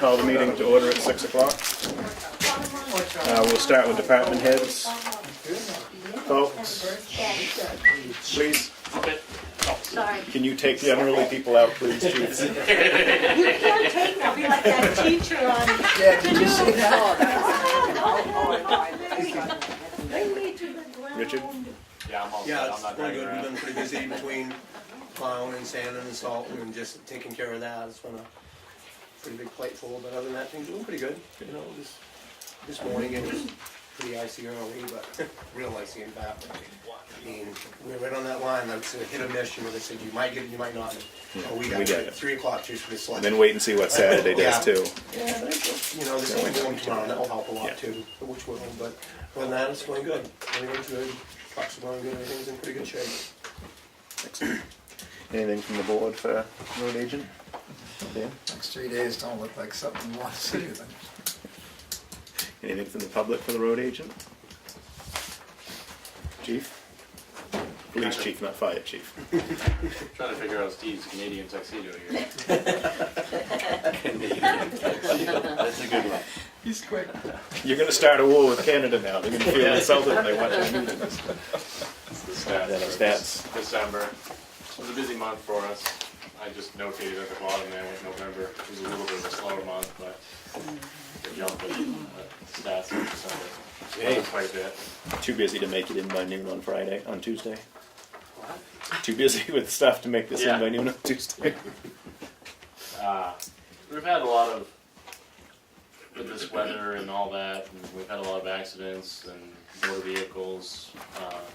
Call the meeting to order at 6 o'clock. We'll start with department heads. Folks, please. Sorry. Can you take the unruly people out, please, Chief? You can't take me. I'll be like that teacher on. Yeah, did you see that? Bring me to the ground. Richard? Yeah, I'm all Yeah, set. it's I'm not going going good. We've around. been pretty busy between plowing and sanding and salting and just taking care of that. It's been a pretty big plate full, but other than that, things are doing pretty good. You know, just this morning it was pretty icy early, but real icy in fact. I mean, we were right on that line. That's a hit or miss. You know, they said you might get it, you might not. Oh, we got it. 3 o'clock just for this And one. then wait and see what Saturday does, too. Yeah, but it's, you know, there's only one tomorrow, and that will help a lot too, which will, but other than that, it's going good. Everything's good, trucks are going good, everything's in pretty good shape. Excellent. Anything from the board for road agent? Dan? Next 3 days don't look like something you want to see. Then. Anything from the public for the road agent? Chief? Police chief, not fire chief. Trying to figure out Steve's Canadian tuxedo here. That's a good one. He's quick. You're going to start a war with Canada now. They're going to feel insulted when they watch our meetings. Stats. December. It was a busy month for us. I just notated at the bottom there with November. It was a little bit of a slower month, but it jumped in stats in December. Hey. Quite a bit. Too busy to make it in by noon on Tuesday. Too busy with stuff to make this in by noon on Tuesday. We've had a lot of, with this weather and all that, and we've had a lot of accidents and motor vehicles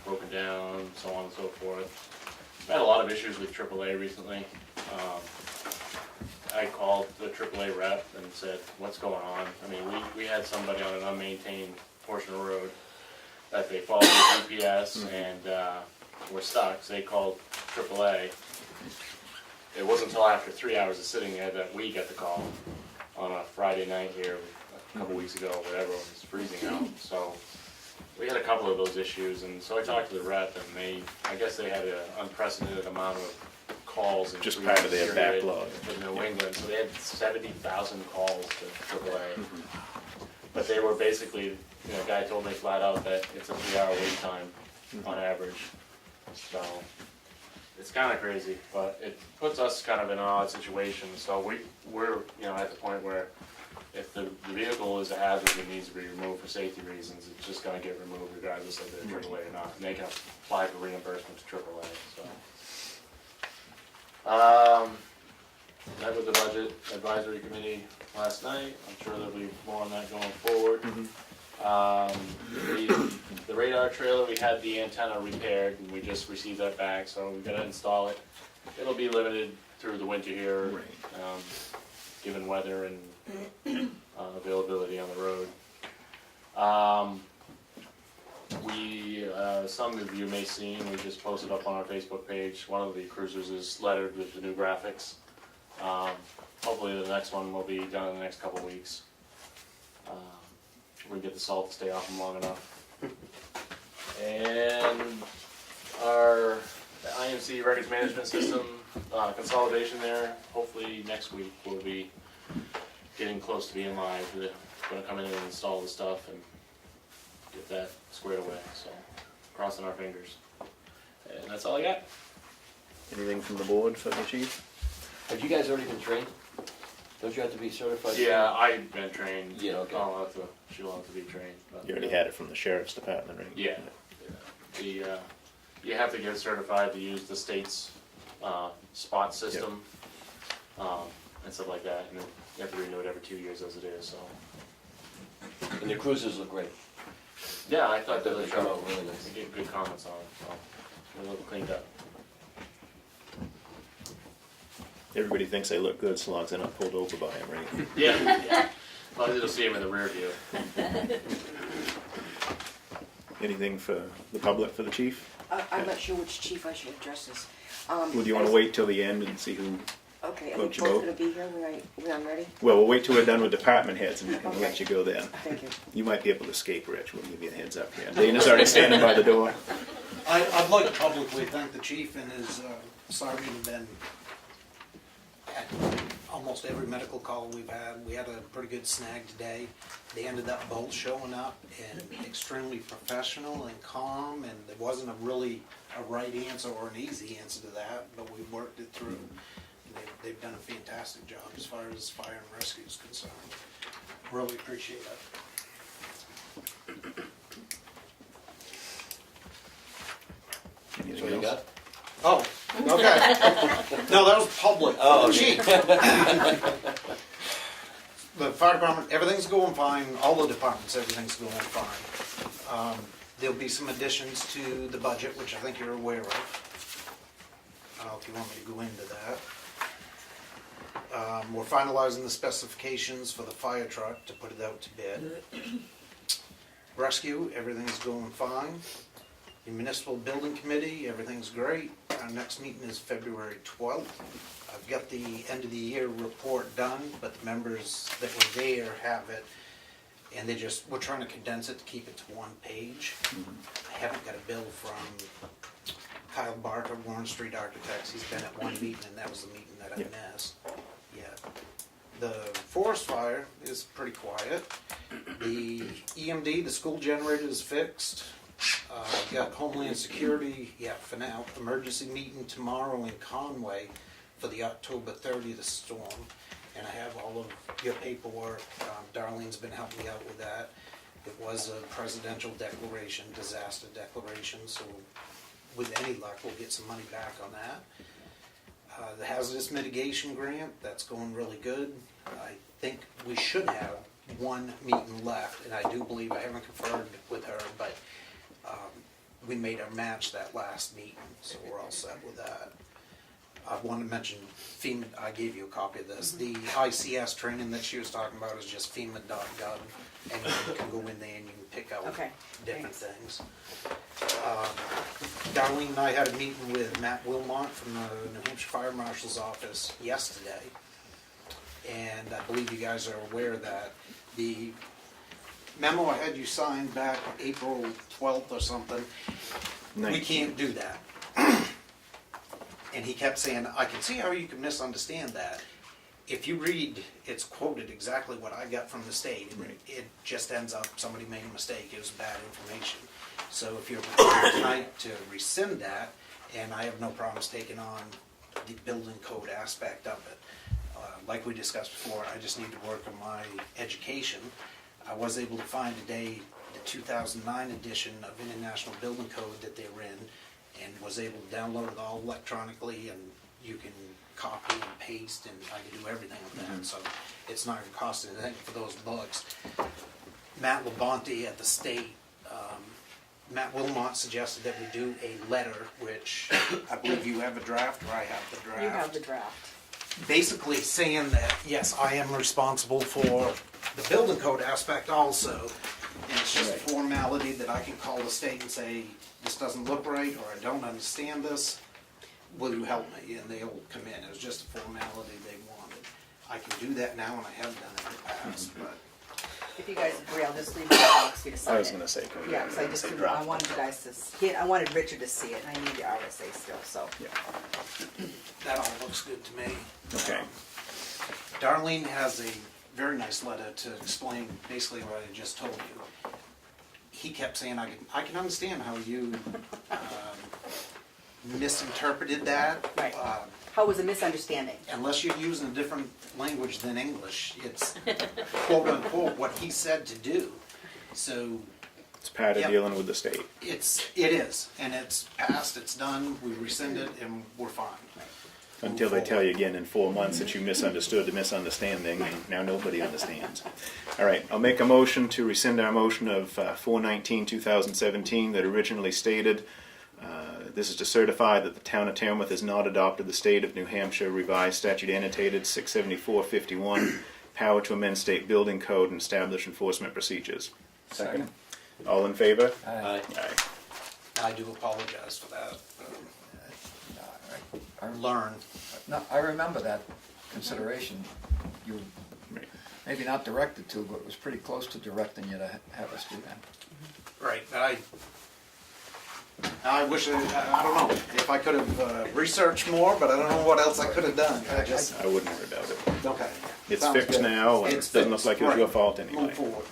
broken down, so on and so forth. We've had a lot of issues with AAA recently. I called the AAA rep and said, what's going on? I mean, we had somebody on an unmaintained portion of road that they followed the GPS and were stuck, so they called AAA. It wasn't until after 3 hours of sitting there that we got the call on a Friday night here a couple weeks ago, whatever, it was freezing out. So we had a couple of those issues, and so I talked to the rep, and I guess they had an unprecedented amount of calls. In Just 3 part of their period backlog. in New England, so they had 70,000 calls to AAA. But they were basically, a guy told me flat out that it's a 3-hour wait time on average. So it's kind of crazy, but it puts us kind of in an odd situation. So we're at the point where if the vehicle is a hazard and needs to be removed for safety reasons, it's just going to get removed regardless of they're AAA or not. And they can apply for reimbursement to AAA. So met with the budget advisory committee last night. I'm sure there'll be more on that going forward. The radar trailer, we had the antenna repaired and we just received that back, so we're gonna install it. It'll be limited through the winter here, given weather and availability on the road. Some of you may have seen, we just posted up on our Facebook page, one of the cruisers is lettered with the new graphics. Hopefully the next one will be done in the next couple weeks. We get the salt to stay off them long enough. And our IMC records management system consolidation there, hopefully next week we'll be getting close to being live. We're going to come in and install the stuff and get that squared away, so crossing our fingers. And that's all I got. Anything from the board for the chief? Have you guys already been trained? Don't you have to be certified? Yeah, I've been trained. Yeah, okay. She'll have to be trained. But, You already had it from the sheriff's department, right? Yeah. You have to get certified to use the state's spot system and stuff like that, and then you have to renew it every 2 years as it is. So. And the cruisers look great. Yeah, I thought They that come out really nice. I get good comments on it, so they look cleaned up. Everybody thinks they look good so long as they're not pulled over by him, right? Yeah. As long as you'll see them in the rear view. Anything for the public for the chief? I'm not sure which chief I should address this. Well, do you want to wait till the end and see who? Okay, are Vote you your both vote. going to be here when I'm ready? Well, we'll wait till we're done with department heads and we'll let you go then. Thank you. You might be able to escape, Rich. We'll give you a heads up here. Dana's already standing by the door. I'd like to publicly thank the chief and his sergeant have been almost every medical call we've had. We had a pretty good snag today. They ended up both showing up and extremely professional and calm, and there wasn't a right answer or an easy answer to that, but we worked it through. And they've done a fantastic job as far as fire and rescue is concerned. Really appreciate it. That's what you got? Oh, okay. No, that was public. Oh, Gee. The fire department, everything's going fine. All the departments, everything's going fine. There'll be some additions to the budget, which I think you're aware of. If you want me to go into that. We're finalizing the specifications for the fire truck to put it out to bid. Rescue, everything's going fine. The Municipal Building Committee, everything's great. Our next meeting is February 12th. I've got the end of the year report done, but the members that were there have it, and we're trying to condense it to keep it to one page. I haven't got a bill from Kyle Barker, Warren Street Architects. He's been at one meeting, and that was the meeting that I missed. Yeah. The forest fire is pretty quiet. The EMD, the school generator, is fixed. Got Homeland Security, for now, emergency meeting tomorrow in Conway for the October 30th storm. And I have all of your paperwork. Darlene's been helping me out with that. It was a presidential declaration, disaster declaration, so with any luck, we'll get some money back on that. The hazardous mitigation grant, that's going really good. I think we should have one meeting left, and I do believe, I haven't confirmed with her, but we made our match that last meeting, so we're all set with that. I want to mention FEMA, I gave you a copy of this. The ICS training that she was talking about is just FEMA.gov, and you can go in there and you can pick out different things. Darlene and I had a meeting with Matt Wilmot from the New Hampshire Fire Marshal's office yesterday, and I believe you guys are aware that the memo I had you sign back April 12th or something, we can't do that. And he kept saying, I can see how you can misunderstand that. If you read, it's quoted exactly what I got from the state, and it just ends up somebody made a mistake, it was bad information. So if you're prepared tonight to rescind that, and I have no problems taking on the building code aspect of it. Like we discussed before, I just need to work on my education. I was able to find today the 2009 edition of International Building Code that they're in, and was able to download it all electronically, and you can copy and paste, and I can do everything with that, so it's not going to cost anything for those books. Matt Labonte at the state, Matt Wilmot suggested that we do a letter, which I believe you have a draft, or I have the draft. You have the draft. Basically saying that, yes, I am responsible for the building code aspect also, and it's just a formality that I can call the state and say, this doesn't look right, or I don't understand this, will you help me? And they'll come in. It was just a formality they wanted. I can do that now, and I have done it in the past, but If you guys agree, I'll just leave it in the box for you to sign it. I was gonna say, Yeah, because I wanted you guys to see it. I wanted Richard to see it, and I need the RSA still, so. Yeah. that all looks good to me. Okay. Darlene has a very nice letter to explain basically what I just told you. He kept saying, I can understand how you misinterpreted that. Right. How was a misunderstanding? Unless you're using a different language than English, it's quote unquote what he said to do. So It's part of dealing with the state. it is, and it's passed, it's done, we rescind it, and we're fine. Until they tell you again in 4 months that you misunderstood the misunderstanding, and now nobody understands. All right, I'll make a motion to rescind our motion of 4/19/2017 that originally stated, this is to certify that the town of Tamworth has not adopted the state of New Hampshire revised statute annotated 674-51, power to amend state building code and establish enforcement procedures. Second. All in favor? Aye. Aye. I do apologize for that. I Learn. No, I remember that consideration. You Right. maybe not directed to, but it was pretty close to directing you to have us do that. Right, I wish, I don't know, if I could have researched more, but I don't know what else I could have done. I wouldn't worry about it. Okay. It's Sounds fixed good. now, and it It's doesn't look fixed, like it was your right. fault anyway. Move forward.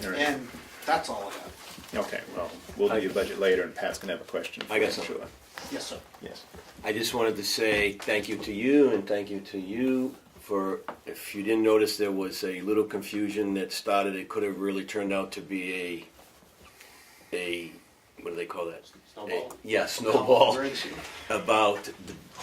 All right. And that's all I have. Okay, well, we'll do your budget later, and Pat's gonna have a question. I got for you, something. Sure. Yes, sir. Yes. I just wanted to say thank you to you and thank you to you for, if you didn't notice, there was a little confusion that started. It could have really turned out to be a what do they call that? Snowball? Yeah, snowball. Celebration. About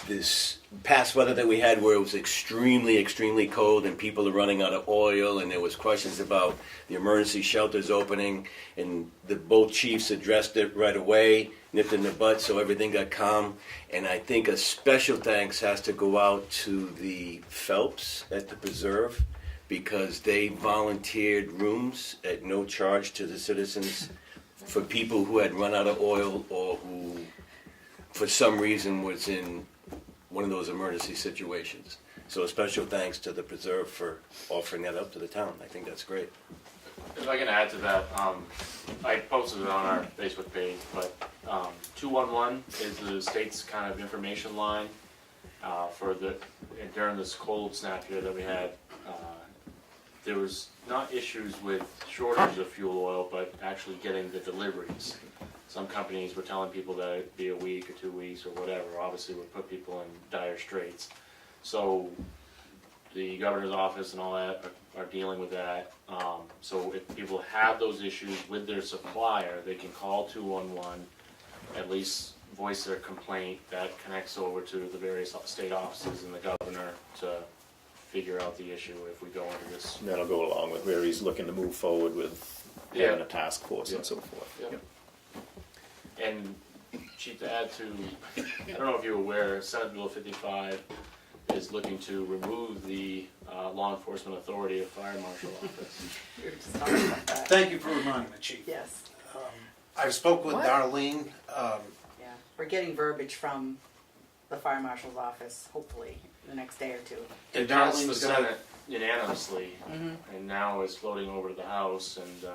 this past weather that we had where it was extremely, extremely cold and people are running out of oil, and there was questions about the emergency shelters opening, and both chiefs addressed it right away, nipped in the bud, so everything got calm. And I think a special thanks has to go out to the Phelps at the Preserve, because they volunteered rooms at no charge to the citizens for people who had run out of oil or who for some reason was in one of those emergency situations. So a special thanks to the Preserve for offering that up to the town. I think that's great. If I can add to that, I posted it on our Facebook page, but 211 is the state's kind of information line for during this cold snap here that we had. There was not issues with shortage of fuel oil, but actually getting the deliveries. Some companies were telling people that it'd be a week or 2 weeks or whatever, obviously would put people in dire straits. So the governor's office and all that are dealing with that. So if people have those issues with their supplier, they can call 211, at least voice their complaint. That connects over to the various state offices and the governor to figure out the issue if we go into this. That'll go along with where he's looking to move forward with having a task force and so forth. Yep. And Chief, to add to, I don't know if you're aware, Senate Bill 55 is looking to remove the law enforcement authority of fire marshal office. We were just talking about that. Thank you for reminding me, Chief. Yes, I spoke with What? Darlene. yeah. We're getting verbiage from the fire marshal's office, hopefully, the next day or two. It passed the Senate unanimously, and now it's floating over to the House, and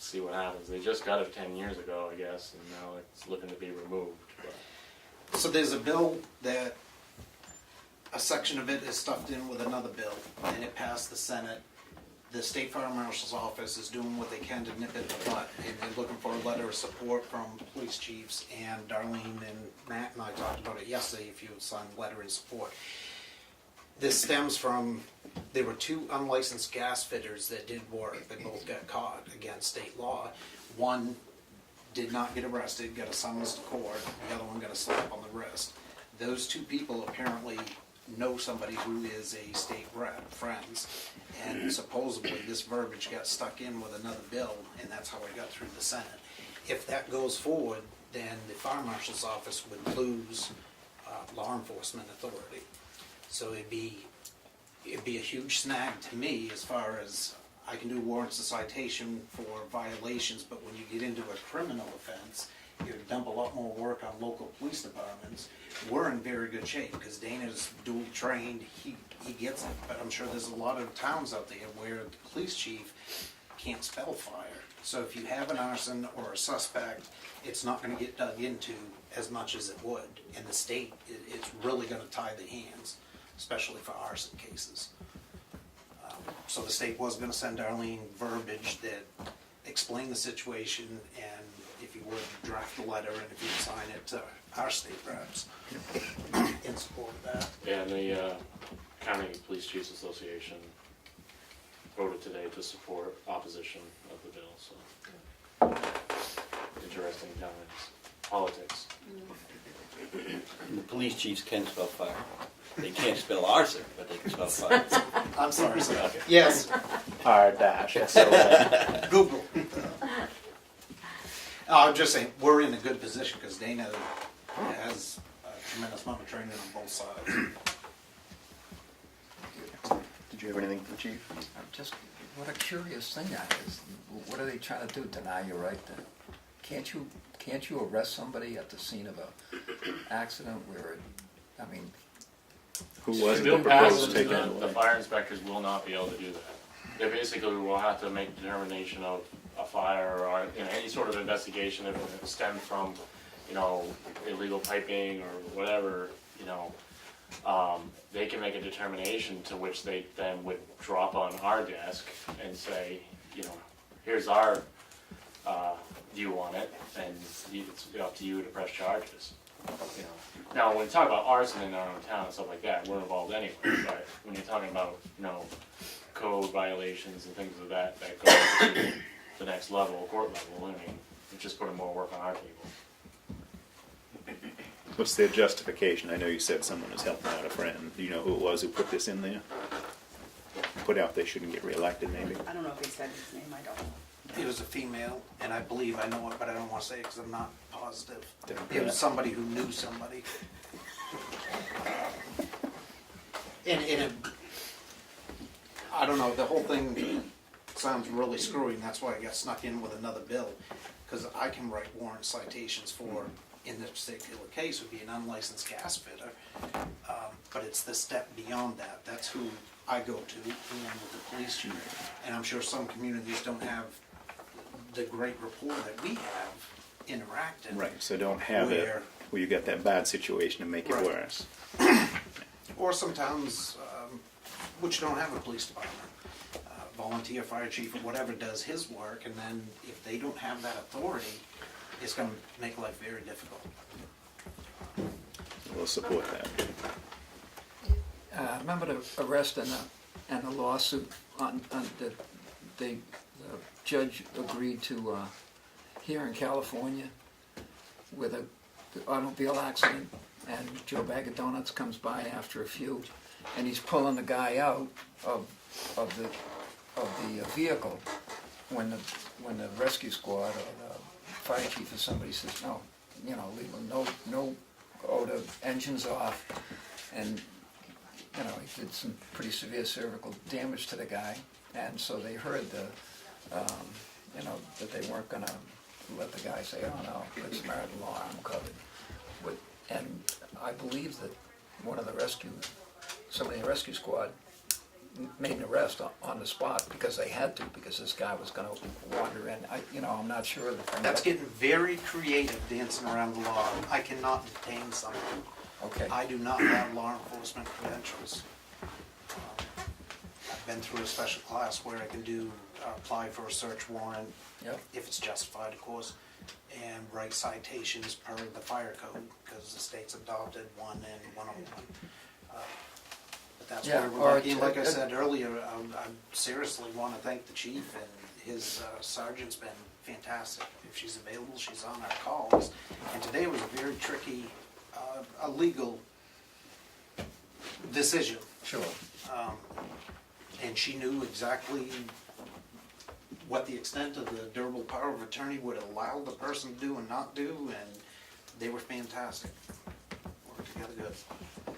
see what happens. They just got it 10 years ago, I guess, and now it's looking to be removed. But So there's a bill that a section of it is stuffed in with another bill, and it passed the Senate. The state fire marshal's office is doing what they can to nip it in the butt, and they're looking for a letter of support from police chiefs, and Darlene and Matt and I talked about it yesterday, if you would sign a letter in support. This stems from, there were two unlicensed gas fitters that did work. They both got caught against state law. One did not get arrested, got a summons to court. The other one got a slap on the wrist. Those two people apparently know somebody who is a state rep, friends, and supposedly this verbiage got stuck in with another bill, and that's how it got through the Senate. If that goes forward, then the fire marshal's office would lose law enforcement authority. So it'd be a huge snag to me as far as I can do warrants of citation for violations, but when you get into a criminal offense, you dump a lot more work on local police departments. We're in very good shape because Dana's dual trained, he gets it, but I'm sure there's a lot of towns out there where the police chief can't spell fire. So if you have an arson or a suspect, it's not gonna get dug into as much as it would. In the state, it's really gonna tie the hands, especially for arson cases. So the state was gonna send Darlene verbiage that explained the situation, and if you would, draft a letter, and if you'd sign it to our state reps in support of that. yeah, and the County Police Chiefs Association voted today to support opposition of the bill, so interesting times. Politics. And the police chiefs can spell fire. They can't spell arson, but they can spell fire. I'm sorry, sir. Yes, R-S-O-N. Google. I'm just saying, we're in a good position because Dana has a tremendous amount of training on both sides. Did you have anything for the chief? I'm just, what a curious thing that is. What are they trying to do, deny your right to? Can't you arrest somebody at the scene of a accident where, I mean, Who The was it bill that proposed passes, taking it the away? fire inspectors will not be able to do that. They basically will have to make determination of a fire or, any sort of investigation if it stemmed from, illegal piping or whatever, they can make a determination to which they then would drop on our desk and say, you know, here's our view on it, and it's up to you to press charges. You know, now when you talk about arson in our own town and stuff like that, we're involved anyway. But when you're talking about, you know, code violations and things of that go to the next level, court level, I mean, it's just putting more work on our people. What's their justification? I know you said someone was helping out a friend. Do you know who it was who put this in there? Put out they shouldn't get reelected, maybe? I don't know if he said his name, I don't. It was a female, and I believe I know it, but I don't want to say it because I'm not positive. Don't It do was that. somebody who knew somebody. And I don't know, the whole thing sounds really screwy, and that's why I got snuck in with another bill. Because I can write warrant citations for, in this particular case, would be an unlicensed gas fitter. But it's the step beyond that. That's who I go to, and with the police chief. And I'm sure some communities don't have the great rapport that we have interacting. Right, so don't have it where you get that bad situation and make it Right. worse. Or some towns which don't have a police department. Volunteer fire chief or whatever does his work, and then if they don't have that authority, it's gonna make life very difficult. We'll support that. Remember the arrest and the lawsuit on the judge agreed to here in California with the automobile accident, and Joe Bag of Donuts comes by after a few, and he's pulling the guy out of the vehicle when the rescue squad or the fire chief or somebody says, no, you know, leave him, no, the engine's off, and you know, he did some pretty severe cervical damage to the guy, and so they heard you know, that they weren't gonna let the guy say, oh no, it's marital law, I'm covered. And I believe that somebody in the rescue squad made an arrest on the spot because they had to, because this guy was gonna wander in. I'm not sure of the thing. That's getting very creative, dancing around the law. I cannot detain someone. Okay. I do not have law enforcement credentials. I've been through a special class where I can apply for a search warrant, Yep. if it's justified, of course, and write citations per the fire code, because the state's adopted 1 and 101. But that's Yeah, where we're or lucky. And like I it's- said earlier, I seriously want to thank the chief, and his sergeant's been fantastic. If she's available, she's on our calls. And today was a very tricky, a legal decision. Sure. And she knew exactly what the extent of the durable power of attorney would allow the person to do and not do, and they were fantastic. Worked together good.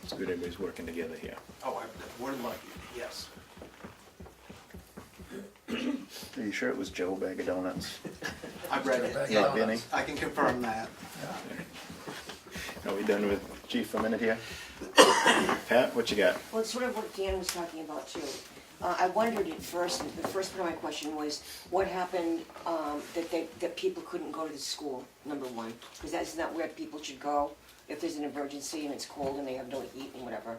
It's good everybody's working together here. Oh, we're lucky, yes. Are you sure it was Joe Bag of Donuts? I read it. Bag of Yeah, Not Vinny? I can confirm that. Are we done with Chief for a minute here? Pat, what you got? Well, it's sort of what Dan was talking about too. I wondered at first, the first part of my question was, what happened that people couldn't go to the school, number one? Because that's not where people should go if there's an emergency and it's cold and they have no heat and whatever.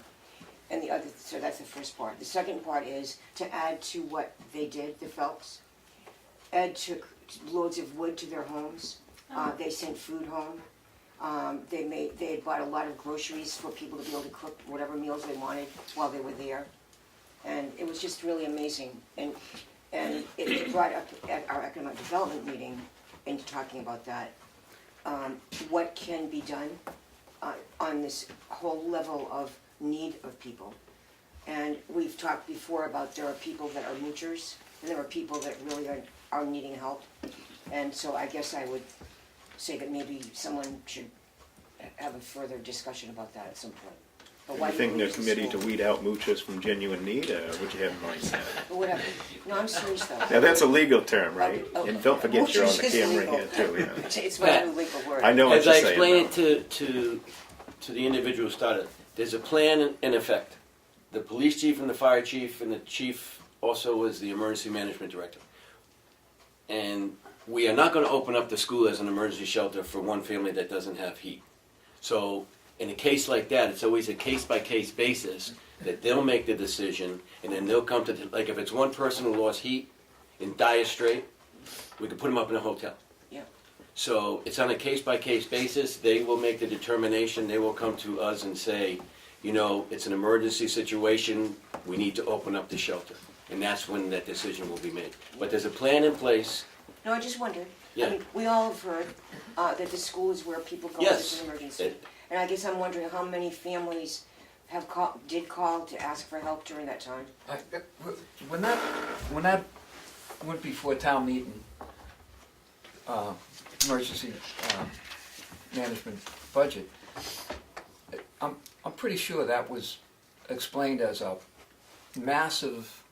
And so that's the first part. The second part is to add to what they did, the Phelps. Ed took loads of wood to their homes. They sent food home. They had bought a lot of groceries for people to be able to cook whatever meals they wanted while they were there. And it was just really amazing. And it brought up at our economic development meeting into talking about that, what can be done on this whole level of need of people. And we've talked before about there are people that are moochers, and there are people that really are needing help. And so I guess I would say that maybe someone should have a further discussion about that at some point. But why You think do the we committee to school? weed out moochers from genuine need, or what you have in mind? But whatever. No, I'm serious though. Now, that's a legal term, right? Okay. And don't forget you're on the Moochers is camera legal. here too, yeah. It's my new legal word. I know what As you're I saying. explained though. it to the individual who started, there's a plan in effect. The police chief and the fire chief, and the chief also was the emergency management director. And we are not going to open up the school as an emergency shelter for one family that doesn't have heat. So In a case like that, it's always a case-by-case basis that they'll make the decision, and then they'll come to, like if it's one person who lost heat in dire strait, we could put them up in a hotel. Yeah. So it's on a case-by-case basis. They will make the determination. They will come to us and say, you know, it's an emergency situation. We need to open up the shelter. And that's when that decision will be made. But there's a plan in place. No, I just wondered. Yeah. I mean, we all have heard that the school is where people go if Yes. it's an emergency. It- And I guess I'm wondering how many families did call to ask for help during that time? When that went before town meeting, emergency management budget, I'm pretty sure that was explained as a massive,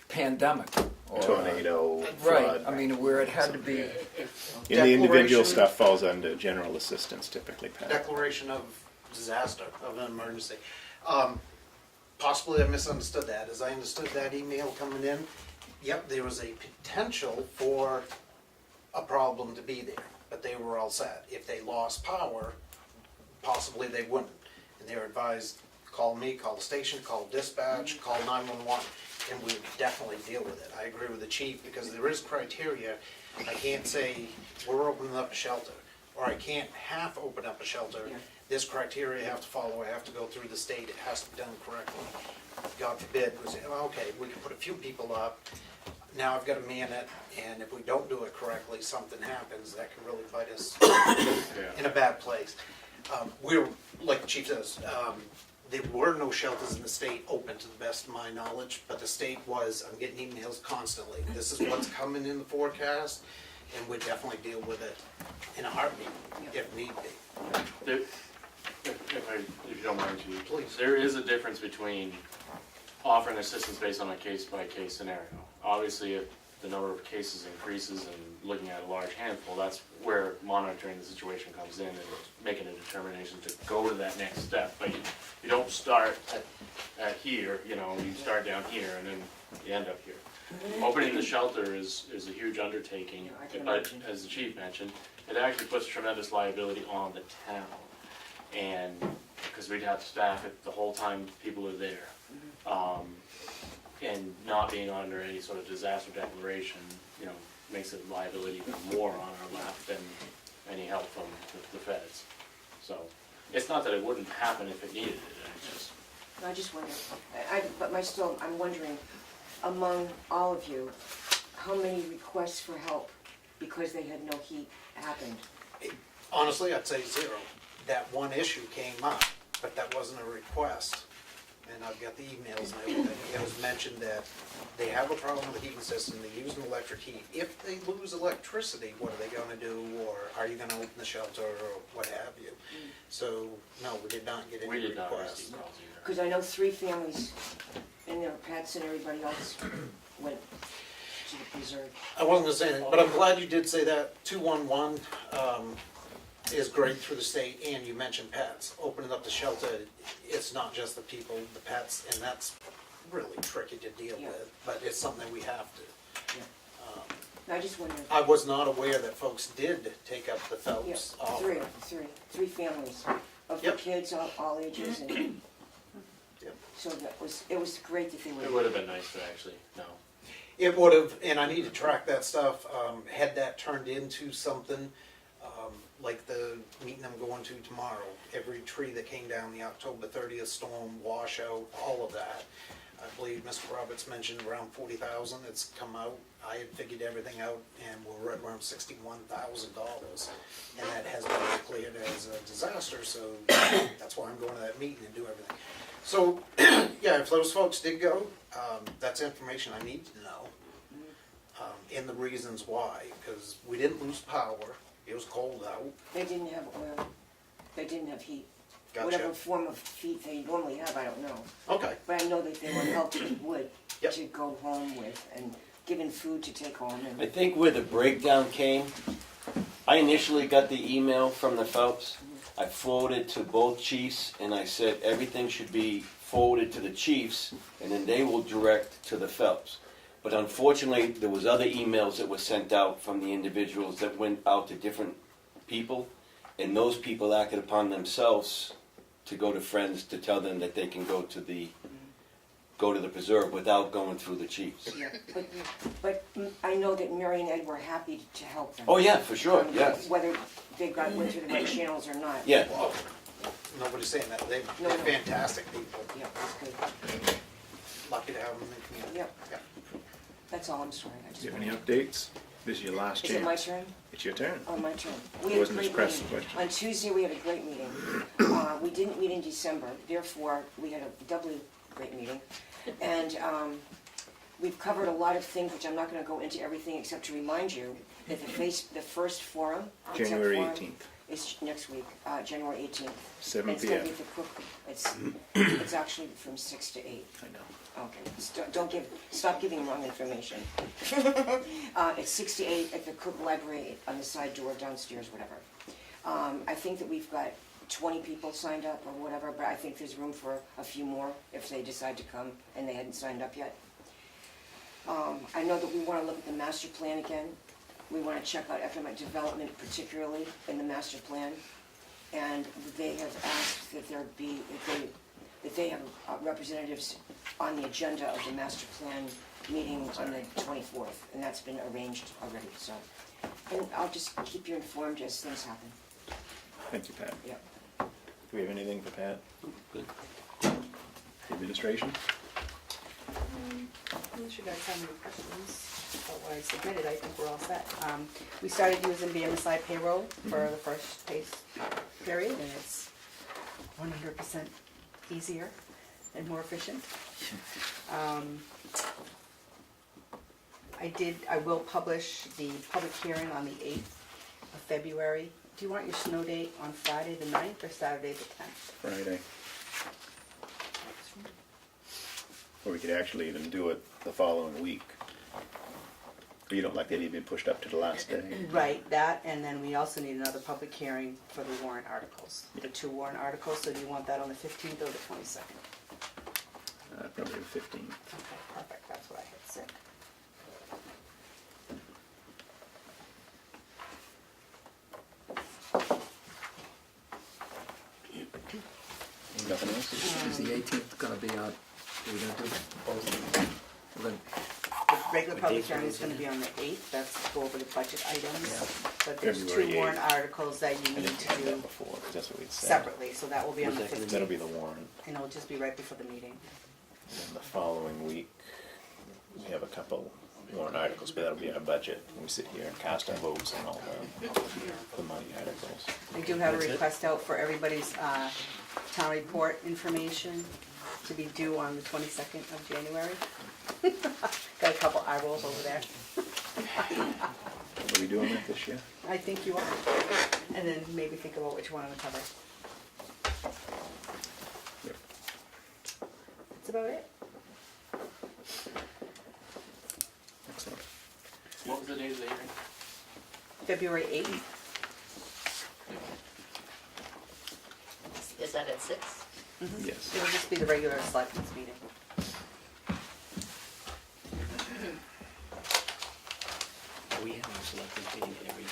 pandemic. Or, Tornado, Right, flood. I mean, where it had to be, And the individual Declaration. stuff falls under general assistance typically, Pat. Declaration of disaster, of an emergency. Possibly I misunderstood that. As I understood that email coming in, yep, there was a potential for a problem to be there, but they were all set. If they lost power, possibly they wouldn't. And they were advised, call me, call the station, call dispatch, call 911, and we would definitely deal with it. I agree with the chief, because there is criteria. I can't say, we're opening up a shelter, or I can't half open up a shelter. Yeah. This criteria I have to follow, I have to go through the state, it has to be done correctly. God forbid, we say, oh, okay, we can put a few people up, now I've got to man it, and if we don't do it correctly, something happens, that can really bite us in a bad place. We're, like the chief says, there were no shelters in the state open to the best of my knowledge, but the state was, I'm getting emails constantly, this is what's coming in the forecast, and we'd definitely deal with it in a heartbeat, if need be. If you don't mind, Chief. Please. There is a difference between offering assistance based on a case-by-case scenario. Obviously, if the number of cases increases and looking at a large handful, that's where monitoring the situation comes in and making a determination to go to that next step. But you don't start at here, you start down here and then you end up here. Opening the shelter is a huge undertaking, Yeah, I can but imagine. as the chief mentioned, it actually puts tremendous liability on the town. And, because we'd have to staff it the whole time people are there. And not being under any sort of disaster declaration, makes it liability even more on our lap than any help from the feds. So, it's not that it wouldn't happen if it needed it, it's just, I just wonder. I'm wondering, among all of you, how many requests for help because they had no heat happened? Honestly, I'd say zero. That one issue came up, but that wasn't a request. And I've got the emails and everything. It was mentioned that they have a problem with the heating system, they use an electric heat. If they lose electricity, what are they gonna do? Or are you gonna open the shelter or what have you? So, no, we did not get any we did not requests. receive calls either. Because I know 3 families, and their pets and everybody else went to the preserve. I wasn't gonna say anything, but I'm glad you did say that. 211 is great through the state, and you mentioned pets. Opening up the shelter, it's not just the people, the pets, and that's really tricky to deal Yeah. with, but it's something we have to. I just wondered. I was not aware that folks did take up the Yeah, Phelps offer. three families of the Yep. kids, all ages, and Yep. so it was great that they were. It would have been nice to actually know. It would have, and I need to track that stuff, had that turned into something, like the meeting I'm going to tomorrow. Every tree that came down, the October 30th storm, washout, all of that. I believe Mr. Roberts mentioned around 40,000, it's come out. I had figured everything out, and we're right around $61,000. And that has been declared as a disaster, so that's why I'm going to that meeting and do everything. So, yeah, if those folks did go, that's information I need to know. And the reasons why, because we didn't lose power, it was cold out. They didn't have oil. They didn't have heat. Gotcha. Whatever form of heat they normally have, I don't know. Okay, But I know that they were helped with wood Yep. to go home with and given food to take home. I And think where the breakdown came, I initially got the email from the Phelps. I forwarded to both chiefs, and I said everything should be forwarded to the chiefs, and then they will direct to the Phelps. But unfortunately, there was other emails that were sent out from the individuals that went out to different people, And those people acted upon themselves to go to friends to tell them that they can go to the preserve without going through the chiefs. Yeah, but I know that Mary and Ed were happy to help them. Oh, yeah, for sure, yes. Whether they went through the right channels or not. Yeah. Well, nobody's saying that, they're fantastic people, Yeah, that's good. lucky to have them in the community. Yep. Yeah. That's all, I'm sorry. I Do just you have any wanted- updates? This is your last Is chance. it my turn? It's your turn. Oh, my turn. We It had a wasn't as great pressing meeting. question. On Tuesday, we had a great meeting. We didn't meet in December, therefore, we had a doubly great meeting. And we've covered a lot of things, which I'm not gonna go into everything except to remind you that the first forum, the tech January forum, 18th, is next week, January 18th. 7 And it's gonna p.m. be at the Cook, it's actually from 6 to 8. I know. Okay, stop giving wrong information. It's 6 to 8 at the Cook Library on the side door downstairs, whatever. I think that we've got 20 people signed up or whatever, but I think there's room for a few more if they decide to come and they hadn't signed up yet. I know that we wanna look at the master plan again. We wanna check out economic development, particularly in the master plan. And they have asked that there be, that they have representatives on the agenda of the master plan meeting on the 24th, and that's been arranged already, so. And I'll just keep you informed as things happen. Thank you, Pat. Yep. Do we have anything for Pat? Good. Administration? Unless you guys have any questions about what I submitted, I think we're all set. We started using BMSI payroll for the first pay period, and it's 100% easier and more efficient. I will publish the public hearing on the 8th of February. Do you want your snow date on Friday the 9th or Saturday the 10th? Friday. Or we could actually even do it the following week. Or you don't like that even pushed up to the last day? Right, that, and then we also need another public hearing for the warrant articles, the 2 warrant articles, so do you want that on the 15th or the 22nd? Probably the 15th. Okay, perfect, that's what I had said. Nothing else? Is the 18th gonna be on, we're gonna do both? We're gonna, The regular public hearing is gonna be on the 8th, that's to go over the budget items. But there's February 2 warrant 8th. articles that you I need didn't to have that do before, because that's what we'd said. separately, so that will be on the What's that gonna 15th. That'll be the warrant. And it'll just be right before the meeting. And then the following week, we have a couple warrant articles, but that'll be our budget. We sit here and cast our votes and all the money articles. I do have a That's it? request out for everybody's town report information to be due on the 22nd of January. Got a couple eye rolls over there. Are we doing that this year? I think you are. And then maybe think about which one to cover. Yep. That's about it. Excellent. What was the date of the hearing? February 8th. Is that at 6? Yes. It'll just be the regular selectmen's meeting. We have a selectmen's meeting every.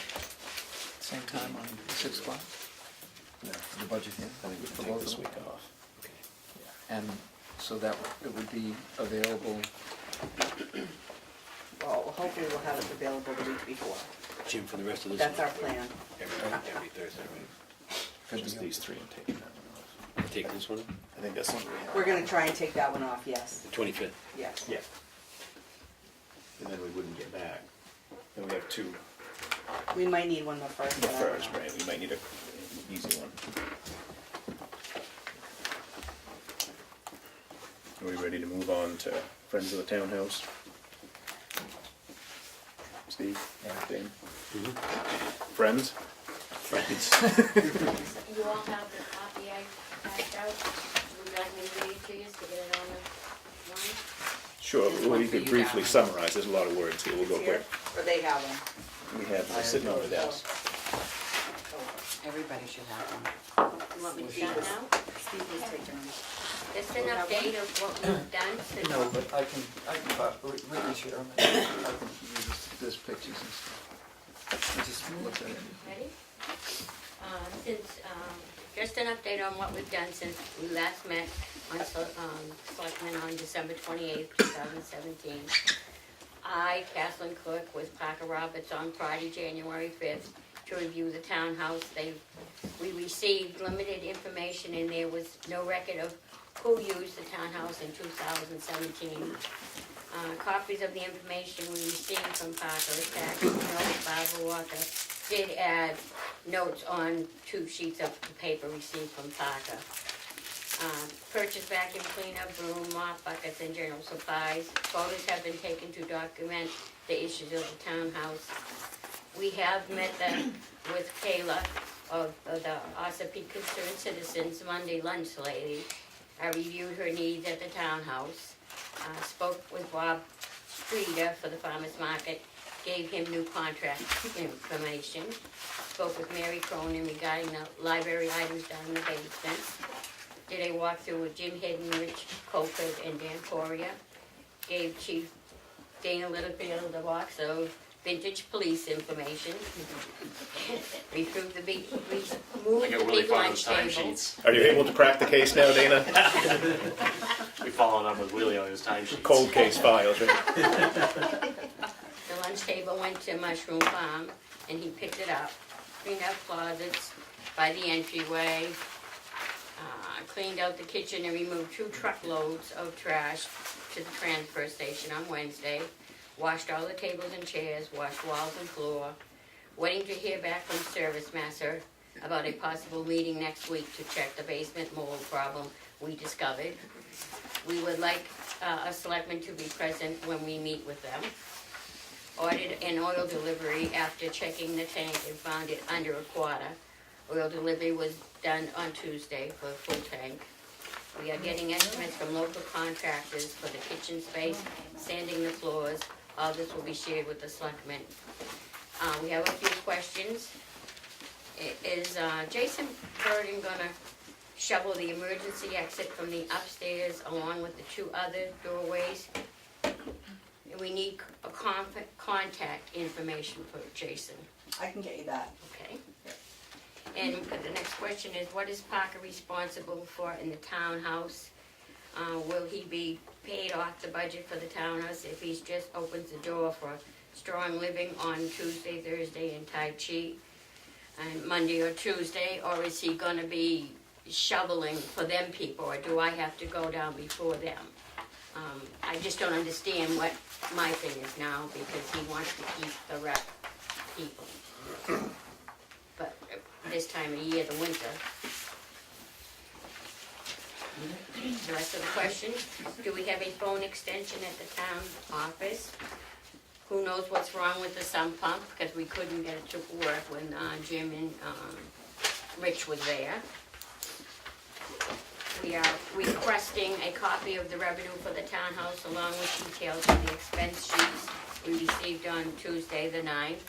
same time on 6 o'clock, No, the budget hearing? I think we For can take both this of week them? off. And so that it would be available, Well, hopefully we'll have it available the week before. Jim, for the rest of this. That's our plan. Every Thursday, right? Just these three and taking that one off. Take this one, I think that's something we have. We're gonna try and take that one off, yes, the 25th. yes. Yeah. And then we wouldn't get back. Then we have two. We might need one the first. The but I don't first, know. right? We might need a easy one. Are we ready to move on to Friends of the Townhouse? Steve? Dan? Friends? Friends. You all have the copy I typed out. Would you like me to read it to you to get it on the line? Sure, There's well, one we for could you briefly now. summarize, there's a lot of words here, we'll go It's here, quick. or they have them. We have, they're sitting on the desk. Everybody should have one. You want me to start now? Steve is taking them. Just an update of what we've done since. no, but I can we can share them, I can use this pictures and stuff. I just looked at it. Ready? Just an update on what we've done since we last met on Selectmen on December 28th, 2017. I, Kathleen Cook, with Parker Roberts on Friday, January 5th, to review the townhouse. We received limited information and there was no record of who used the townhouse in 2017. Copies of the information we received from Parker attached notes Barbara Walker did add notes on 2 sheets of paper received from Parker. Purchase vacuum cleaner, broom, mop buckets, and general supplies. Photos have been taken to document the issues of the townhouse. We have met with Kayla of the Ossipee Concerned Citizens Monday lunch lady. I reviewed her needs at the townhouse. Spoke with Bob Frieda for the farmer's market, gave him new contract information. Spoke with Mary Cronin regarding the library items down in the basement. Did a walkthrough with Jim Hidden, Rich Colford, and Dan Poirier. Gave Chief Dana Littlefield a box of vintage police information. Removed the big lunch table. Are you able to crack the case now, Dana? We followed up with Willie on his timesheets. Cold case files, right? The lunch table went to Mushroom Farm, and he picked it up. Cleaned out closets by the entryway. Cleaned out the kitchen and removed 2 truckloads of trash to the transfer station on Wednesday. Washed all the tables and chairs, washed walls and floor. Waiting to hear back from Service Master about a possible meeting next week to check the basement mold problem we discovered. We would like a selectman to be present when we meet with them. Ordered an oil delivery after checking the tank and found it under a quarter. Oil delivery was done on Tuesday for a full tank. We are getting estimates from local contractors for the kitchen space, sanding the floors. All this will be shared with the selectmen. We have a few questions. Is Jason Burden gonna shovel the emergency exit from the upstairs along with the 2 other doorways? We need a contact information for Jason. I can get you that. Okay. And the next question is, what is Parker responsible for in the townhouse? Will he be paid off the budget for the townhouse if he just opens the door for strong living on Tuesday, Thursday, and Tai Chi, and Monday or Tuesday? Or is he gonna be shoveling for them people, or do I have to go down before them? I just don't understand what my thing is now, because he wants to keep the rep people. But this time of year, the winter. The rest of the question, do we have a phone extension at the town office? Who knows what's wrong with the sump pump, because we couldn't get it to work when Jim and Rich was there. We are requesting a copy of the revenue for the townhouse along with details of the expense sheets we received on Tuesday the 9th.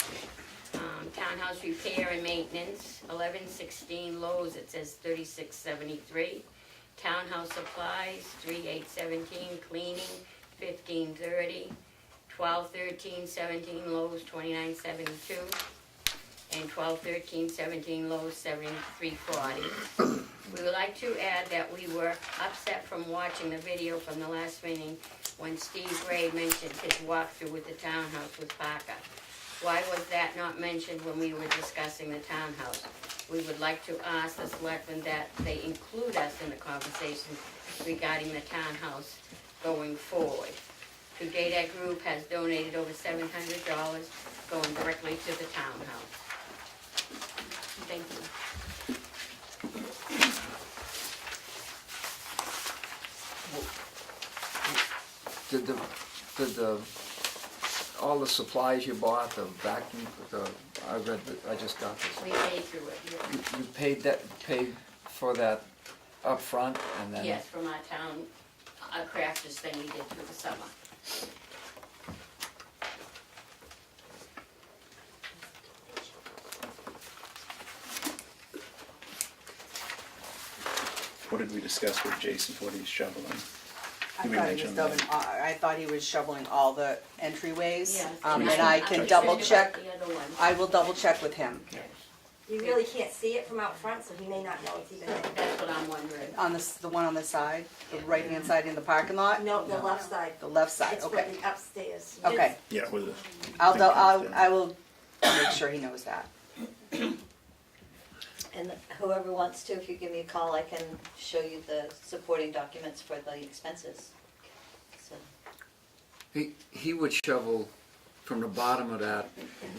Townhouse repair and maintenance, 1116 Lowe's, it says 3673. Townhouse supplies, 3817 cleaning, 1530. 121317 Lowe's, 2972. And 121317 Lowe's, 7340. We would like to add that we were upset from watching the video from the last meeting when Steve Ray mentioned his walkthrough with the townhouse with Parker. Why was that not mentioned when we were discussing the townhouse? We would like to ask the selectmen that they include us in the conversation regarding the townhouse going forward. To date, that group has donated over $700 going directly to the townhouse. Thank you. Did the all the supplies you bought, the vacuum, I just got this. We paid through it, yeah. You paid for that up front, and then? Yes, from our town crafters thing we did through the summer. What did we discuss with Jason for these shoveling? I Did we thought he was mention shoveling, that? I thought he was shoveling all the entryways. Yes. And I can double check, The other one. I will double check with him. You really can't see it from out front, so he may not know it's even there. That's what I'm wondering. On the one on the side, the right-hand side in the parking lot? No, the left side. The left side, It's for okay. the upstairs. Okay, Yeah, with the. I will make sure he knows that. And whoever wants to, if you give me a call, I can show you the supporting documents for the expenses. So, He would shovel from the bottom of that,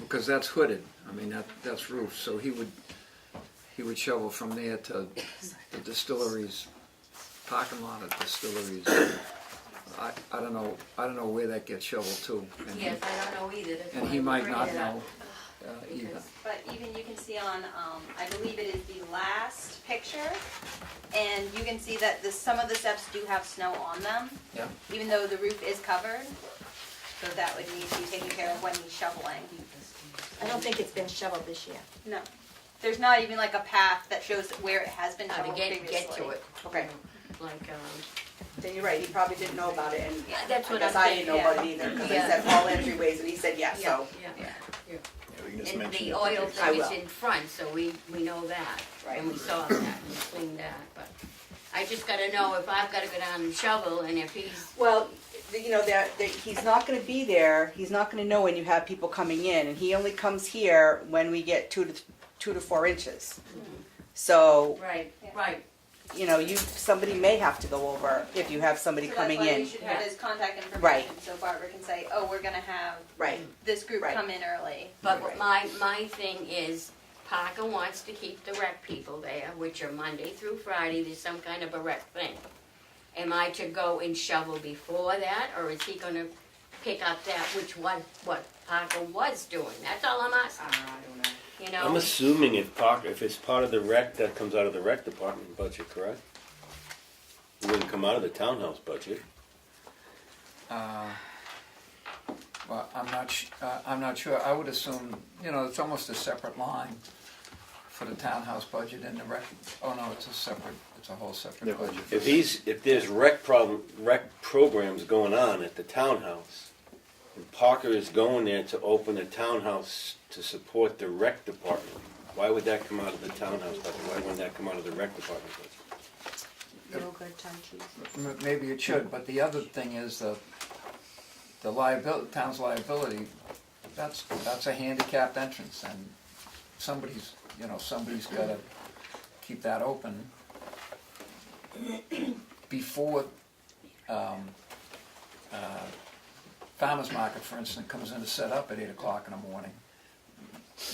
because that's hooded, I mean, that's roof, so he would shovel from there to the distilleries, parking lot of distilleries. I don't know where that gets shoveled to. And Yes, I don't know either. That's And why he I'm might bringing not it up. know either. But even you can see on, I believe it is the last picture, and you can see that some of the steps do have snow on them, Yeah. even though the roof is covered. So that would need to be taken care of when he's shoveling. I don't think it's been shoveled this year. No, there's not even like a path that shows where it has been How to shoveled previously. get to it. Okay, Like, then you're right, he probably didn't know about it, and Yeah, that's I what guess I'm I didn't know thinking, about it either, because I Yeah. said all entryways, and he said yes, so. yeah. Yeah, we can just And mention the it. oil I thing is will. in front, so we know that. Right. And we saw that, and we cleaned that, but I just gotta know if I've gotta go down and shovel, and if he's, Well, you know, he's not gonna be there, he's not gonna know when you have people coming in, and he only comes here when we get 2 to 4 inches. So, right, right. you know, somebody may have to go over if you have somebody So coming that's why we in. should have Yeah. his contact information, Right. so Barbara can say, oh, we're gonna have Right, this group Right. come in early. But what my thing is, Parker wants to keep the rec people there, which are Monday through Friday, there's some kind of a rec thing. Am I to go and shovel before that, or is he gonna pick up that, what Parker was doing? That's all I'm asking, I don't know. you know? I'm assuming if it's part of the rec, that comes out of the rec department budget, correct? It wouldn't come out of the townhouse budget. Well, I'm not sure, I would assume, you know, it's almost a separate line for the townhouse budget and the rec, oh no, it's a whole separate Yeah. budget. If there's rec programs going on at the townhouse, and Parker is going there to open a townhouse to support the rec department, why would that come out of the townhouse budget? Why wouldn't that come out of the rec department budget? No good time, chief. Maybe it should, but the other thing is the liability, town's liability, that's a handicapped entrance, and somebody's gotta keep that open before, farmer's market, for instance, comes in to set up at 8 o'clock in the morning.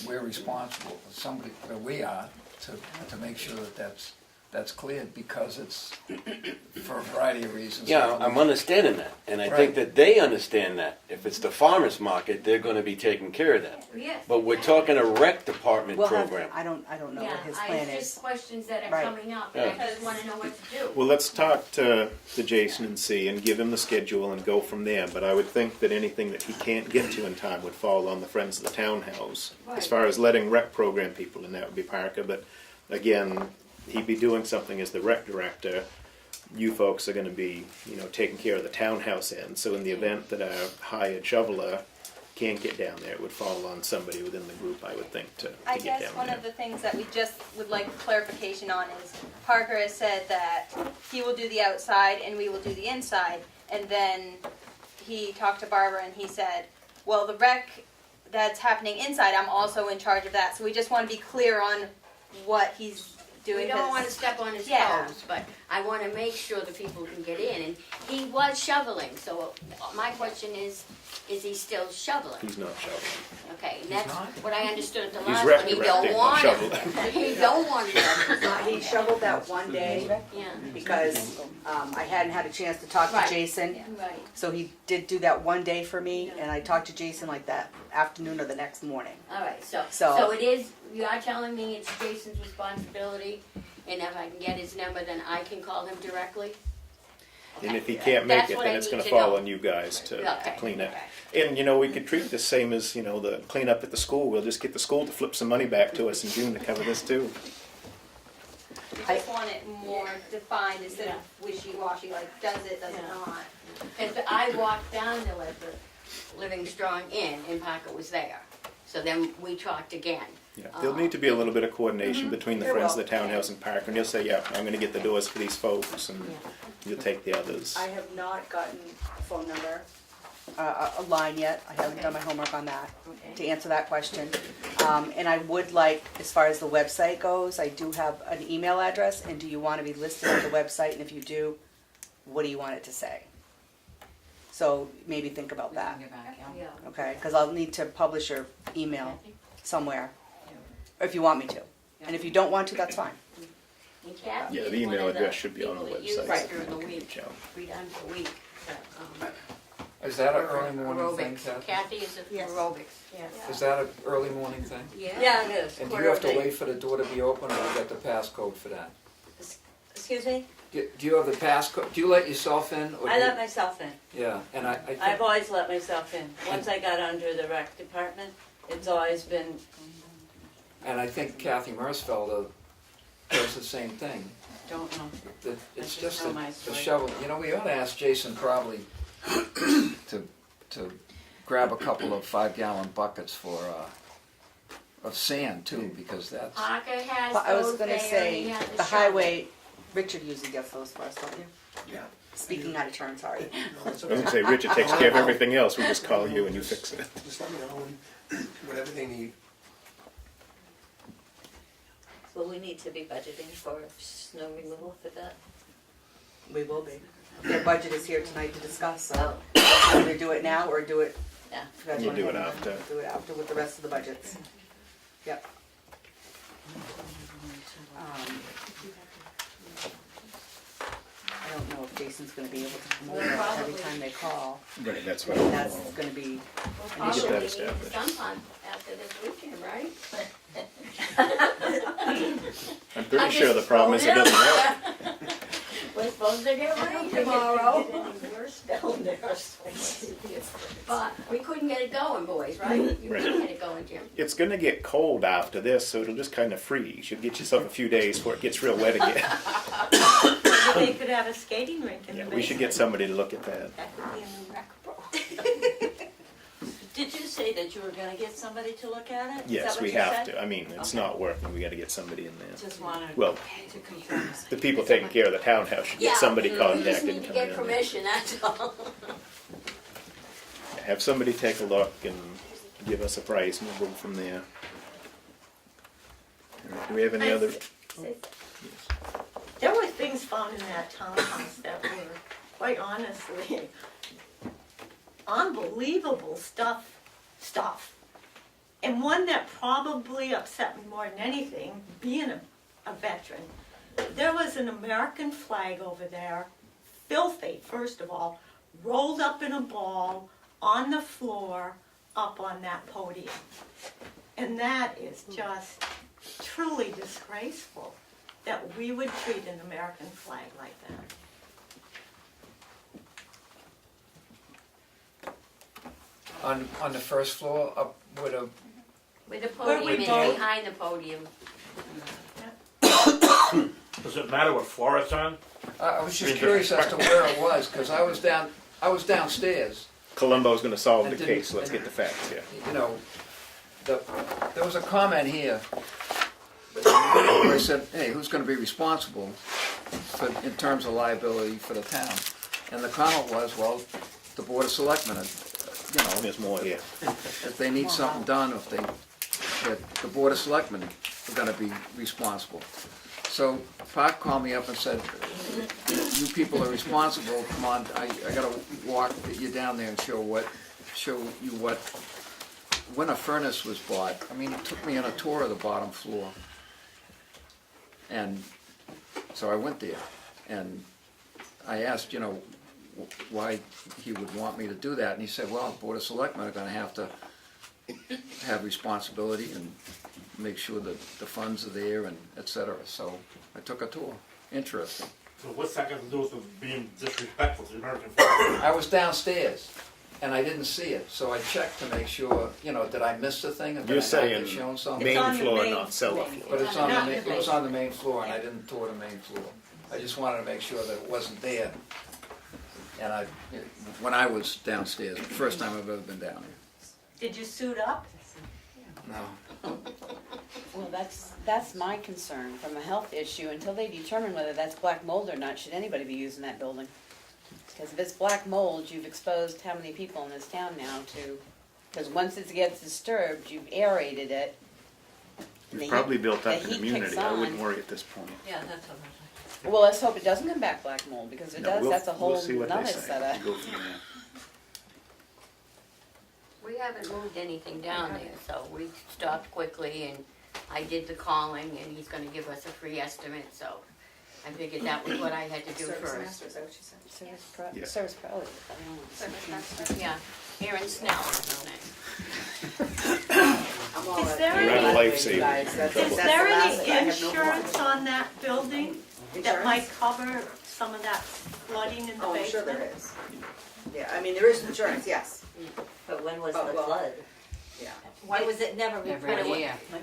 We're responsible, we are, to make sure that that's cleared, because it's for a variety of reasons. Yeah, I'm understanding that, and I think Right. that they understand that. If it's the farmer's market, they're gonna be taking care of that. Yes. But we're talking a rec department We'll have, program. I don't know Yeah, what his plan it's just is. questions that are Right. coming up, and Yeah. I just wanna know what to do. Well, let's talk to Jason and see, and give him the schedule and go from there. But I would think that anything that he can't get to in time would fall on the Friends of the Townhouse. As Right. far as letting rec program people in, that would be Parker. But again, he'd be doing something as the rec director. You folks are going to be, taking care of the townhouse end. So in the event that a hired shoveler can't get down there, it would fall on somebody within the group, I would think, to I get guess down one there. of the things that we just would like clarification on is Parker has said that he will do the outside and we will do the inside. And then he talked to Barbara and he said, well, the rec that's happening inside, I'm also in charge of that. So we just want to be clear on what he's doing. We don't 'cause- wanna step on his Yeah. toes, but I wanna make sure the people can get in, and he was shoveling, so my question is he still shoveling? He's not shoveling. Okay, and that's not? what I understood at the He's last rec one, he directing, don't not want shoveling. it. He don't want it. He shoveled that one day Yeah, because I hadn't had a chance to talk to Right. Jason. right. So he did do that one day for me, and I talked to Jason like that afternoon or the next morning. All right, so So- it is, you are telling me it's Jason's responsibility, and if I can get his number, then I can call him directly? And if he can't make That's it, what then I it's need gonna to fall know. on you guys to Okay, clean it. okay. And, we could treat this same as, the cleanup at the school. We'll just get the school to flip some money back to us in June to cover this too. We just want it more defined instead of wishy-washy, like does it, does it Yeah. not? Because I walked down to let the Living Strong in, and Parker was there. So then we talked again. Yeah, there'll need to be a little bit of coordination between the Friends of the Townhouse and Parker, and you'll say, yeah, I'm gonna get the doors for these folks, and you'll take the others. I have not gotten a phone number, a line yet. I haven't done my homework on that, to answer that question. And I would like, as far as the website goes, I do have an email address, and do you want to be listed on the website? And if you do, what do you want it to say? So maybe think about that, Yeah. okay? Because I'll need to publish your email somewhere, if you want me to. And if you don't want to, that's fine. And Kathy Yeah, is the email one of address should be on the people that use website. it during the week, Reach out. 3 times a week. Is that an early morning thing, Aerobics. Kathy? Kathy is at Yes. aerobics. Yes. Is that an early morning thing? Yeah, it is. And do you have to wait for the door to be open, or you get the passcode for that? Excuse me? Do you have the passcode, do you let yourself in? Or I do you- let myself in. Yeah, and I I've think, always let myself in. Once I got under the rec department, it's always been, and I think Kathy Mersfelder does the same thing. don't know. It's I just just know the my the story. shovel, you know, we ought to ask Jason probably to grab a couple of 5-gallon buckets for, of sand too, because that's, Parker has But I was those gonna there, say, and he has the shovel. highway, Richard usually gets those for us, don't you? Yeah. Speaking out of turn, sorry. No, it's I was okay. gonna say, Richard takes care of everything else, we just call you and you fix it. Just let me know and whatever they need. So we need to be budgeting for snow removal for that. We will be. Their budget is here tonight to discuss, so either do it now or do it. Yeah. if you guys We'll wanna do it have after. Do it after with the rest of the budgets. Yep. I don't know if Jason's gonna be able to come over every time they call. Right, that's what That's gonna be, We'll get probably that need established. sometime after this weekend, right? I'm pretty sure the problem is it doesn't help. We're supposed to get rain tomorrow. But we couldn't get it going, boys, right? You Right. couldn't get it going, Jim. It's gonna get cold after this, so it'll just kind of freeze. You'll get yourself a few days before it gets real wet again. They could have a skating rink in the Yeah, basement. we should get somebody to look at that. That could be a new rec pro. Did you say that you were gonna get somebody to look at it? Is that Yes, what we you have said? to. I mean, it's Okay. not working. We gotta get somebody in there. Just wanted Well, to confirm. the people taking care of the townhouse should get somebody We just contacted need and to come get in. permission, that's all. Have somebody take a look and give us a price and we'll go from there. All right, do we have any other? There were things found in that townhouse that were, quite honestly, unbelievable stuff. And one that probably upset me more than anything, being a veteran, there was an American flag over there, filthy, first of all, rolled up in a ball on the floor up on that podium. And that is just truly disgraceful that we would treat an American flag like that. on the first floor, up with a, With the Where we podium both- and behind the podium. Does it matter what floor it's on? I was just curious as to where it was, because I was downstairs. Columbo's gonna solve I the didn't- case. Let's get the facts here. You know, there was a comment here where I said, hey, who's gonna be responsible for, in terms of liability for the town? And the comment was, well, the Board of Selectmen, you know, There's more here. if they need something done, that the Board of Selectmen are gonna be responsible. So Park called me up and said, you people are responsible, come on, I gotta walk you down there and show you what, when a furnace was bought. I mean, he took me on a tour of the bottom floor. And so I went there, and I asked, you know, why he would want me to do that, and he said, well, Board of Selectmen are gonna have to have responsibility and make sure that the funds are there and et cetera. So I took a tour. Interesting. So what's that got to do with being disrespectful to the American flag? I was downstairs, and I didn't see it, so I checked to make sure, you know, did I miss the thing? Or did You're I not saying get shown something? It's main on the floor, main not cellar floor. floor. But it's on the Not main, the it was on the main floor, and I didn't tour the main floor. I just wanted to make sure that it wasn't there. And when I was downstairs, the first time I've ever been down here. Did you suit up? No. Well, that's my concern from a health issue. Until they determine whether that's black mold or not, should anybody be using that building? Because if it's black mold, you've exposed how many people in this town now to, because once it gets disturbed, you've aerated it. We've The probably heat- built up the an heat immunity. kicks I wouldn't on. worry at this point. Yeah, that's what I Well, let's hope it doesn't come back black mold, because if it No, does, we'll- that's a we'll whole see what they nother say. set of. Go from there. We haven't moved anything down there, so we stopped quickly and I did the calling and he's gonna give us a free estimate, so I figured that was what I had to do first. is that what you said? Yeah. Service pro, I don't know. Yeah, Aaron Snell, his name. I'm all Is right. there You're any- a lifesaver. Guys, Is that's there the last any thing. I have no more. insurance on that building that Insurance? might cover some of that flooding in the Oh, I'm basement? sure there is. Yeah, I mean, there is insurance, yes. But when was Oh, the well, flood? Yeah. Why was it never reported?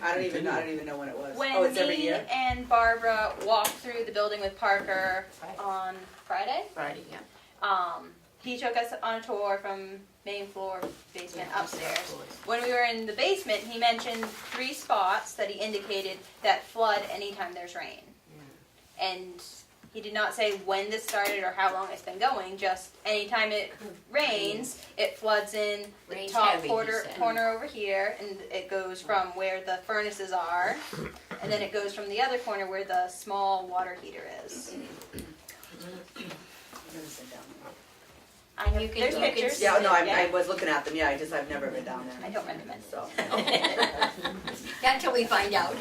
I don't even know when it was. When Oh, it's every me year? and Barbara walked through the building with Parker on Friday, Friday, yeah. he took us on a tour from main floor, basement, upstairs. When we were in the basement, he mentioned 3 spots that he indicated that flood anytime there's rain. And he did not say when this started or how long it's been going, just anytime it rains, it floods in the Rains top heavy, he said. corner over here, and it goes from where the furnaces are, and then it goes from the other corner where the small water heater is. And you can, There's you can pictures. Yeah, no, I Yeah. was looking at them, yeah, I've never been down I there, don't recommend it. so. until we find out.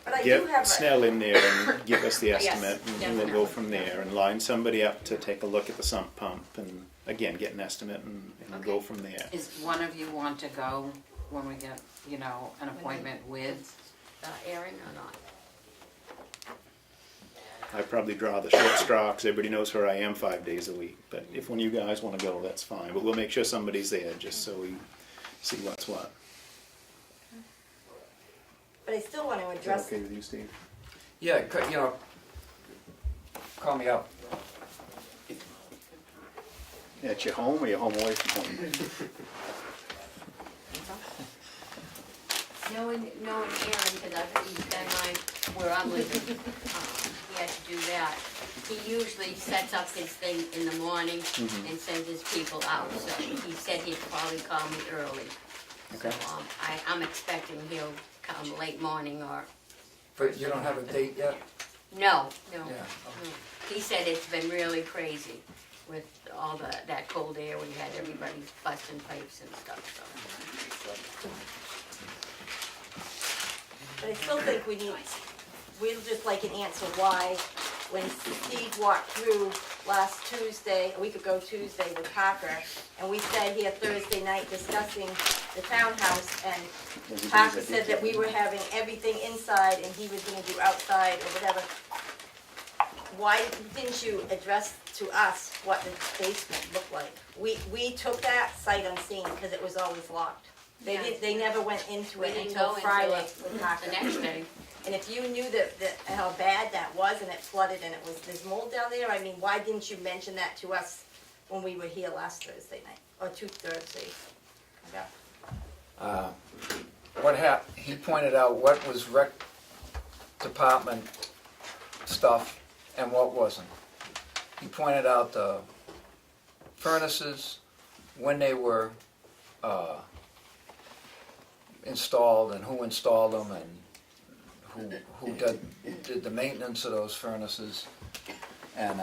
But I do Get have a, Snell in there and give us the Yes, estimate, and we'll go from there, and line somebody up to take a look at the sump pump, and again, get an estimate, and go from there. Is one of you want to go when we get, an appointment with? Aaron or not? I probably draw the short straw, 'cause everybody knows where I am 5 days a week, but if one of you guys wanna go, that's fine, but we'll make sure somebody's there, just so we see what's what. but I still want to Is that address, okay with you, Steve? Yeah, call me up. At your home, or you're home away from home? Knowing Aaron, because he's been where I'm living, he has to do that. He usually sets up his thing in the morning and sends his people out, so he said he'd probably call me early. So, Okay. I'm expecting he'll come late morning or, But you don't have a date yet? no. Yeah. He said it's been really crazy with all that cold air when you had everybody busting pipes and stuff, so. but I still think we'd just like an answer why, when Steve walked through last Tuesday, a week ago Tuesday with Parker, and we sat here Thursday night discussing the townhouse, and Parker said that we were having everything inside and he was gonna do outside or whatever. Why didn't you address to us what the basement looked like? We took that sight unseen because it was always locked. They never went into We it didn't until go into Friday it with Parker. the next day. And if you knew that how bad that was and it flooded and there's mold down there, I mean, why didn't you mention that to us when we were here last Thursday night, or 2 Thursdays? Yeah. He pointed out what was rec department stuff and what wasn't. He pointed out the furnaces, when they were installed and who installed them and who did the maintenance of those furnaces. And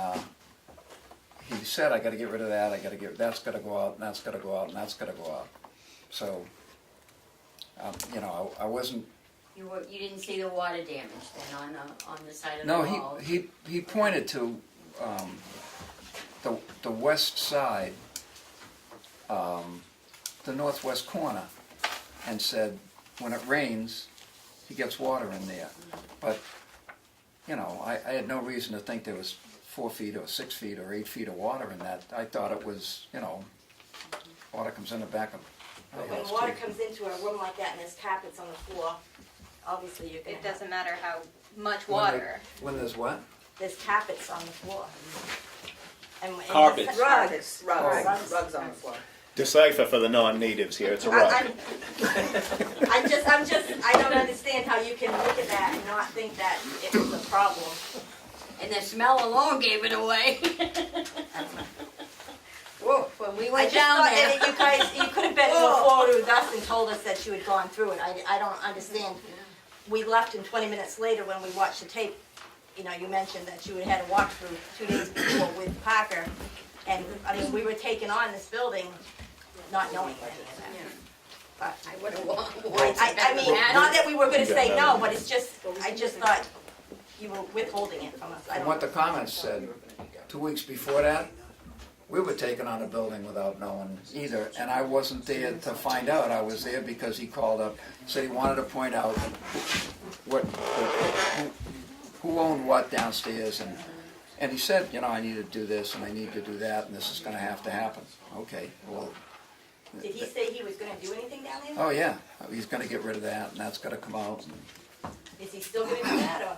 he said, I gotta get rid of that, that's gotta go out, and that's gotta go out, and that's gotta go out. So, I wasn't, You didn't see the water damage then on the side of the no, wall? he pointed to the west side, the northwest corner, and said, when it rains, he gets water in there. But, I had no reason to think there was 4 feet or 6 feet or 8 feet of water in that. I thought it was, water comes in the back of the But when house water too. comes into a room like that and there's carpets on the floor, obviously you're gonna It have, doesn't matter how much When water. When there's what? there's carpets on the floor. And Carpets. Rugs on the Rugs. floor. Decipher for the non-natives here, it's a rock. I'm just, I don't understand how you can look at that and not think that it was a problem. And the smell alone gave it away. Whoa. When we I went just down thought there. that you guys, you could have been more forward with us and told us that you had gone through it. I don't understand. We left and 20 minutes later when we watched the tape, you know, you mentioned that you had had a walkthrough 2 days before with Parker. And, I mean, we were taking on this building not knowing any of that. But I would have walked. I mean, not that we were gonna say no, but it's just, I just thought you were withholding it from us. I From don't what the comments said, 2 weeks before that, we were taking on a building without knowing either, and I wasn't there to find out. I was there because he called up, said he wanted to point out who owned what downstairs, and he said, you know, I need to do this and I need to do that, and this is going to happen. Okay, well. Did he say he was gonna do anything down there? Oh yeah, he's going to get rid of that, and that's going to come out. Is he still gonna do that, or?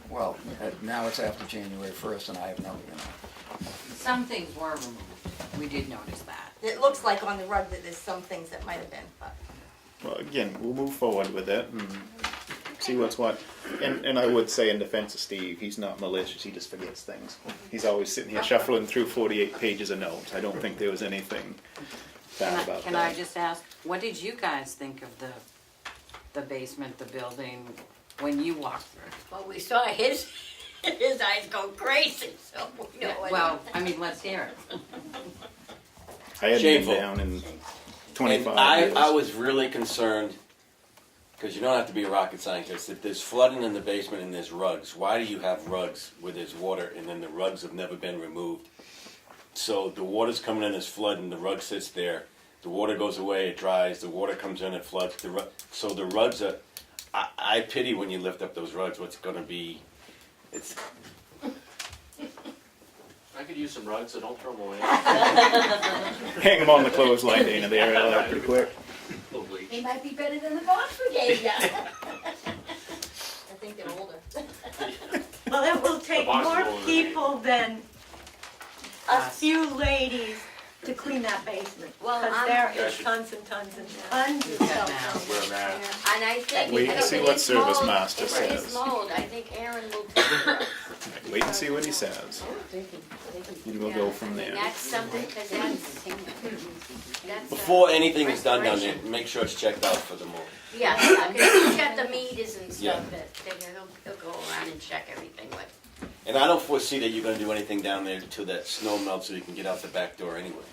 Well, now it's after January 1st, and I have no, you know. Some things were removed, we did notice that. It looks like on the rug that there's some things that might have been, but. Well, again, we'll move forward with it and see what's what. And I would say in defense of Steve, he's not malicious, he just forgets things. He's always sitting here shuffling through 48 pages of notes. I don't think there was anything bad about that. Can I just ask, what did you guys think of the basement, the building, when you walked through? Well, we saw his eyes go crazy, so we know what. Well, I mean, let's hear it. I hadn't Shameful. been down in 25 And years. I was really concerned, because you don't have to be a rocket scientist, if there's flooding in the basement and there's rugs, why do you have rugs where there's water and then the rugs have never been removed? So the water's coming in as flood and the rug sits there, the water goes away, it dries, the water comes in, it floods. So the rugs are, I pity when you lift up those rugs, what's gonna be, it's, I could use some rugs, so don't throw them away. Hang them on the clothesline, Dana, they air out pretty quick. Little bleach. He might be better than the box we gave you. I think they're older. Well, it will take box is more older than people than a few ladies to clean that basement. Well, Because I'm- there is tons and tons and tons of Yeah, stuff. Wear a mask. And I think. Wait and if see it what is Service mold- Master if it is says. mold, I think Aaron will take it up. Wait and see what he says. And we'll go from And there. that's something, because that's. before anything is done down there, make sure it's checked out for the mold. Yeah, because he's got the meters and Yeah. stuff that he'll go around and check everything with. And I don't foresee that you're gonna do anything down there till that snow melts so you can get out the back door anyway.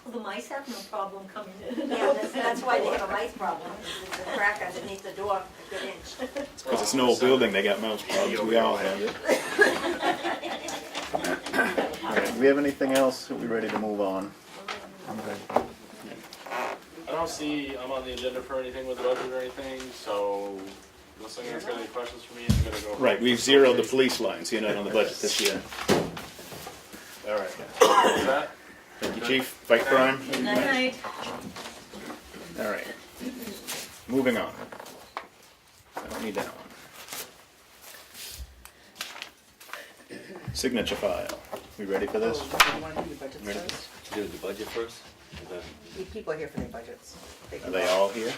Well, the mice have no problem coming in. Yeah, that's why they have a mice problem. It's a crack underneath the door, a good inch. Because it's an old building, they got mouse problems, we all have it. All right, do we have anything else? Are we ready to move on? I'm good. I don't see I'm on the agenda for anything with the budget or anything, so unless anyone's got any questions for me, I'm gonna go. Right, we've zeroed the police line, so you're not on the budget this year. All right. What's that? Thank you, chief. Fight crime. Good night. All right. Moving on. I don't need that one. Signature file. We ready for this? Ready? Do the budget first? People are here for their budgets. Are they all here?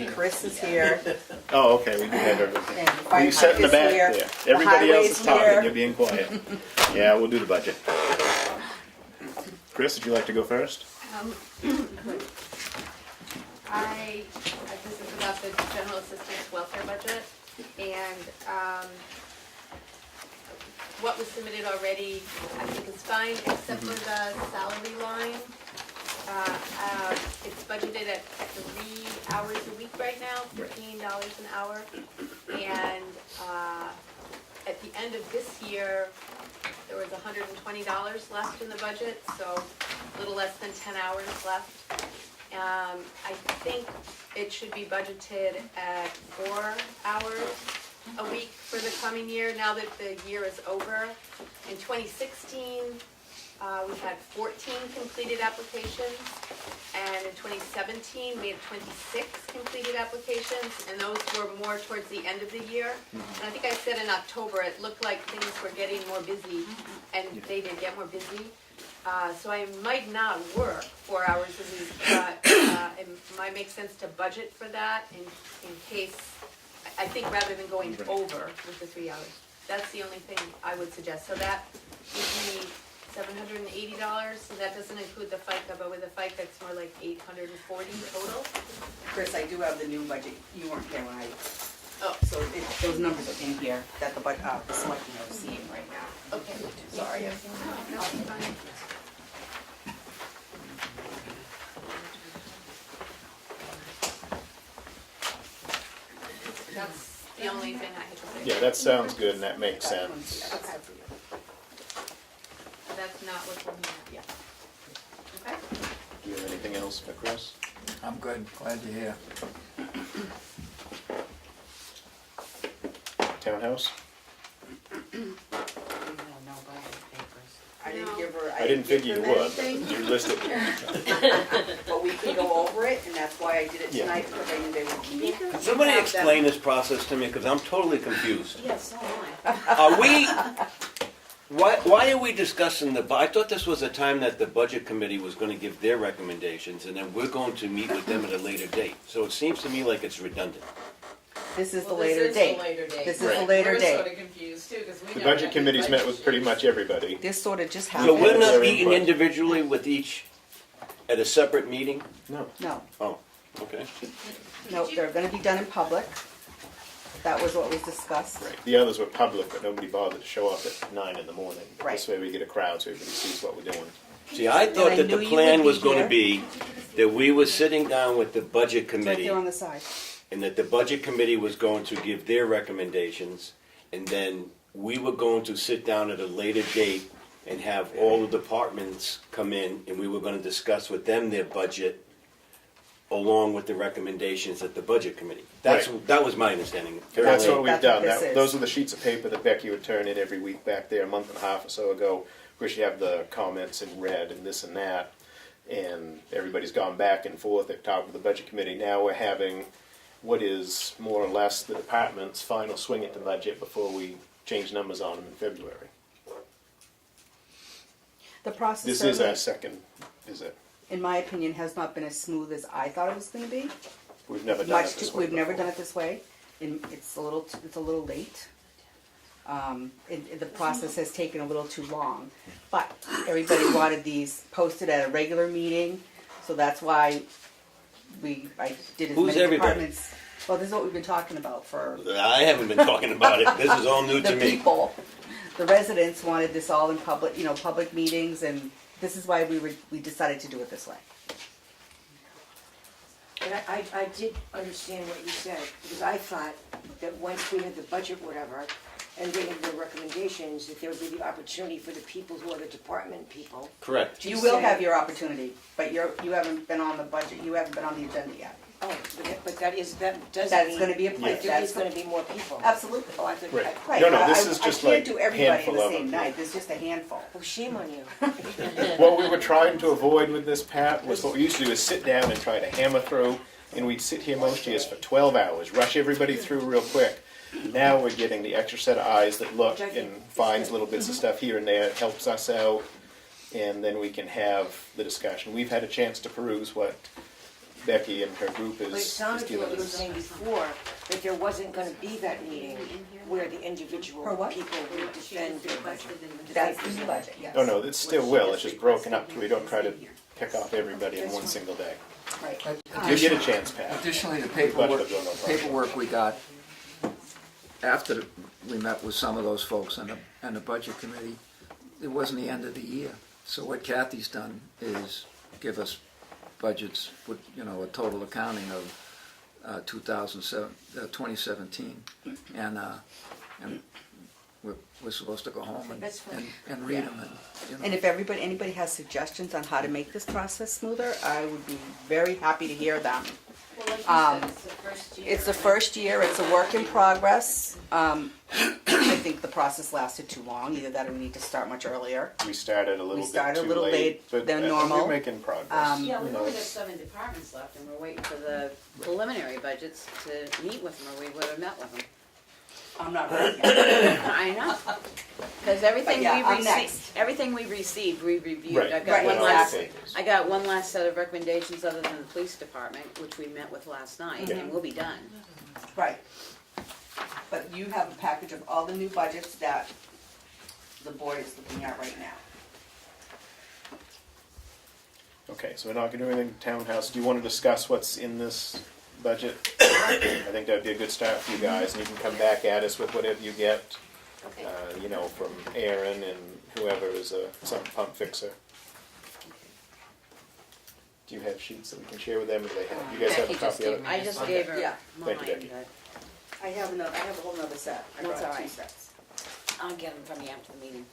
Chris is here. Oh, okay, we do have everything. And the Well, fire you sat in the truck back is here. there. The Everybody else is highway's talking, here. you're being quiet. Yeah, we'll do the budget. Chris, would you like to go first? This is about the general assistance welfare budget, and, what was submitted already, I think is fine, except for the salary line. It's budgeted at 3 hours a week right now, $15 an hour. And, at the end of this year, there was $120 left in the budget, so a little less than 10 hours left. I think it should be budgeted at 4 hours a week for the coming year, now that the year is over. In 2016, we had 14 completed applications, and in 2017, we had 26 completed applications, and those were more towards the end of the year. And I think I said in October, it looked like things were getting more busy, and they did get more busy. So I might not work 4 hours a week, but it might make sense to budget for that in case, I think rather than going over with the 3 hours. That's the only thing I would suggest. So that gives me $780, so that doesn't include the FICA, but with the FICA, it's more like $840 total. Chris, I do have the new budget, you weren't there when I, Oh, so those numbers are in here, that the selectmen are seeing right now. okay. Sorry. No, it's fine. That's the only thing I had to say. Yeah, that sounds good and that makes sense. Okay. That's not what's in here yet. Okay? Do you have anything else, Chris? I'm good, glad you're here. Townhouse? I didn't give her, I didn't figure you would, but anything, you listed it. but we can go over it, and that's why I did it Yeah. tonight, because I knew they would keep it. Could somebody Have them- explain this process to me, because I'm totally confused. Yes, so am I. Are we, why are we discussing I thought this was a time that the budget committee was gonna give their recommendations, and then we're going to meet with them at a later date. So it seems to me like it's redundant. This is the later date. This is the Right. later We're date. sort of confused too, because we The never budget had committee's any met budget with pretty much everybody. This sort of just So happened. we're not Their meeting input. individually with each at a separate meeting? No. No, Oh, okay. no, they're gonna be done in public. That was what was discussed. Right. The others were public, but nobody bothered to show up at 9 in the morning. Right. This way we get a crowd so everybody sees what we're doing. See, I thought I that the knew you plan would was be gonna here. be that we were sitting down with the budget It's right committee, there on the side. and that the budget committee was going to give their recommendations, and then we were going to sit down at a later date and have all the departments come in, and we were gonna discuss with them their budget along with the recommendations at the budget committee. That was my understanding. That's what we've That's done. what this That- is. Those are the sheets of paper that Becky would turn in every week back there a month and a half or so ago, where she have the comments in red and this and that. And everybody's gone back and forth. They've talked with the budget committee. Now we're having what is more or less the department's final swing at the budget before we change numbers on them in February. The process This is certainly, our second, is it? in my opinion, has not been as smooth as I thought it was gonna be. We've never done it this way. We've never done before. it this way, and it's a little late. The process has taken a little too long, but everybody wanted these posted at a regular meeting, so that's why I did as Who's many everybody? departments. Well, this is what we've been talking about for I haven't been talking about it. This is all new the to me. people. The residents wanted this all in public, public meetings, and this is why we decided to do it this way. And I did understand what you said, because I thought that once we had the budget, whatever, and they had their recommendations, that there would be the opportunity for the people who are the department people. Correct. to You will say- have your opportunity, but you haven't been on the budget, you haven't been on the agenda yet. Oh, but that does That's mean. gonna be a place, There is that's gonna be more people. Absolutely. Oh, I thought, Right. Right, No, no, but this is just like I can't do everybody handful the of same them. night, there's just a handful. oh, shame on you. What we were trying to avoid with this, Pat, was what we used to do is sit down and try to hammer through, and we'd sit here most years for 12 hours, rush everybody through real quick. Now we're getting the extra set of eyes that look and finds little bits of stuff here and there, it helps us out, and then we can have the discussion. We've had a chance to peruse what Becky and her group But it is sounded giving like you were us. saying before, that there wasn't gonna be that meeting where the individual For what? people would defend their budget. That's the new budget, yes. Oh, no, it still will, it's just broken up, we don't try to pick off everybody in one single day. Right. You get a chance, Pat. Additionally, the Budget paperwork, will go no problem. paperwork we got after we met with some of those folks and the budget committee, it wasn't the end of the year. So what Kathy's done is give us budgets with, a total accounting of 2017. And we're supposed to go home That's fine. and read them. And if anybody has suggestions on how to make this process smoother, I would be very happy to hear them. It's the first year, it's a work in progress. I think the process lasted too long, either that or we need to start much earlier. We started a We little bit started a too little late, late but than I think normal. we're making progress. Yeah, we've You know, only got it's- 7 departments left, and we're waiting for the preliminary budgets to meet with them, or we would have met with them. I'm not ready yet. I know, because everything But yeah, we I'm received, next. everything we received, we reviewed. Right. I've got Right, one exactly. last, I got one last set of recommendations other than the police department, which we met with last night, Yeah. and we'll be done. Right. But you have a package of all the new budgets that the board is looking at right now. Okay, so we're not gonna do anything with townhouse. Do you wanna discuss what's in this budget? I think that'd be a good start for you guys, and you can come back at us with whatever you get, Okay. you know, from Aaron and whoever is a sump pump fixer. Do you have sheets that we can share with them, or do they have, you guys have a Becky just copy of gave it? me I just gave her Yeah. mine, Thank you, Becky. but I have a whole nother set. I That's brought all two right. sets. I'll get them from you after the meeting.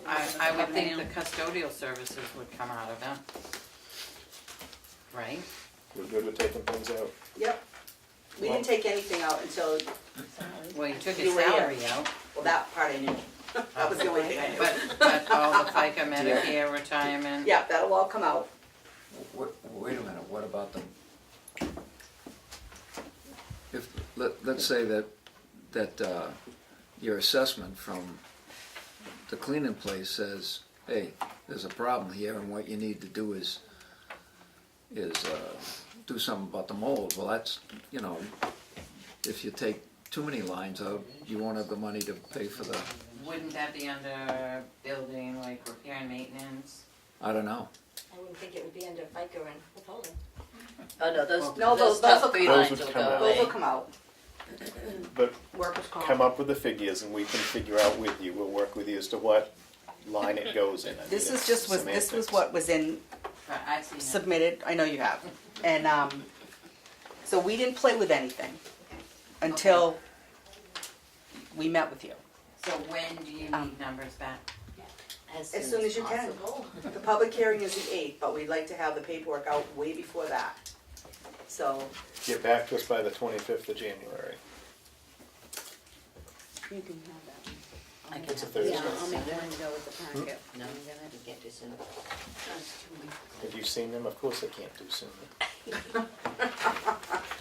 I would think the custodial services would come out of it. Right? We're good with taking things out. Yep. We didn't take anything out until, Well, you took You his were here. salary out, well, that part I knew. That was the only thing I knew. but all the FICA, Medicare, retirement. Yeah, that'll all come out. Wait a minute, what about them? If, let's say that your assessment from the cleaning place says, hey, there's a problem here and what you need to do is do something about the mold. Well, that's, you know, if you take too many lines out, you won't have the money to pay for the, Wouldn't that be under building, like repair and maintenance? I don't know. I wouldn't think it would be under FICA and withholding. Oh, no, Well, no, those top will three come Those lines would will come go out. Those will away. come out. But Workers' comp. come up with the figures, and we can figure out with you, we'll work with you as to what line it goes in. I mean, This is it's just this was semantics. what was in I've seen it. submitted, I know you have. And, so we didn't play with anything until we met with you. So when do you need numbers back? As soon as you can. The public hearing is the 8th, but we'd like to have the paperwork out way before that. So, Get back to us by the 25th of January. You can have that one. It's a Yeah, Thursday. I'll make one to go with the packet. No, you can't do soon. Have you seen them? Of course I can't do sooner.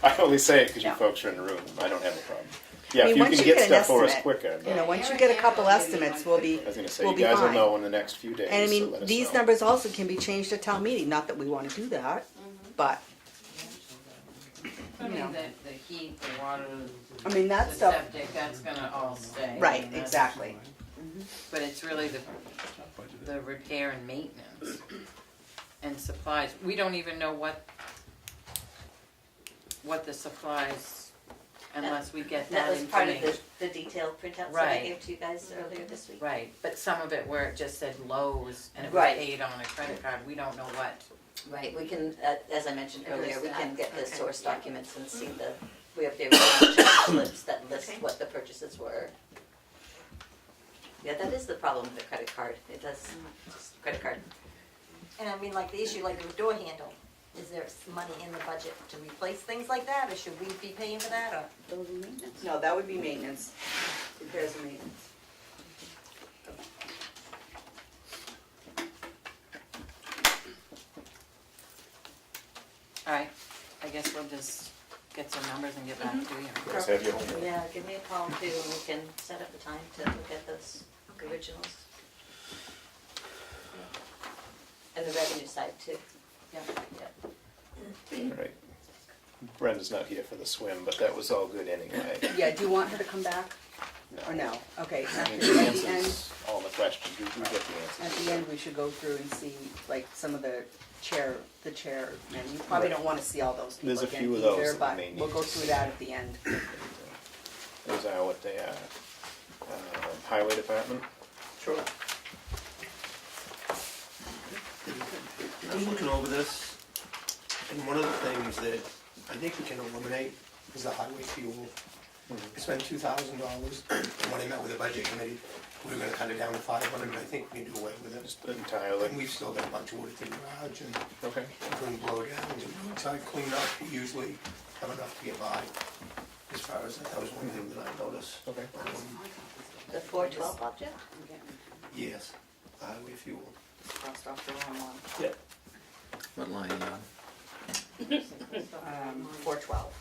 I only say it because you No. folks are in the room. I don't have a problem. Yeah, I if mean, you once can you get get an stuff for us estimate, quicker. you know, once you get a couple estimates, we'll be, I was gonna say, we'll you be guys will fine. know in the next few days. And I so mean, let us these know. numbers also can be changed at town meeting, not that we wanna do that, but, I you know. mean, the heat, the water, I mean, that the stuff, septic, that's gonna all stay. I right, mean, that's- exactly. But it's really the repair and maintenance and supplies. We don't even know what the supplies, unless we get That that was part of information. the detailed printouts that I Right. gave to you guys earlier this week. Right, but some of it where it just said Lowe's and it was Right. paid on a credit card, we don't know what. Right, we can, as I mentioned earlier, we can get the Okay. source documents and see we have the original charge slips that list Okay. what the purchases were. Yeah, that is the problem with the credit card, it does, just credit card. And I mean, like the issue like the door handle, is there some money in the budget to replace things like that, or should we be paying for that, or? Those are maintenance. No, that would be maintenance, repairs and maintenance. Alright, I guess we'll just get some numbers and get back to you. You guys have your homework. Yeah, give me a call too, and we can set up a time to look at those originals. And the revenue side too. Yeah. All right. Brenda's not here for the swim, but that was all good anyway. Yeah, do you want her to come back, or no? Okay, I at mean, the the end, answers, all the questions, we get the at answers. the end, we should go through and see, like, some of the chairman, you probably don't wanna see all those people There's a again few of either, those that but we may we'll need go to through see. that at the end. Those are what they are. Highway Department? Sure. I was looking over this, and one of the things that I think we can eliminate is the highway fuel. I spent $2,000, and when I met with the budget committee, we were gonna cut it down to 500, but I think we can do away with it. Just entirely. And we've still got a bunch of wood at the garage, and Okay. doing blowdowns and roadside cleanup, we usually have enough to get by. As far as, that was one thing that I noticed. Okay. The 412 budget? Yes, highway fuel. Crossed off the wrong one. Yep. What line, 412.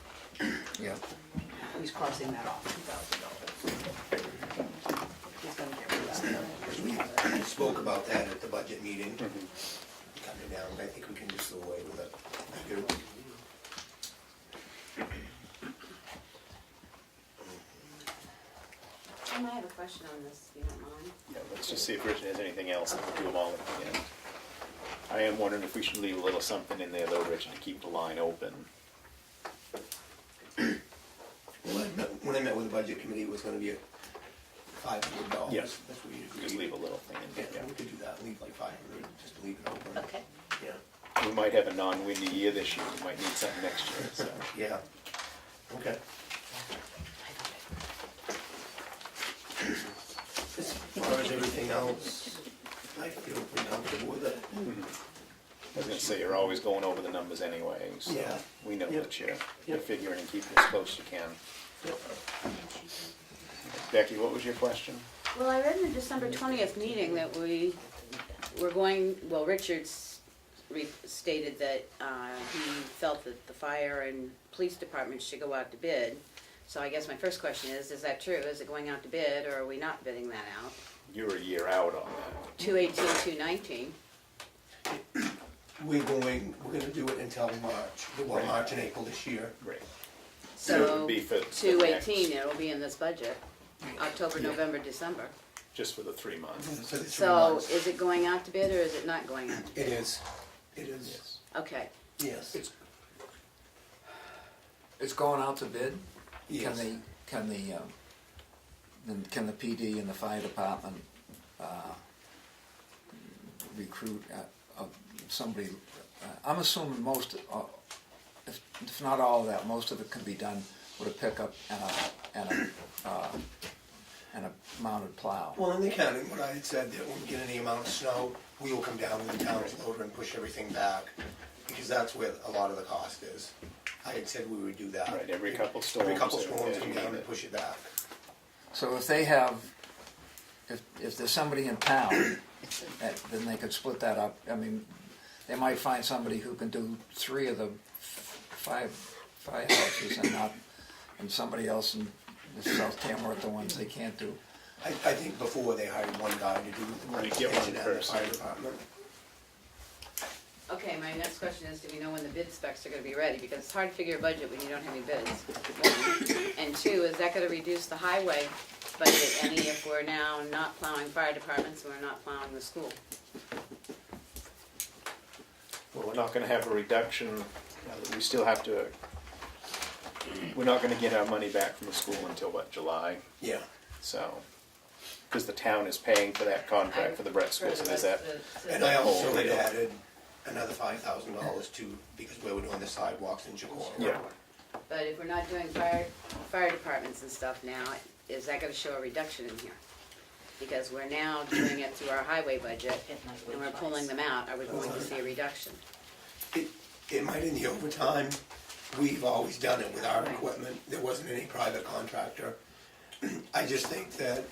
yeah. He's crossing that off, $2,000. He's gonna get rid of that. We spoke about that at the budget meeting, cut it down, I think we can just do away with it. I do. I have a question on this, if you don't mind. Yeah, let's just see if Richard has anything else, and we'll do them all at the end. I am wondering if we should leave a little something in there though, Richard, to keep the line open. When I met with the budget committee, it was gonna be a $500. Yeah. That's what we agreed. Just leave a little thing in Yeah, there. we could do that, leave like 500, just leave it open. Okay. Yeah, We might have a non-windy year this year, we might need something next year, so. yeah, okay. As far as everything else, I feel pretty comfortable with it. I was gonna say, you're always going over the numbers anyway, so Yeah. we know Yep. that you're Yep. figuring and keeping as close as you can. Yep. Becky, what was your question? Well, I read in the December 20th meeting that we were going, well, Richards stated that he felt that the fire and police departments should go out to bid. So I guess my first question is that true? Is it going out to bid, or are we not bidding that out? You're a year out on that. 218, 219. We're gonna do it until March, Right. March and April this year. Right. So it would be for the 218, next- it'll be in this budget, October, November, December. Just for the 3 months. For the 3 So months. is it going out to bid, or is it not going out to bid? It is, it is, Yes. Okay. yes. It's going out to bid? Yes. Can the PD and the fire department recruit somebody? I'm assuming most, if not all of that, most of it can be done with a pickup and a mounted plow. Well, and they can, and what I had said, that when we get any amount of snow, we will come down with the town's loader and push everything back, because that's where a lot of the cost is. I had said we would do that. Right, every couple storms. Every couple they- storms, they come need down and it. push it back. So if they have, if there's somebody in town, then they could split that up. I mean, they might find somebody who can do 3 of the 5 firehouses and somebody else in the South Tamworth, the ones they can't do. I think before they hired one guy to do the Right, get one station and the person. fire department. Okay, my next question is, do we know when the bid specs are gonna be ready? Because it's hard to figure a budget when you don't have any bids. 1. And 2, is that gonna reduce the highway budget any if we're now not plowing fire departments and we're not plowing the school? Well, we're not gonna have a reduction, we still have to, we're not gonna get our money back from the school until what, July? Yeah. So, because the town is paying for that contract for the Brett School, so there's that. And I also whole had deal. added another $5,000 too, because we were doing the sidewalks in Chicora. Yeah. But if we're not doing fire departments and stuff now, is that gonna show a reduction in here? Because we're now doing it through our highway budget, and we're pulling them out, are we going to see a reduction? It might in the overtime, we've always done it with our equipment, there wasn't any private contractor. I just think that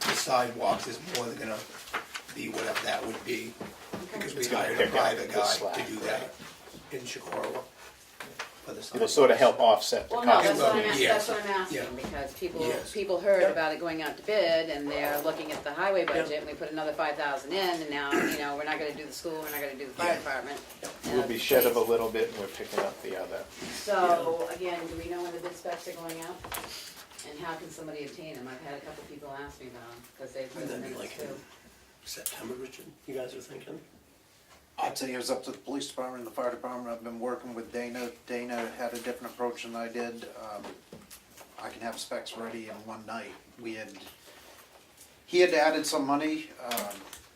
the sidewalks is more than gonna be whatever that would be, because we It's gonna hired a pick up private the guy slack, to do that in Chicora for the It'll sidewalks. sort of help offset the Well, no, cost. that's what I'm, Yes. that's what I'm asking, Yeah. because people, Yes. people heard about it going out to bid, and they're looking at the highway budget, and we put another 5,000 in, and now, we're not gonna do the school, we're not gonna do the fire Yeah. department. We'll be shed of a little bit, and we're picking up the other. So, again, do we know when the bid specs are going out? And how can somebody obtain them? I've had a couple people ask me about them, because they've And written then things like too. September, Richard, you guys are thinking? I'd say it was up to the police department and the fire department. I've been working with Dana. Dana had a different approach than I did. I can have specs ready in one night. He had added some money.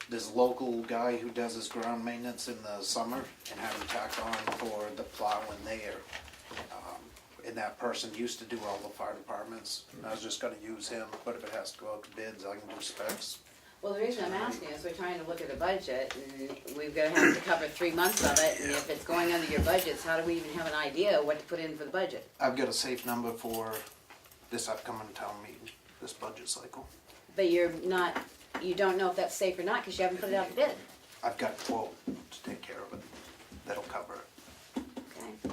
This local guy who does his ground maintenance in the summer and have him tacked on for the plowing there. and that person used to do all the fire departments, and I was just gonna use him, but if it has to go out to bids, I can do specs. Well, the reason I'm asking is we're trying to look at a budget, and we're gonna have to cover 3 months of it, and if it's going under your budgets, how do we even have an idea what to put in for the budget? I've got a safe number for this upcoming town meeting, this budget cycle. But you don't know if that's safe or not, because you haven't put it out to bid. I've got a quote to take care of it, that'll cover it. Okay.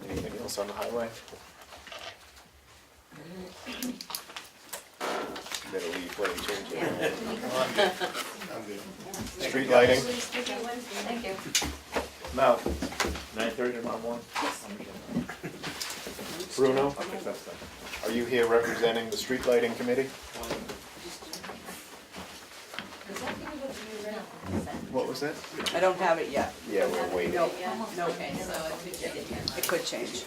Anything else on the highway? Better leave before we change it. I'm good. Street lighting, Thank you. now, 9:30 tomorrow morning? Bruno, are you here representing the street lighting committee? What was that? I don't have it yet. Yeah, we're waiting. Nope, Okay, so it could change again. it could change.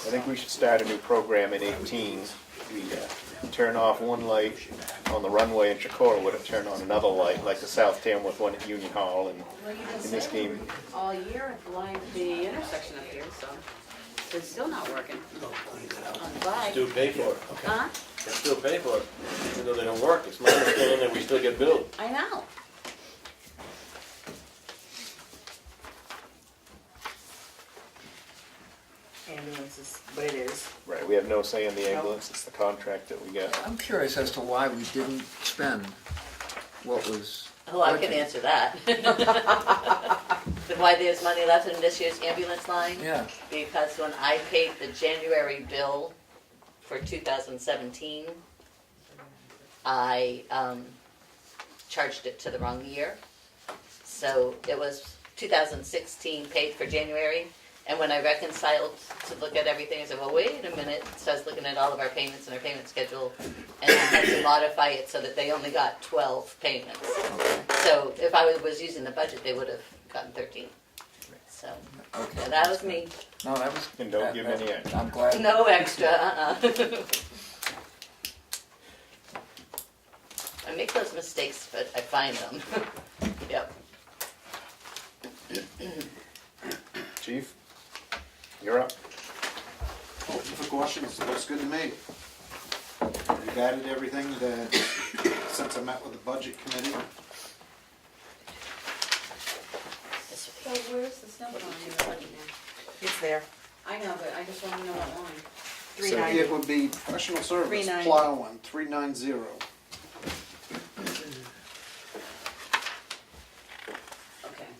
I think we should start a new program in 18. We turn off one light on the runway in Chicora, would turn on another light, like the South Tamworth one at Union Hall, and in this game, All year, it's lined the intersection up here, so it's still not working. On the bike. Still pay for it. Huh? They still pay for it. Even though they don't work, it's my understanding that we still get billed. I know. Ambulance is what it is. right, we have no say in the ambulance, it's the contract that we get. I'm curious as to why we didn't spend what was. Oh, I can budgeted. answer that. Why there's money left in this year's ambulance line? Yeah, Because when I paid the January bill for 2017, I charged it to the wrong year. So it was 2016 paid for January, and when I reconciled to look at everything, I said, well, wait a minute. So I was looking at all of our payments and our payment schedule, and I had to modify it so that they only got 12 payments. So if I was using the budget, they would have gotten 13. So okay. yeah, that was me. No, that was. And don't give any extra. I'm glad. No extra, I make those mistakes, but I find them. Yep. Chief, you're up. Open for questions, looks good to me. We've added everything that, since I met with the budget committee. So where's the number on your budget now? It's there. I know, but I just want to know what line. So 390. it would be professional service, 390. plowing, 390. Okay.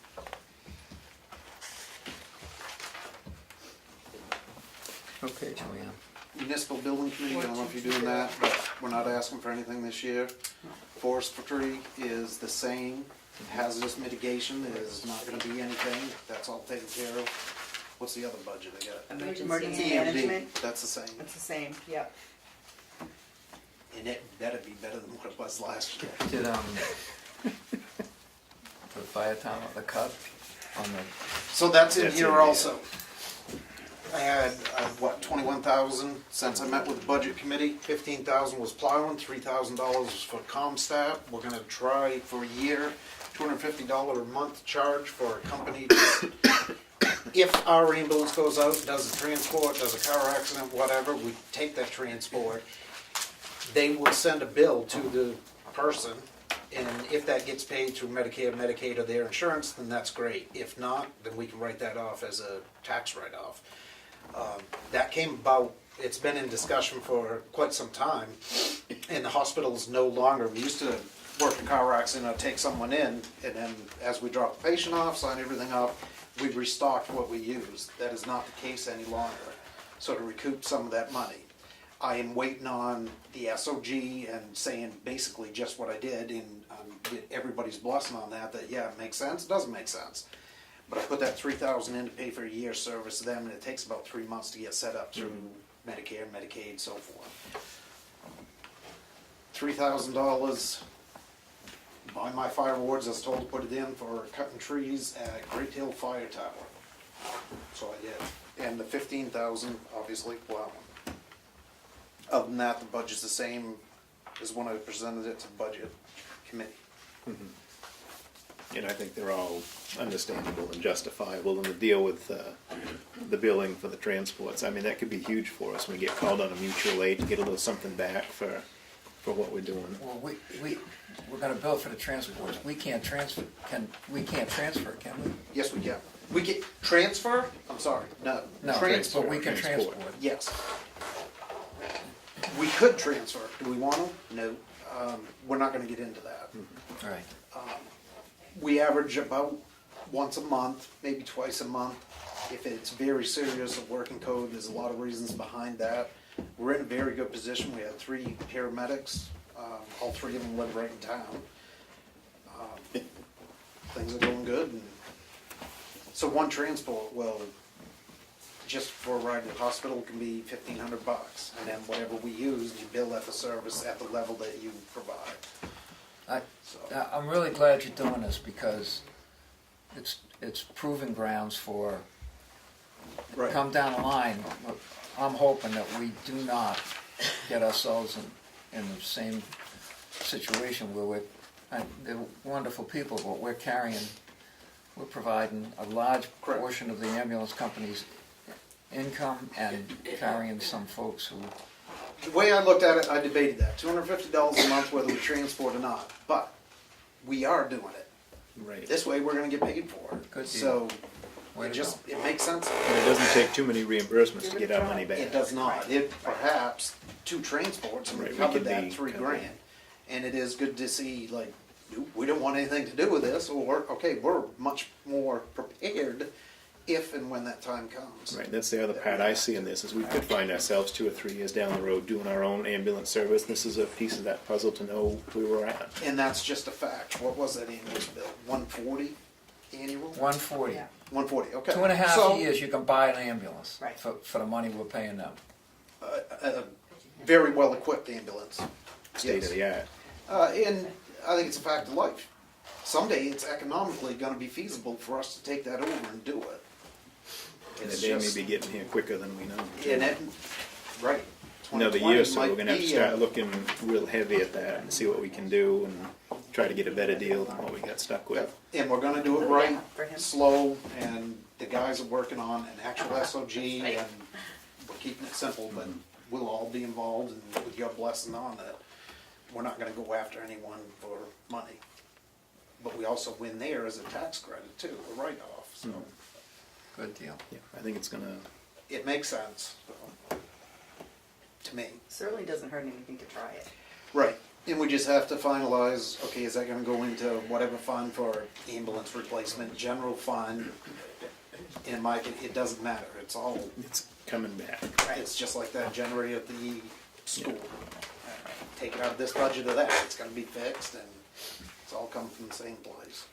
Okay, Joanne. Municipal building committee, I don't know if you're doing that, but we're not asking for anything this year. Forestry is the same. Hazardous mitigation is not gonna be anything, that's all taken care of. What's the other budget I got? Emergency EMD, management, that's the same. it's the same, yep. And it better be better than what it was last year. Did the fire tower, the cut on the. So that's in That's here in here. also. I had, 21,000 since I met with the budget committee. 15,000 was plowing, $3,000 was for ComStat. We're gonna try for a year, $250 a month charge for a company. If our ambulance goes out, does a transport, does a car accident, whatever, we take that transport. They will send a bill to the person, and if that gets paid through Medicare, Medicaid, or their insurance, then that's great. If not, then we can write that off as a tax write-off. That came about, it's been in discussion for quite some time, and the hospital's no longer, we used to work a car accident, I'd take someone in, and then as we drop the patient off, sign everything up, we restocked what we used. That is not the case any longer. So to recoup some of that money, I am waiting on the SOG and saying basically just what I did, and get everybody's blessing on that, yeah, it makes sense, it doesn't make sense. But I put that 3,000 in to pay for a year's service to them, and it takes about 3 months to get set up through Medicare, Medicaid, so forth. $3,000, buy my fire awards, I was told to put it in for cutting trees at Great Hill Fire Tower. So I did. And the 15,000, obviously, plowing. Other than that, the budget's the same as when I presented it to the budget committee. And I think they're all understandable and justifiable, and the deal with the billing for the transports, I mean, that could be huge for us. We get called on a mutual aid to get a little something back for what we're doing. Well, we're gonna bill for the transports. We can't transfer, can we? Yes, we can. We can transfer, I'm sorry, no. No, Transfer. but we can transport. Yes. We could transfer. Do we want to? No. We're not gonna get into that. All right. We average about once a month, maybe twice a month. If it's very serious, a working code, there's a lot of reasons behind that. We're in a very good position. We have 3 paramedics. All 3 of them live right in town. Things are going good. And so one transport will, just for a ride to the hospital, can be $1,500. And then whatever we use, you bill at the service at the level that you provide. I'm really glad you're doing this because it's proving grounds for, Right. come down the line. I'm hoping that we do not get ourselves in the same situation where they're wonderful people, but we're providing a large portion of the ambulance company's income and carrying some folks who. The way I looked at it, I debated that. $250 a month whether we transport or not. But we are doing it. Right. This way we're gonna get paid for it. Good deal. So Way to it makes sense. And it doesn't take too many reimbursements to get our money back. It does not. It perhaps 2 transports and Right, we we covered could that be $3 covered. grand. And it is good to see, like, we don't want anything to do with this, or, okay, we're much more prepared if and when that time comes. Right, that's the other part I see in this, is we could find ourselves 2 or 3 years down the road doing our own ambulance service. This is a piece of that puzzle to know where we're at. And that's just a fact. What was that ambulance bill? 140 annual? 140. 140, okay. 2.5 So, years you can buy an ambulance Right. for the money we're paying them. a very well-equipped ambulance. State Yes. of the art. And I think it's a fact of life. Someday it's economically gonna be feasible for us to take that over and do it. And It's they may just- be getting here quicker than we know. And it, right. Another 2020 year or so, might we're gonna have to be, start looking real heavy at that and see what we can do and try to get a better deal than what we got stuck with. And we're gonna do it right, For him. slow, and the guys are working on an actual SOG, and we're keeping it simple, but we'll all be involved, and with your blessing on it, we're not gonna go after anyone for money. But we also win there as a tax credit too, a write-off, so Good deal. Yeah, I think it's gonna, it makes sense, so, to me. Certainly doesn't hurt anything to try it. Right, and we just have to finalize, okay, is that gonna go into whatever fund for ambulance replacement, general fund? In my opinion, it doesn't matter, it's all, it's coming back. it's just like that generator at the school. Take it out of this budget or that, it's gonna be fixed, and it's all coming from the same place.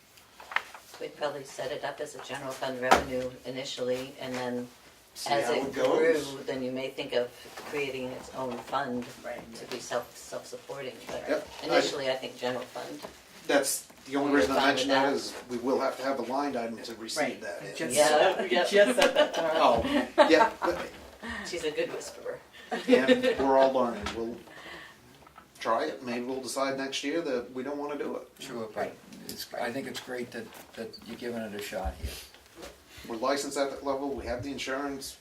We'd probably set it up as a general fund revenue initially, and then See as how it it grew, goes. then you may think of creating its own fund Right. to be self-supporting, but Yep. initially, I think general fund. That's, the only You're reason I fine mention with that that? is, we will have to have a line item to receive Right. that. Just Yeah, yeah. just said that to her. Oh, yeah, She's a good whisperer. and we're all learning, we'll try it, maybe we'll decide next year that we don't wanna do it. Sure, but I think it's great that you're giving it a shot here. We're licensed at that level, we have the insurance,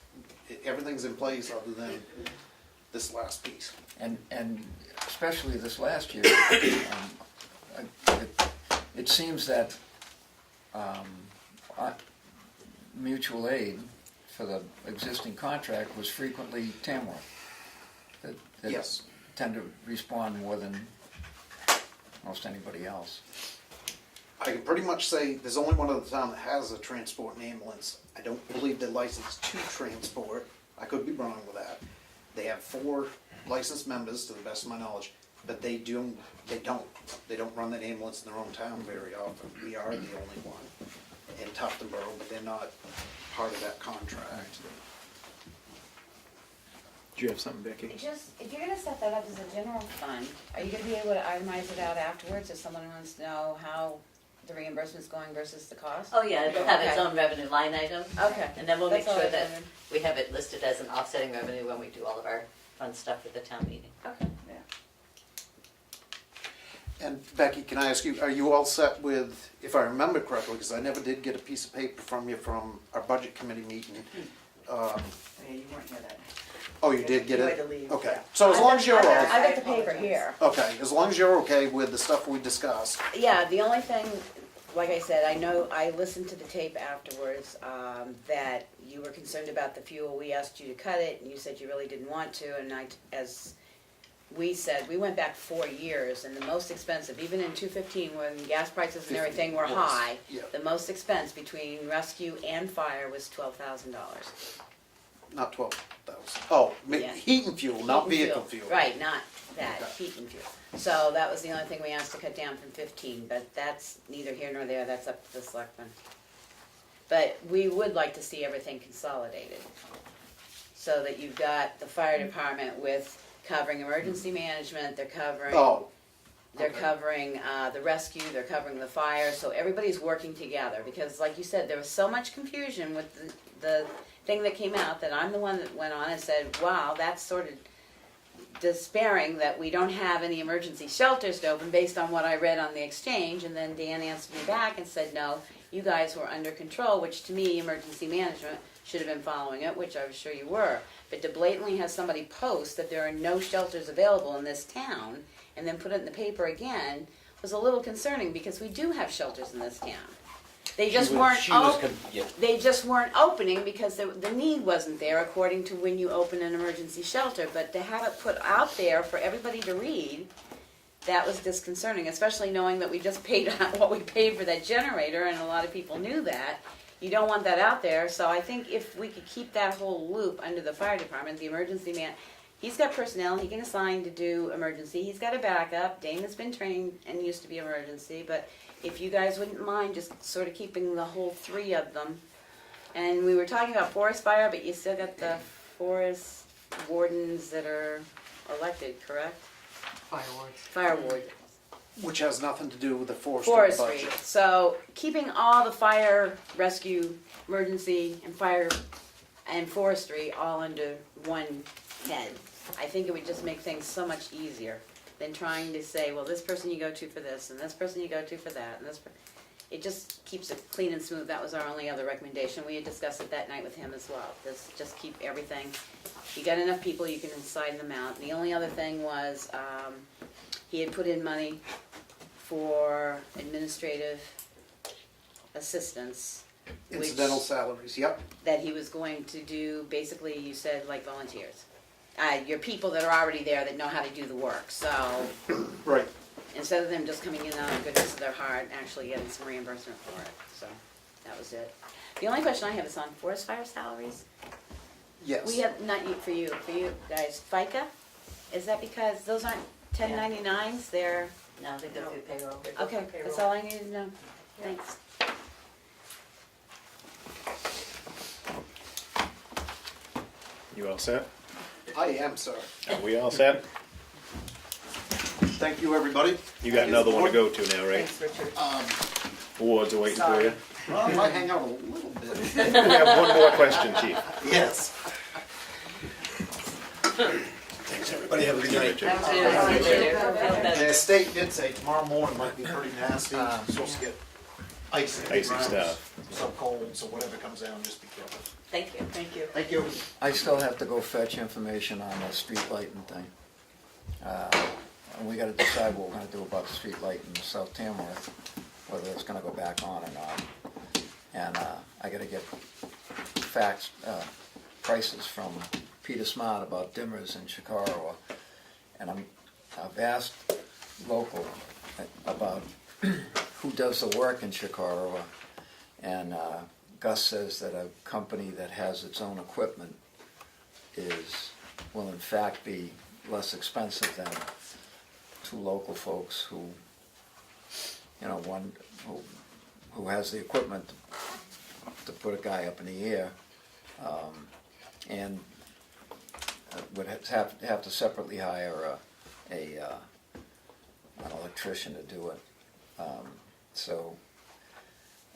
everything's in place other than this last piece. And especially this last year, it seems that mutual aid for the existing contract was frequently Tamworth. That Yes. tend to respond more than most anybody else. I can pretty much say there's only one other town that has a transport and ambulance. I don't believe they're licensed to transport. I could be wrong with that. They have 4 licensed members, to the best of my knowledge, but they don't run that ambulance in their own town very often. We are the only one in Tuftonboro, but they're not part of that contract. Do you have something, Becky? Just, if you're gonna set that up as a general fund, are you gonna be able to itemize it out afterwards if someone wants to know how the reimbursement's going versus the cost? Oh, yeah, it'll have its Okay. own revenue line item. Okay. And then we'll make That's all sure I that wondered. we have it listed as an offsetting revenue when we do all of our fun stuff at the town meeting. Okay. And Becky, can I ask you, are you all set with, if I remember correctly, because I never did get a piece of paper from you from our budget committee meeting. Yeah, you weren't here that night. Oh, you did get You it? had to leave, Okay, yeah. so as long as you're all, I got the paper here. okay, as long as you're okay with the stuff we discussed. Yeah, the only thing, like I said, I know, I listened to the tape afterwards, that you were concerned about the fuel. We asked you to cut it, and you said you really didn't want to, and as we said, we went back 4 years, and the most expensive, even in 2015, when gas prices and everything were 15 high, yeah. the most expense between rescue and fire was $12,000. Not 12,000. Oh, Yeah. heat and fuel, not Heat and vehicle fuel. Right, not that, Okay. heat and fuel. So that was the only thing we asked to cut down from 15, but that's neither here nor there, that's up to the selectmen. But we would like to see everything consolidated, so that you've got the fire department with covering emergency management, they're covering, Oh, they're okay. covering the rescue, they're covering the fire, so everybody's working together. Because like you said, there was so much confusion with the thing that came out, that I'm the one that went on and said, wow, that's sort of despairing that we don't have any emergency shelters to open based on what I read on the exchange. And then Dan answered me back and said, no, you guys were under control, which to me, emergency management should have been following it, which I was sure you were. But to blatantly have somebody post that there are no shelters available in this town, and then put it in the paper again, was a little concerning, because we do have shelters in this town. They just they just weren't opening because the need wasn't there according to when you open an emergency shelter. But to have it put out there for everybody to read, that was disconcerting, especially knowing that we just paid what we paid for that generator, and a lot of people knew that. You don't want that out there, so I think if we could keep that whole loop under the fire department, the emergency man, he's got personnel, he can assign to do emergency, he's got a backup, Dana's been trained and used to be emergency, but if you guys wouldn't mind just sort of keeping the whole three of them. And we were talking about forest fire, but you still got the forest wardens that are elected, correct? Fire ward. Which has nothing to do with the forestry budget. So keeping all the fire, rescue, emergency, and fire and forestry all under one head, I think it would just make things so much easier than trying to say, well, this person you go to for this, and this person you go to for that, and it just keeps it clean and smooth. That was our only other recommendation. We had discussed it that night with him as well. Just keep everything. You got enough people, you can sign them out. And the only other thing was, he had put in money for administrative assistance. Incidental salaries, yep. That he was going to do, basically, you said, like volunteers. Your people that are already there that know how to do the work, so. Right. Instead of them just coming in out of the goodness of their heart, actually getting some reimbursement for it, so that was it. The only question I have is on forest fire salaries. Yes. We have, not you, for you guys, FICA, is that because those aren't 1099s, they're? No, they go through payroll. Okay, that's all I needed to know, thanks. You all set? I am, sir. Are we all set? Thank you, everybody. You got another one to go to now, right? Thanks, Richard. Awards are waiting for you. Well, I might hang out a little bit. We have one more question, Chief. Yes. Thanks, everybody. Have a good night. The state did say tomorrow morning might be pretty nasty. Supposed to get ice in the Icy ground. stuff. So cold, so whatever comes down, just be careful. Thank you. Thank you. Thank you. I still have to go fetch information on the street lighting thing. And we gotta decide what we're gonna do about the street light in South Tamworth, whether it's gonna go back on or not. And I gotta get facts, prices from Peter Smart about dimmers in Chicago. And I've asked local about who does the work in Chicago. And Gus says that a company that has its own equipment will in fact be less expensive than two local folks who, one who has the equipment to put a guy up in the air, and would have to separately hire an electrician to do it. So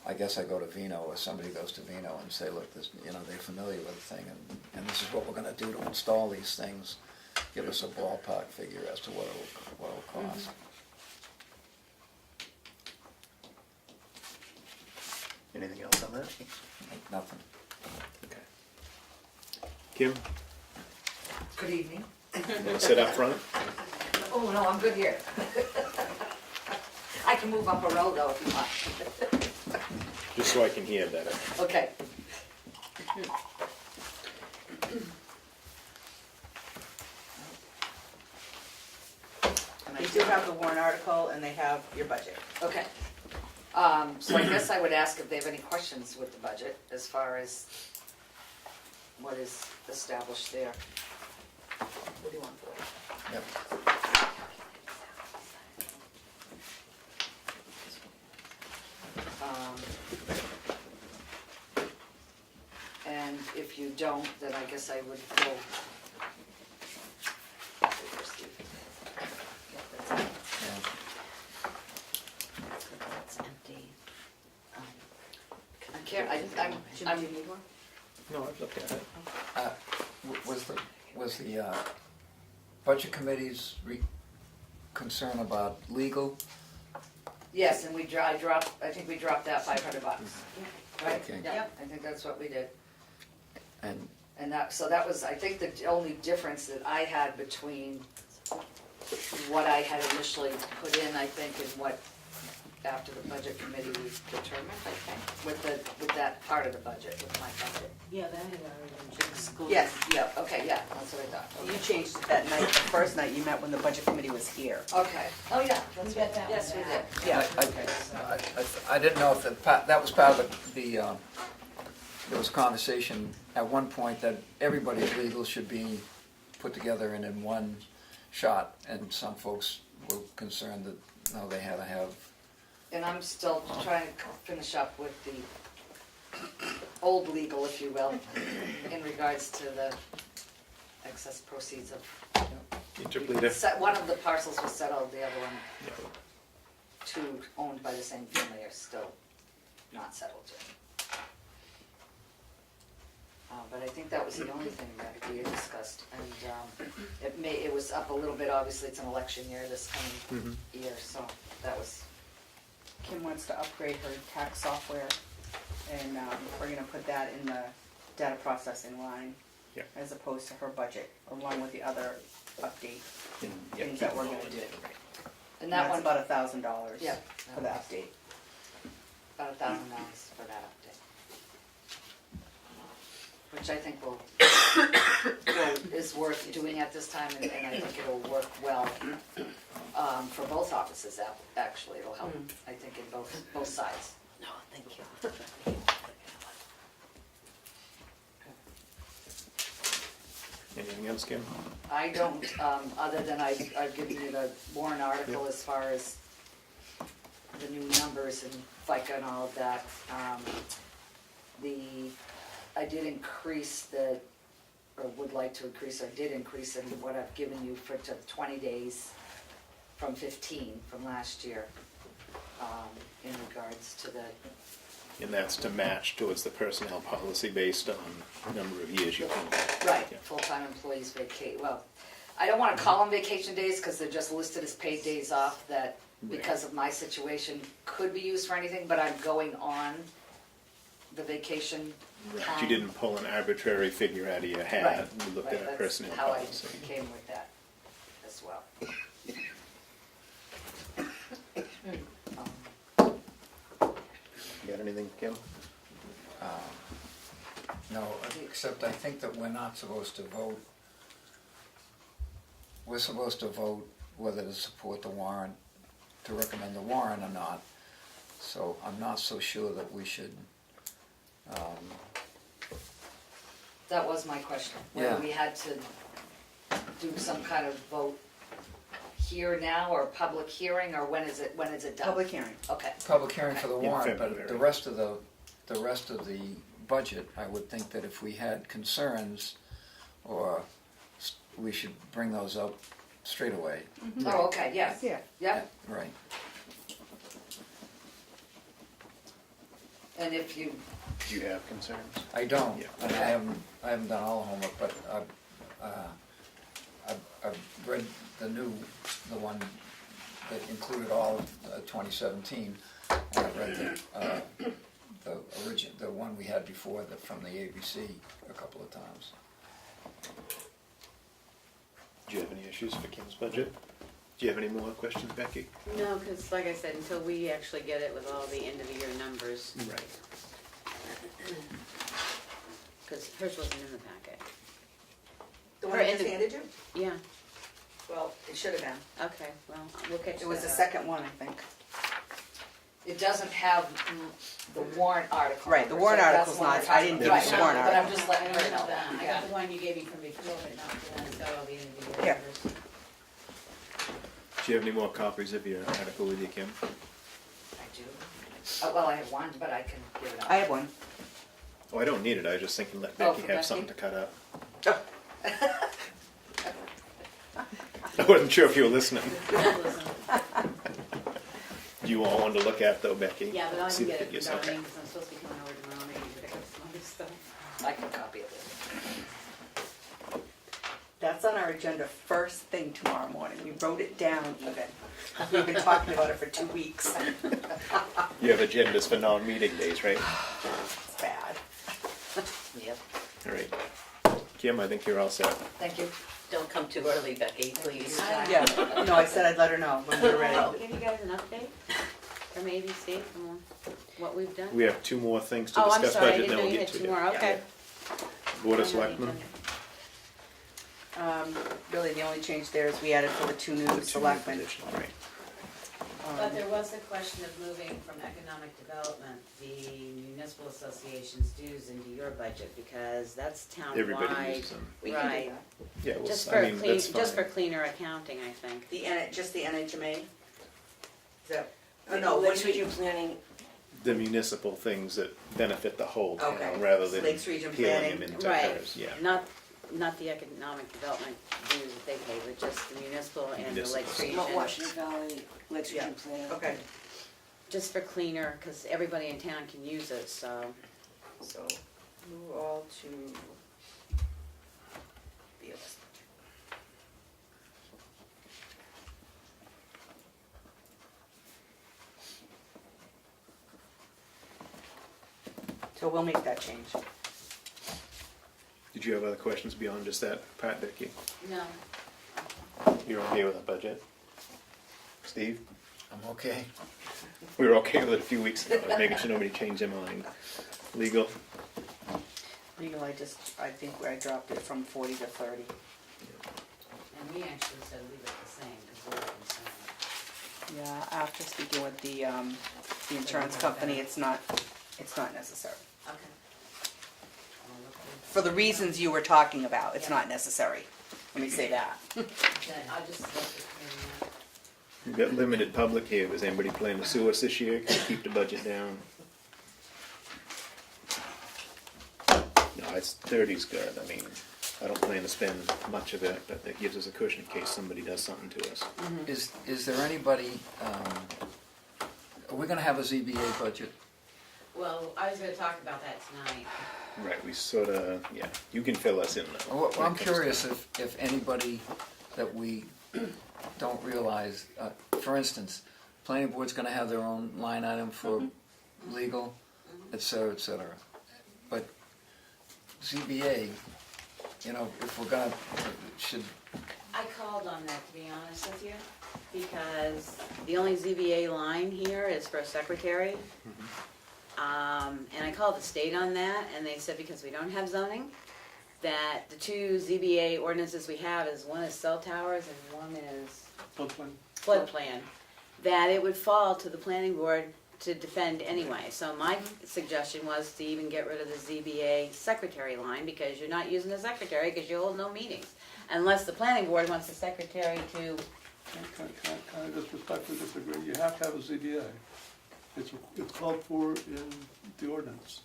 I guess I go to Vino, or somebody goes to Vino and say, look, this, they're familiar with the thing, and this is what we're going to do to install these things. Give us a ballpark figure as to what it'll cost. Anything else on that? Nothing. Okay. Kim, Good evening. you wanna sit up front? Oh, no, I'm good here. I can move up a row though if you want. Just so I can hear better. Okay. They do have the warrant article and they have your budget. Okay. So I guess I would ask if they have any questions with the budget as far as what is established there. What do you want for it? Yep. And if you don't, then I guess I would go. That's empty. I can't, I'm, Do you need one? No, I've looked at it. Was the budget committee's concern about legal? yes, and I think we dropped that $500, right? Okay. Yeah, I think that's what we did. And So that was, I think, the only difference that I had between what I had initially put in, I think, and what, after the budget committee was determined, I think, with that part of the budget, with my budget. Yeah, that had already been excluded. Yes, yeah, okay, yeah, that's what I thought. You changed it that night, the first night you met when the budget committee was here. Okay, oh, yeah, We that's got right, that yes, we one did. now. Yeah. I didn't know if that was part of there was conversation at one point that everybody's legal should be put together and in one shot, and some folks were concerned that, no, they had to have. And I'm still trying to finish up with the old legal, if you will, in regards to the excess proceeds of. Interpleader. One of the parcels was settled, the other one, two owned by the same family, are still not settled yet. But I think that was the only thing that we had discussed, and it was up a little bit, obviously it's an election year this coming year, so that was. Kim wants to upgrade her tax software, and we're gonna put that in the data processing line, Yep. as opposed to her budget, along with the other update Yep, things that keep we're them all gonna do. integrated. And that one, That's about $1,000 Yeah. for the update. about $1,000 for that update. Which I think is worth doing at this time, and I think it'll work well for both offices, actually, it'll help, I think, in both sides. No, thank you. Anything else, Kim? I don't, other than I've given you the warrant article as far as the new numbers and FICA and all of that. I did increase or would like to increase, or did increase in what I've given you to 20 days from 15 from last year, in regards to the. And that's to match towards the personnel policy based on number of years you've been there. Right, Yeah. full-time employees vacate, well, I don't wanna call them vacation days, cause they're just listed as paid days off that, because of my situation, could be used for anything, but I'm going on the vacation time. You didn't pull an arbitrary figure out of your hat, Right, you looked right, at a that's personnel how I policy. came with that as well. You got anything, Kim? No, except I think that we're not supposed to vote. We're supposed to vote whether to support the warrant, to recommend the warrant or not. So I'm not so sure that we should, That was my question, whether Yeah. we had to do some kind of vote here now, or public hearing, or when is it done? Public hearing. Okay, public hearing for the In warrant, but February. the rest of the budget, I would think that if we had concerns, we should bring those up straight away. oh, okay, yes, Yeah. yep, Right. and if you, Do you have concerns? I don't, Yeah. and I haven't done all the homework, but I've read the one that included all of 2017, and I've read the one we had before, from the ABC a couple of times. Do you have any issues for Kim's budget? Do you have any more questions, Becky? No, because like I said, until we actually get it with all the end of the year numbers, Right. because hers wasn't in the packet. The one Or I in just the- handed you? Yeah, Well, it should have been. okay, well, we'll catch that It was the up. second one, I think. It doesn't have the warrant article. Right, the number, warrant so that's article's one not- we're I talking didn't give about. you the Right, warrant but I'm article. just letting her know I that. got the one you gave me from before, but not the one, it's got all the end of the year Yeah. numbers. Do you have any more copies of your article with you, Kim? I do. Well, I have one, but I can give it up. I have one. Oh, I don't need it, I was just thinking let Oh, Becky for have Becky? something to cut up. I wasn't sure if you were listening. Do you want one to look at though, Becky? Yeah, but I'll See get if it gets from okay. Darlene, because I'm supposed to be coming over tomorrow maybe to pick up some other stuff. I can copy it. That's on our agenda first thing tomorrow morning. We wrote it down even. We've been talking about it for 2 weeks. You have agendas for non-meeting days, right? It's bad. Yep. All right. Kim, I think you're all set. Thank you. Don't come too early, Becky, please. Yeah, no, I said I'd let her know when we were ready. I'll give you guys an update from ABC, from what we've done. We have 2 more things to Oh, I'm discuss sorry, I budget, didn't then know we'll you get had to two it. more, okay. Board of Selectmen, Really, the only change there is we added for the 2 new 2 new selectmen. positions, right. But there was a question of moving from economic development, the municipal association's dues into your budget, because that's Everybody townwide. uses them. We can do Right, that. Yeah, well, just I for mean, clean, that's just for fine. cleaner accounting, I think. Just the NHMA? Is that, oh No, no, what Lakes do we, Region Planning, The municipal things that benefit the whole town, Okay. rather than Lakes Region peeling Planning. them into Right, hers, yeah. not the economic development dues that they pay, but just the municipal and the Municipal. Lakes Region. Mount Washington Valley, Lakes Yeah. Region Planning. okay, Just for cleaner, because everybody in town can use it, so. so move all to the list. So we'll make that change. Did you have other questions beyond just that part, Becky? No. You're okay with the budget? Steve? I'm okay. We were okay with it a few weeks ago, I was making sure nobody changed their mind. Legal? Legal, I think I dropped it from 40 to 30. And we actually said leave it the same, because we're concerned. Yeah, after speaking with the insurance company, it's not necessary. Okay. For the reasons you were talking about, it's not necessary. Let me say that. Then I'll just let the committee know. We've got limited public here, was anybody planning to sue us this year, can we keep the budget down? No, it's 30's good, I mean, I don't plan to spend much of it, but that gives us a cushion in case somebody does something to us. Is there anybody, are we gonna have a ZBA budget? Well, I was gonna talk about that tonight. Right, we sorta, yeah, you can fill us in though. Well, when I'm it comes to- curious if anybody that we don't realize, for instance, planning board's gonna have their own line item for legal, et cetera, et cetera. But ZBA, you know, if we're gonna, should, I called on that, to be honest with you, because the only ZBA line here is for a secretary. And I called the state on that, and they said because we don't have zoning, that the 2 ZBA ordinances we have is, one is cell towers and one is floodplain, that it would fall to the planning board to defend anyway. So my suggestion was to even get rid of the ZBA secretary line, because you're not using the secretary, because you hold no meetings. Unless the planning board wants the secretary to, Can I just respectfully disagree? You have to have a ZBA. It's called for in the ordinance.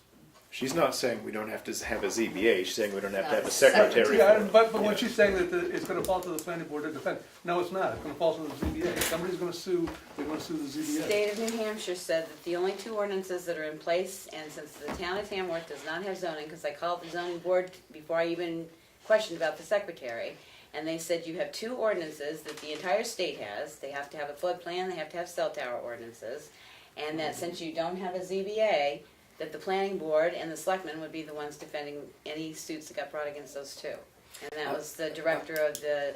She's not saying we don't have to have a ZBA, she's saying we don't have to have a No, secretary. Yeah, for it. but when Yeah. she's saying that it's gonna fall to the planning board to defend, no, it's not. It's gonna fall to the ZBA. If somebody's gonna sue, they're gonna sue the ZBA. State of New Hampshire said that the only 2 ordinances that are in place, and since the town of Tamworth does not have zoning, because I called the zoning board before I even questioned about the secretary, and they said you have 2 ordinances that the entire state has. They have to have a flood plan, they have to have cell tower ordinances, and that since you don't have a ZBA, that the planning board and the selectmen would be the ones defending any suits that got brought against those two. And that was the director of the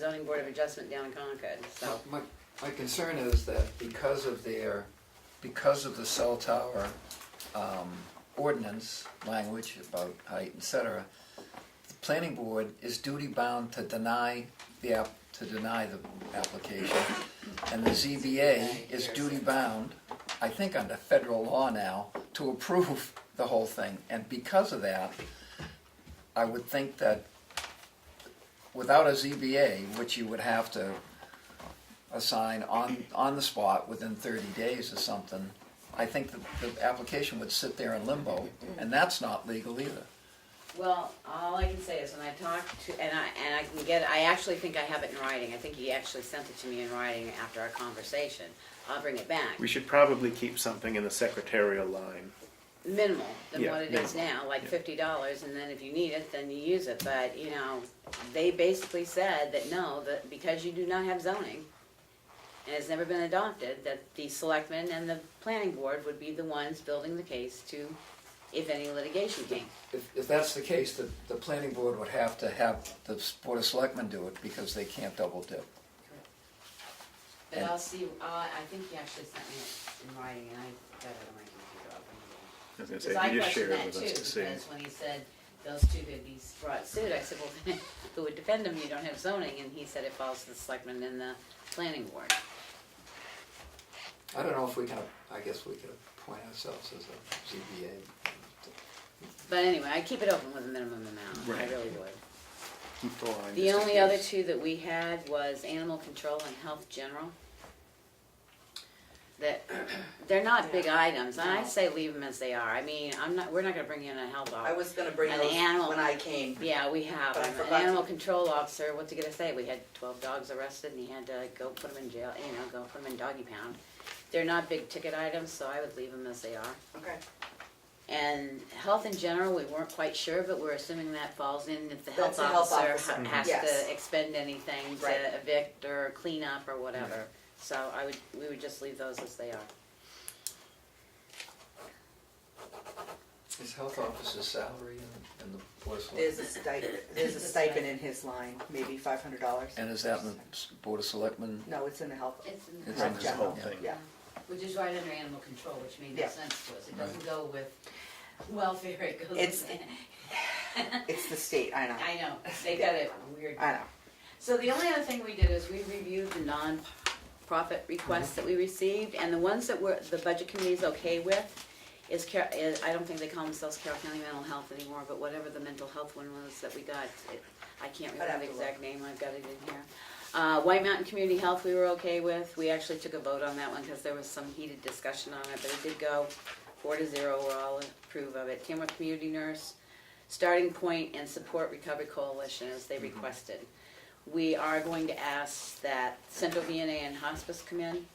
zoning board of adjustment down in Concord, so. My concern is that because of the cell tower ordinance language about height, etc., the planning board is duty bound to deny the application, and the ZBA is duty bound, I think under federal law now, to approve the whole thing. And because of that, I would think that without a ZBA, which you would have to assign on the spot within 30 days or something, I think the application would sit there in limbo, and that's not legal either. Well, all I can say is when I talked to, and I can get it, I actually think I have it in writing. I think he actually sent it to me in writing after our conversation. I'll bring it back. We should probably keep something in the secretarial line. Minimal than Yeah, what it is now, like $50, and then if you need it, then you use it. But, you know, they basically said that no, that because you do not have zoning, and it's never been adopted, that the selectmen and the planning board would be the ones building the case to, if any litigation came. If that's the case, the planning board would have to have the Board of Selectmen do it because they can't double dip. But I'll see, I think he actually sent me it in writing, and I got it on my computer. I'll bring it in. I was gonna Because say, I you just questioned share it that with too, us to see. because when he said those two could be brought suit, I said, well, who would defend them? You don't have zoning, and he said it falls to the selectmen and the planning board. I don't know if we can, I guess we could appoint ourselves as a ZBA. But anyway, I keep it open with a minimum amount, I Right. really would. Keep the line. The just in only other case. two that we had was animal control and health general. That, they're not big items, and I say leave them as they are. I mean, we're not gonna bring in a health officer. I was gonna bring An those animal- when I came. Yeah, we have. But I An forgot to- animal control officer, what's he gonna say? We had 12 dogs arrested and he had to go put them in jail, you know, go put them in doggy pound. They're not big ticket items, so I would leave them as they are. Okay. And health in general, we weren't quite sure, but we're assuming that falls in if the health That's a health officer officer. has Yes. to expend anything Right. to evict or clean up or whatever. So we would just leave those as they are. Is health officer's salary in the Board of There's Selectmen? there's a stipend in his line, maybe $500. And is that in the Board of Selectmen? No, it's in the health. It's in It's the in the general, whole thing. Yeah. Which is right under animal control, which made no Yeah. sense to us. It doesn't go with welfare, it goes It's- with. It's the state, I know. I know, they got it weird. I know. So the only other thing we did is we reviewed the non-profit requests that we received, and the ones that the budget committee is okay with is, I don't think they call themselves Carroll County Mental Health anymore, but whatever the mental health one was that we got, I can't remember the exact name, I've got it in here. White Mountain Community Health we were okay with. We actually took a vote on that one because there was some heated discussion on it, but it did go 4-0, we're all approve of it. Tamworth Community Nurse, Starting Point, and Support Recovery Coalition as they requested. We are going to ask that Central VNA and Hospice come in,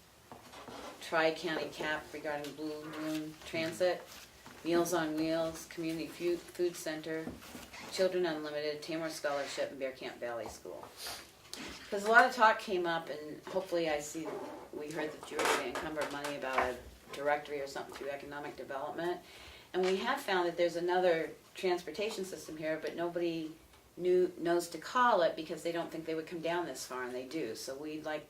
Tri-County CAP regarding Blue Moon Transit, Meals on Wheels, Community Food Center, Children Unlimited, Tamworth Scholarship, and Bear Camp Valley School. Because a lot of talk came up, and hopefully we heard that you were going to encumber money about a directory or something through economic development. And we have found that there's another transportation system here, but nobody knows to call it because they don't think they would come down this far, and they do. So we'd like,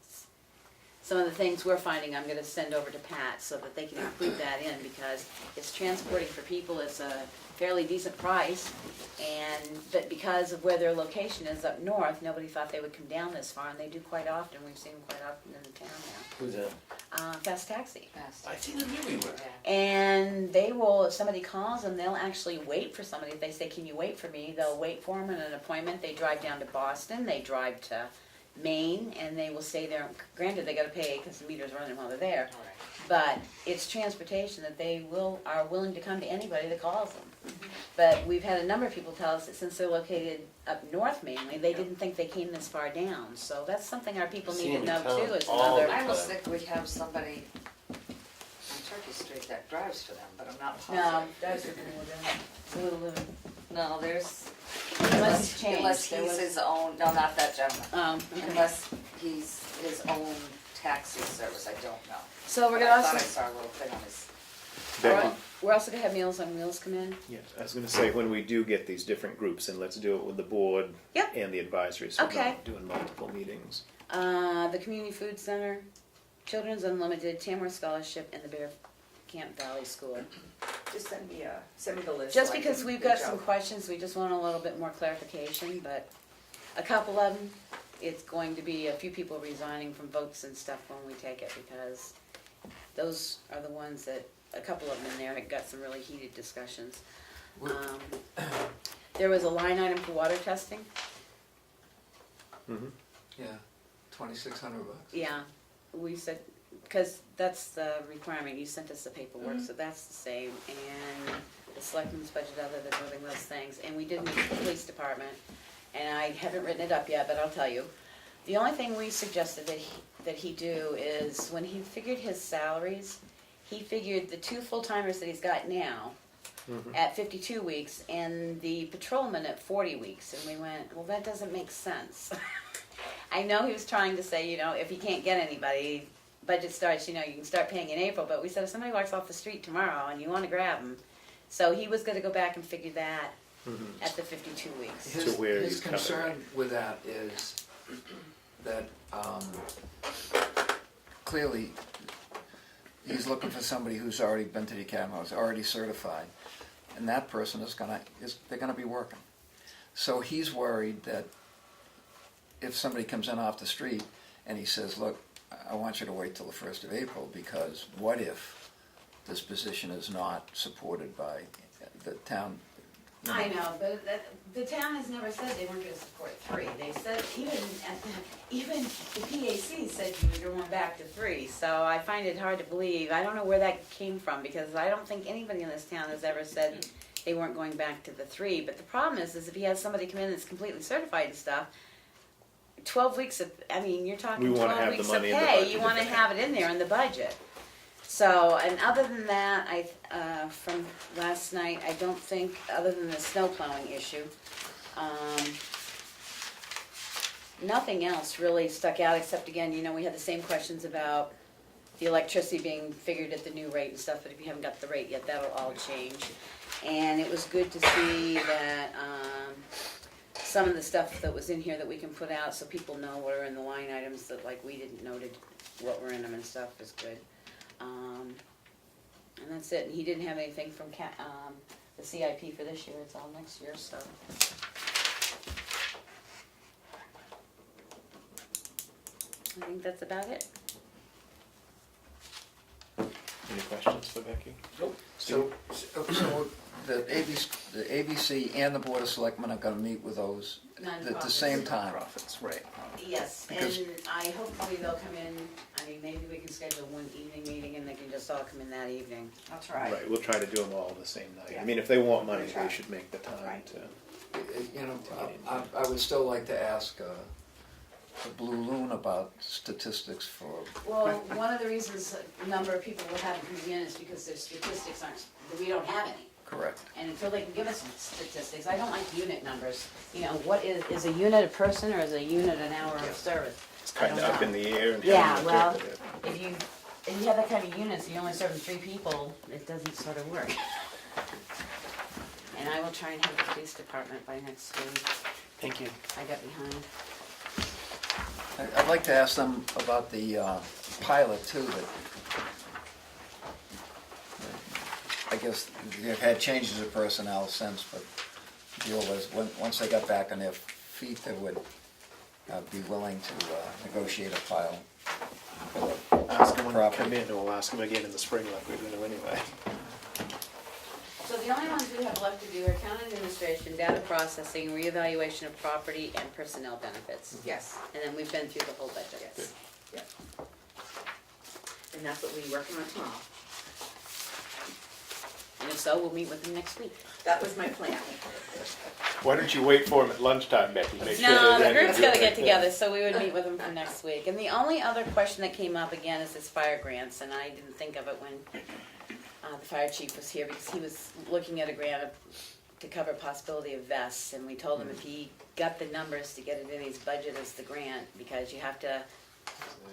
some of the things we're finding, I'm gonna send over to Pat so that they can include that in, because it's transporting for people, it's a fairly decent price, but because of where their location is up north, nobody thought they would come down this far, and they do quite often. We've seen them quite often in the town now. Who's that? Fast Taxi. I seen them everywhere. And they will, if somebody calls them, they'll actually wait for somebody. If they say, can you wait for me? They'll wait for them in an appointment. They drive down to Boston, they drive to Maine, and they will stay there. Granted, they gotta pay because the meter's running while they're there. But it's transportation that they are willing to come to anybody that calls them. But we've had a number of people tell us that since they're located up north mainly, they didn't think they came this far down. So that's something our people need to know too, is another. I almost think we have somebody on Turkey Street that drives for them, but I'm not No, positive. that's it's a little. No, there's, Unless it's changed. unless There he's was- his own, no, not that gentleman. Okay. Unless he's his own taxi service, I don't know. So we're But gonna I thought also- I saw a little thing on his. Becky, we're also gonna have Meals on Wheels come in. Yes, I was gonna say, when we do get these different groups, and let's do it with the board Yep. and the advisory, so we're Okay. not doing multiple meetings. The Community Food Center, Children's Unlimited, Tamworth Scholarship, and the Bear Camp Valley School. Just send me the list. Just so I because can we've got reach some out. questions, we just want a little bit more clarification, but a couple of them, it's going to be a few people resigning from votes and stuff when we take it, because those are the ones that, a couple of them in there, have got some really heated discussions. There was a line item for water testing. Mm-hmm. Yeah, $2,600. Yeah, we said, because that's the requirement, you sent us the paperwork, so that's the same, and the selectmen's budget other than moving those things, and we did meet with the police department, and I haven't written it up yet, but I'll tell you. The only thing we suggested that he do is, when he figured his salaries, he figured the 2 full-timers that he's got now at 52 weeks, and the patrolman at 40 weeks, and we went, well, that doesn't make sense. I know he was trying to say, if he can't get anybody, budget starts, you can start paying in April, but we said if somebody walks off the street tomorrow and you want to grab them, so he was going to go back and figure that at the 52 weeks. His concern with that is that clearly he's looking for somebody who's already been to the academy, is already certified, and that person they're gonna be working. So he's worried that if somebody comes in off the street and he says, look, I want you to wait till the 1st of April, because what if this position is not supported by the town? I know, but the town has never said they weren't going to support 3. They said, even the PAC said you were going back to 3, so I find it hard to believe. I don't know where that came from, because I don't think anybody in this town has ever said they weren't going back to the 3. But the problem is if he has somebody come in that's completely certified and stuff, 12 weeks of, you're talking 12 weeks of pay, you want to have it in there in the budget. So, and other than that, from last night, I don't think, other than the snow plowing issue, nothing else really stuck out, except again, we had the same questions about the electricity being figured at the new rate and stuff, but if you haven't got the rate yet, that'll all change. And it was good to see that some of the stuff that was in here that we can put out so people know what are in the line items that we didn't noted what were in them and stuff is good. And that's it. And he didn't have anything from the CIP for this year. It's all next year, so. I think that's about it. Any questions for Becky? Nope. So the ABC and the Board of Selectmen are gonna meet with those at the same time. Profits, right. Yes, Because- and hopefully they'll come in, maybe we can schedule one evening meeting and they can just all come in that evening. That's right. Right, we'll try to do them all the same night. Yeah. If they want money, We'll try. they should make the time to. I would still like to ask the Blue Loon about statistics for. Well, one of the reasons a number of people will have it come in is because their statistics we don't have any. Correct. And until they can give us statistics, I don't like unit numbers. What is a unit a person or is a unit an hour of service? It's kind of up in the air and Yeah, how you well, interpret it. if you have that kind of units and you're only serving 3 people, it doesn't sort of work. And I will try and have the police department by next week. Thank you. I got behind. I'd like to ask them about the pilot too, that I guess they've had changes of personnel since, but the deal was, once they got back on their feet, they would be willing to negotiate a pile. Ask them when they come in, or we'll ask them again in the spring like we're going to anyway. So the only ones we have left to do are town administration, data processing, reevaluation of property, and personnel benefits. Yes. And then we've been through the whole budget. Yes. Yep. And that's what we're working on tomorrow. And if so, we'll meet with them next week. That was my plan. Why don't you wait for them at lunchtime, Becky? Make sure No, they're the ready group's do gotta it. get together, so we would meet with them for next week. And the only other question that came up again is this fire grants, and I didn't think of it when the fire chief was here, because he was looking at a grant to cover possibility of vests, and we told him if he got the numbers to get it in his budget as the grant, because you have to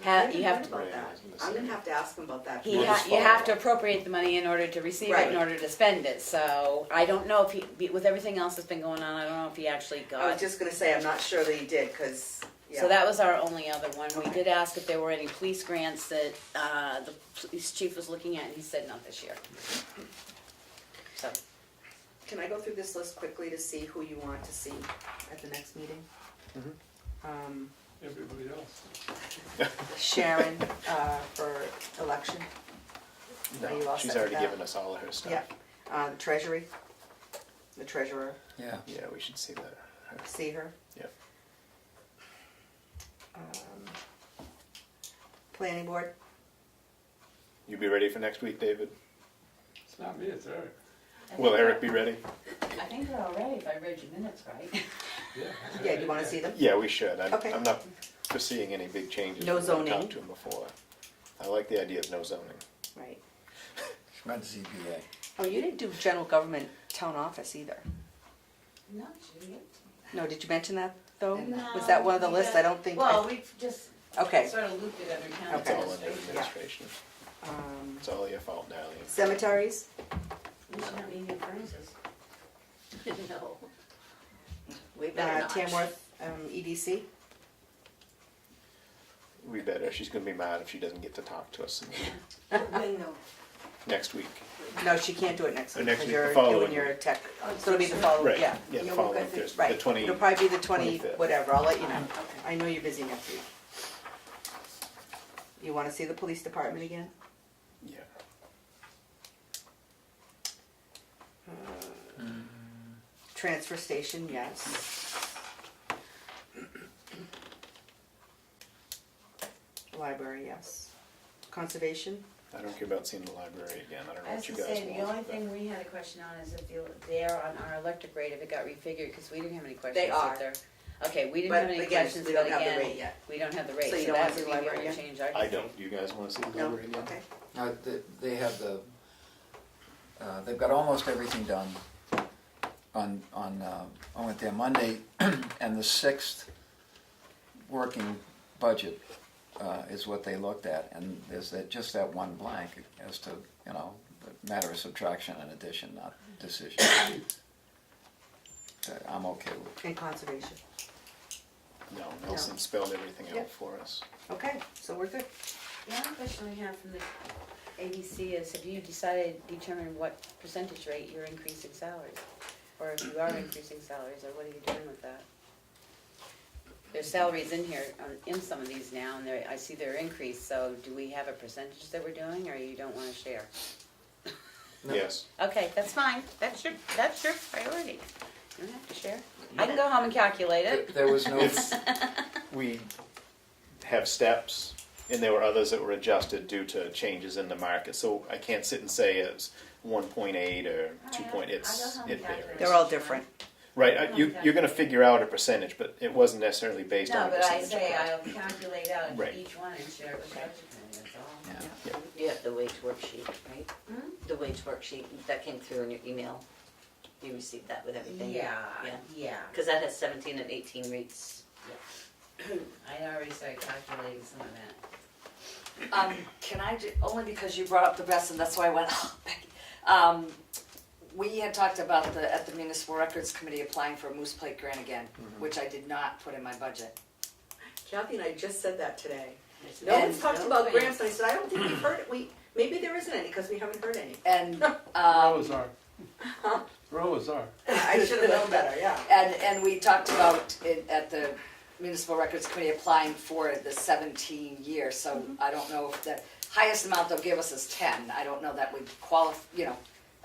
You have to, About that. I'm gonna have to ask him about that. you have to appropriate the money in order to receive it, in Right. order to spend it, so I don't know if he, with everything else that's been going on, I don't know if he actually I got. was just gonna say, I'm not sure that he did, cause, yeah. So that was our only other one. We did ask if there were any police grants that, the police chief was looking at, and he said not this year. So, Can I go through this list quickly to see who you want to see at the next meeting? Everybody else. Sharon, for election. Are you No, all she's set with already that? given us all of her stuff. Yeah. Treasury, the treasurer, Yeah. Yeah, we should see that. see her. Yep. Planning board, You be ready for next week, David? It's not me, it's Eric. Will Eric be ready? I think they're all ready if I read your minutes right. Yeah. yeah, do you wanna see them? Yeah, we should. Okay. I'm not foreseeing any big changes. No We've zoning. talked to him before. I like the idea of no zoning. Right. She went to ZBA. Oh, you didn't do general government town office either. No, she didn't. No, did you mention that though? No, Was that one of the we lists? got- I don't think. Well, we've just Okay. sort of looped it under town It's all under administration. administration. It's all your fault, Darlene. Cemeteries, We should not need new furnaces. No. We better not. Tamworth, EDC. We better. She's gonna be mad if she doesn't get to talk to us When though? next week. No, she can't do it next week Next because week, the you're following doing your week. tech. So it'll be the following, Right, yeah. yeah, the Yeah, following we'll go Thursday, Right. the 20. It'll probably be the 20, 25th. whatever, I'll let you know. I know you're busy next week. You wanna see the police department again? Yeah. Transfer station, yes. Library, yes. Conservation, I don't care about seeing the library again. I don't know I what was you gonna guys say, want. the only but- thing we had a question on is if they're on our electric rate, if it got refigured, because we didn't have any questions. They if are. they're- Okay, we didn't But have any again, questions, we but don't have the again, rate yet. we don't have the rate, So you so don't wanna that see would the be library able to yet? change our. I don't. Do you guys wanna see the no, library again? okay. They have the, they've got almost everything done I went there Monday, and the 6th working budget is what they looked at, and there's just that one blank as to, the matter of subtraction and addition, not decision. I'm okay with. And conservation. No, Nelson spelled everything out Yep. for us. Okay, so we're good. The other question we have from the ABC is, have you determined what percentage rate you're increasing salaries? Or if you are increasing salaries, or what are you doing with that? There's salaries in here, in some of these now, and I see they're increased, so do we have a percentage that we're doing, or you don't wanna share? Yes. Okay, that's fine, that's your priority, you don't have to share. I can go home and calculate it. There was no, We have steps, and there were others that were adjusted due to changes in the market. So I can't sit and say it's 1.8 or 2. It varies. They're all different. Right, you're gonna figure out a percentage, but it wasn't necessarily based No, on a but I percentage. say across. I'll calculate out Right. each one and share it with the budget committee, that's all. yeah. You have the wage worksheet, right? Hmm? The wage worksheet that came through in your email. You received that with everything? Yeah. Because that has 17 and 18 rates. I already started calculating some of that. Can I, only because you brought up the best, and that's why I went, oh, Becky. We had talked about at the Municipal Records Committee applying for a Moose Plate grant again, which I did not put in my budget. Kathy and I just said that today. No And- one's talked about grants, and I said, I don't think we've heard it, maybe there isn't any, because we haven't heard any. And, Rowers are. Rowers are. I should have known better, yeah. and we talked about it at the Municipal Records Committee applying for the 17 year, so I don't know if the highest amount they'll give us is 10. I don't know that would qualify,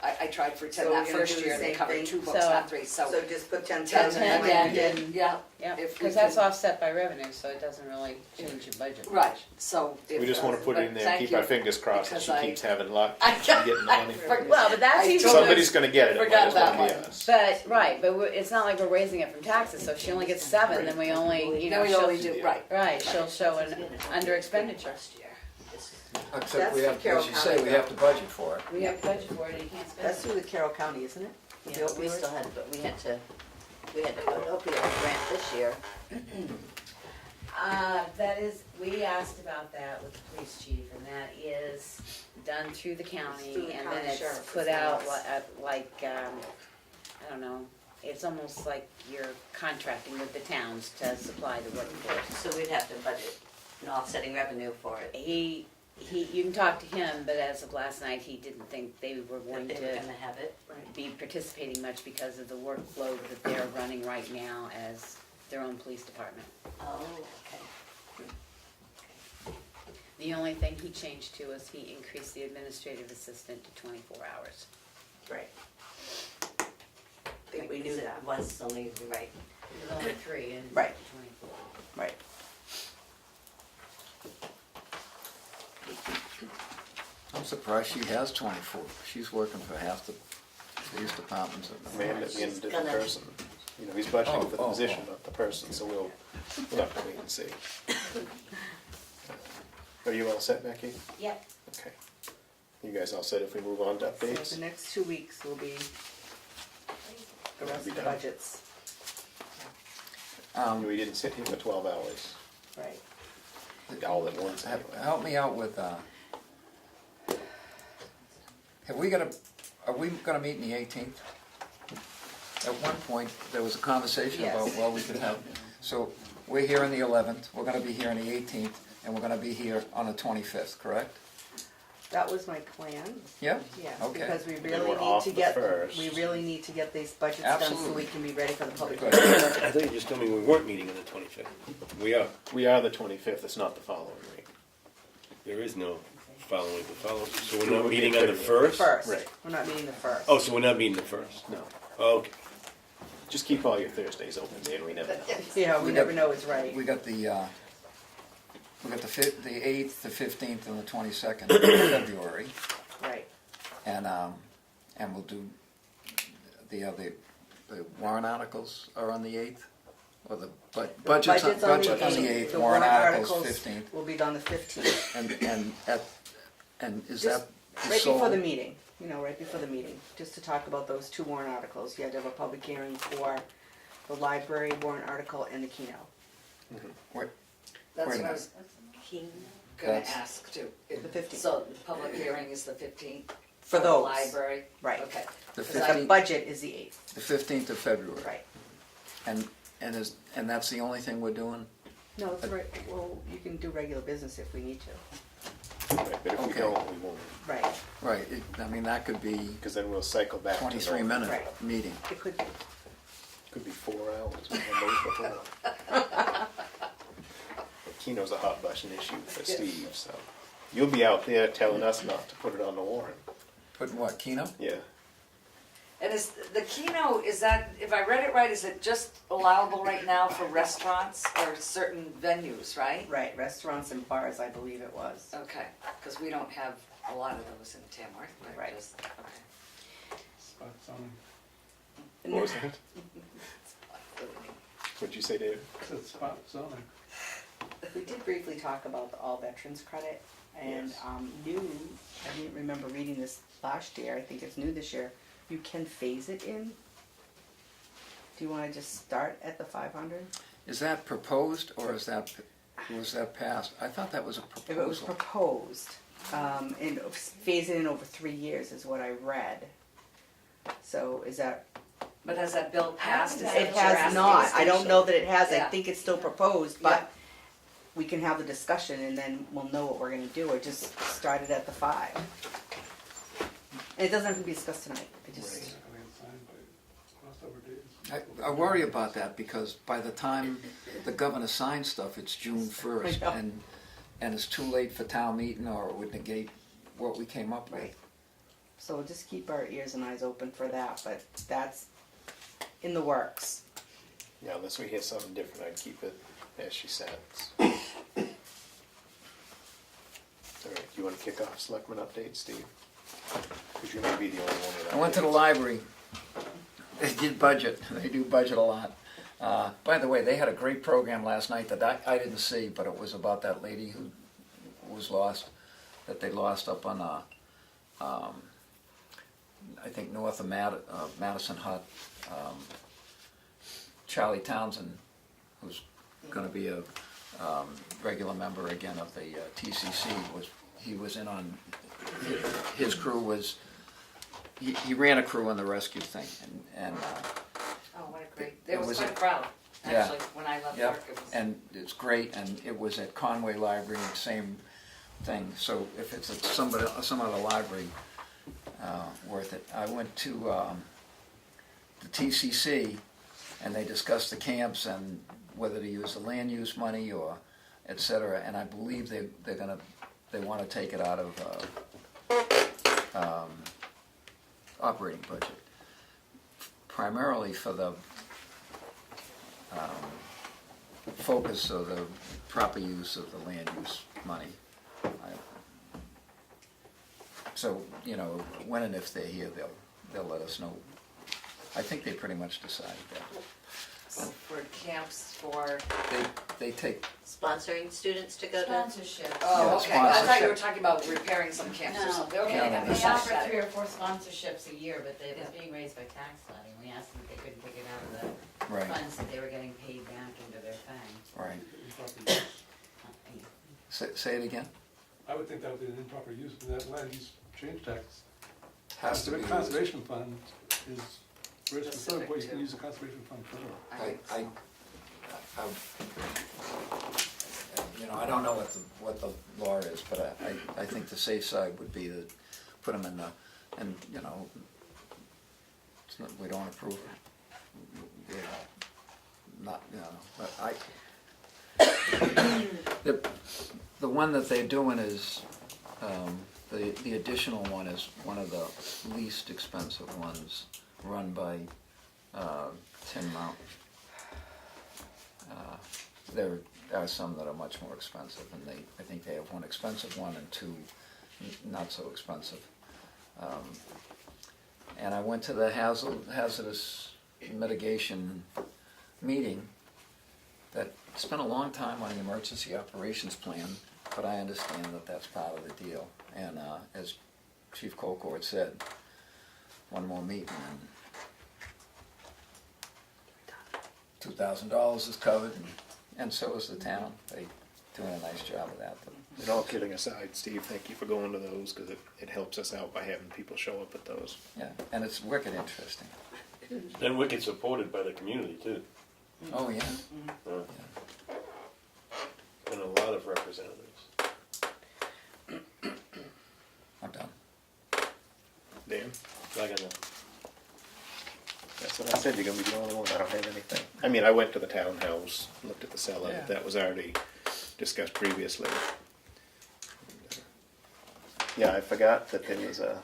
I tried for 10 So that we're gonna first do the year, and they same covered thing? 2 books, So- not 3, so. So just put 10 10,000. and, yeah. Yeah, If we because that's can- offset by revenue, so it doesn't really change your budget. Right, so if. We just wanna put it in there and thank keep our you, fingers crossed that because she I- keeps having luck, I- keeps getting the money. Well, but that's I easy. totally Somebody's gonna get it, it might forgot as well that be one. us. But, right, but it's not like we're raising it from taxes, so if she only gets 7, then we only, Then we only do, right. Right, she'll show an under expenditure. Except That's we have, Carroll as you say, County, we have to budget for it. We have budget for it and you can't spend it. That's through the Carroll County, isn't it? With the Yeah, we opioids? still had, but we had to put opioid grant this year. that is, we asked about that with the police chief, and that is done through the county, Through the and county then it's sheriff, put it's not out us. like, I don't know, it's almost like you're contracting with the towns to supply the workforce. So we'd have to budget an offsetting revenue for it. He, you can talk to him, but as of last night, he didn't think they were going That they were to gonna have it. be participating much because of the workload that they're running right now as their own police department. Oh, okay. The only thing he changed to is he increased the administrative assistant to 24 hours. Right. I think we knew Because that. it was only, you're right. It was only 3 and Right. 24. Right. I'm surprised she has 24. She's working for half the police departments. Man at the end of the Gonna- person. You know, he's budgeting for the Oh, position, oh. not the person, so we'll have to wait and see. Are you all set, Becky? Yep. Okay. You guys all set if we move on to So updates? the next 2 weeks will be the rest Be of the done. budgets. We didn't sit here for 12 hours, Right. all at once. Help me out with, have we got are we gonna meet in the 18th? At one point, there was a conversation about, Yes. well, we could have, so we're here on the 11th, we're gonna be here on the 18th, and we're gonna be here on the 25th, correct? That was my plan. Yeah? Yes, Okay. because we Then really we're need off to the get, first. we really need to get these budgets done so Absolutely. we can be ready for the public Good. hearing. I thought you just told me we weren't meeting on the 25th. We are. We are the 25th, it's not the following week. There is no following the following. So we're not meeting on the 1st? First, Right. we're not meeting the first. Oh, so we're not meeting the 1st? No. Okay. Just keep all your Thursdays open, Dan, we never know. Yeah, we We never got- know it's right. We got the 8th, the 15th, and the 22nd of February, Right. and we'll do, the warrant articles are on the 8th? Or the budget's on the 8th, The warrant articles articles 15th. will be on the 15th. And is Just that right sole? before the meeting, right before the meeting, just to talk about those 2 warrant articles. You had to have a public hearing for the library warrant article and the keynote. Wait, That's Wait a what I was gonna That's- ask too. The 15th. So the public hearing is the 15th? For the those. library? Right. Okay. The The 15th, budget is the 8th. the 15th of February. Right. And that's the only thing we're doing? No, it's right, well, you can do regular business if we need to. Right, but if we Okay. don't, we won't, Right. Right, I mean, that could be because then we'll cycle back to 23-minute Right. meeting. It could be. Could be 4 hours, we've done those before. Keno's a hot button issue for Steve, so. You'll be out there telling us not to put it on the warrant. Put what, Keno? Yeah. And is the keynote, is that, if I read it right, is it just allowable right now for restaurants or certain venues, right? Right, restaurants and bars, I believe it was. Okay, because we don't have a lot of those in Tamworth, but Right. just, okay. Spot zoning. What was that? What'd you say, David? It's spot zoning. We did briefly talk about the all veterans credit and Yes. new, I didn't remember reading this last year, I think it's new this year, you can phase it in. Do you wanna just start at the 500? Is that proposed, or was that passed? I thought that was a If it was proposal. proposed, and phase it in over 3 years is what I read. So is that? But has that bill passed? Is that It what you're has asking? not, I don't know that it has, I Yeah. think it's still proposed, but we can have the discussion and then we'll know what we're gonna do, or just start it at the 5. And it doesn't have to be discussed tonight, it just, I mean, signed by crossover days. I worry about that, because by the time the governor signs stuff, it's June 1st, I know. and it's too late for town meeting, or it would negate what we came up with. Right. So we'll just keep our ears and eyes open for that, but that's in the works. Yeah, unless we hear something different, I'd keep it as she sets. All right, you want to kick off selectmen updates, Steve? Because you may be the only one with I went to the updates. library. They did budget. They do budget a lot. By the way, they had a great program last night that I didn't see, but it was about that lady who was lost, that they lost up on, I think north of Madison Hut. Charlie Townsend, who's going to be a regular member again of the TCC, he was in on, his crew was, he ran a crew on the rescue thing, and Oh, what a great, It it was was quite a- proud, yeah. actually, when I left Yep, work, it was. and it's great, and it was at Conway Library, same thing, so if it's at some other library, worth it. I went to the TCC, and they discussed the camps and whether to use the land use money or et cetera, and I believe they want to take it out of operating budget, primarily for the focus of the proper use of the land use money. So, you know, when and if they're here, they'll let us know. I think they pretty much decided that. For camps, for They take, Sponsoring students to go to? Sponsorship. Oh, okay, I thought you sponsorship. were talking about repairing some camps or No. something, okay. No, no, I no. They got offer it. 3 or 4 sponsorships a year, but It was they, being raised by tax levy. We asked them if they couldn't take it out of the right, funds that they were getting paid back into their thing. right. Say it again? I would think that would be an improper use of that land use change tax. Has to The be. conservation fund is very specific Specific what you can to- use the conservation fund for. You know, I don't know what the law is, but I think the safe side would be to put them in the, and, you know, it's not, we don't approve it. Not, you know, but the one that they're doing is, the additional one is one of the least expensive ones, run by Tim Mount. There are some that are much more expensive, and I think they have one expensive one and 2 not so expensive. And I went to the hazardous mitigation meeting that spent a long time on the emergency operations plan, but I understand that that's part of the deal. And as Chief Colcord said, one more meeting and $2,000 is covered, and so is the town. They doing a nice job of that. And all kidding aside, Steve, thank you for going to those, because it helps us out by having people show up at those. Yeah, and it's wicked interesting. And wicked supported by the community too. Oh, yeah. And a lot of representatives. I'm done. Dan? I got nothing. That's what I said, you're gonna be the only one, I don't have anything. I mean, I went to the townhouse, looked at the cellar, Yeah. that was already discussed previously. Yeah, I forgot that there was a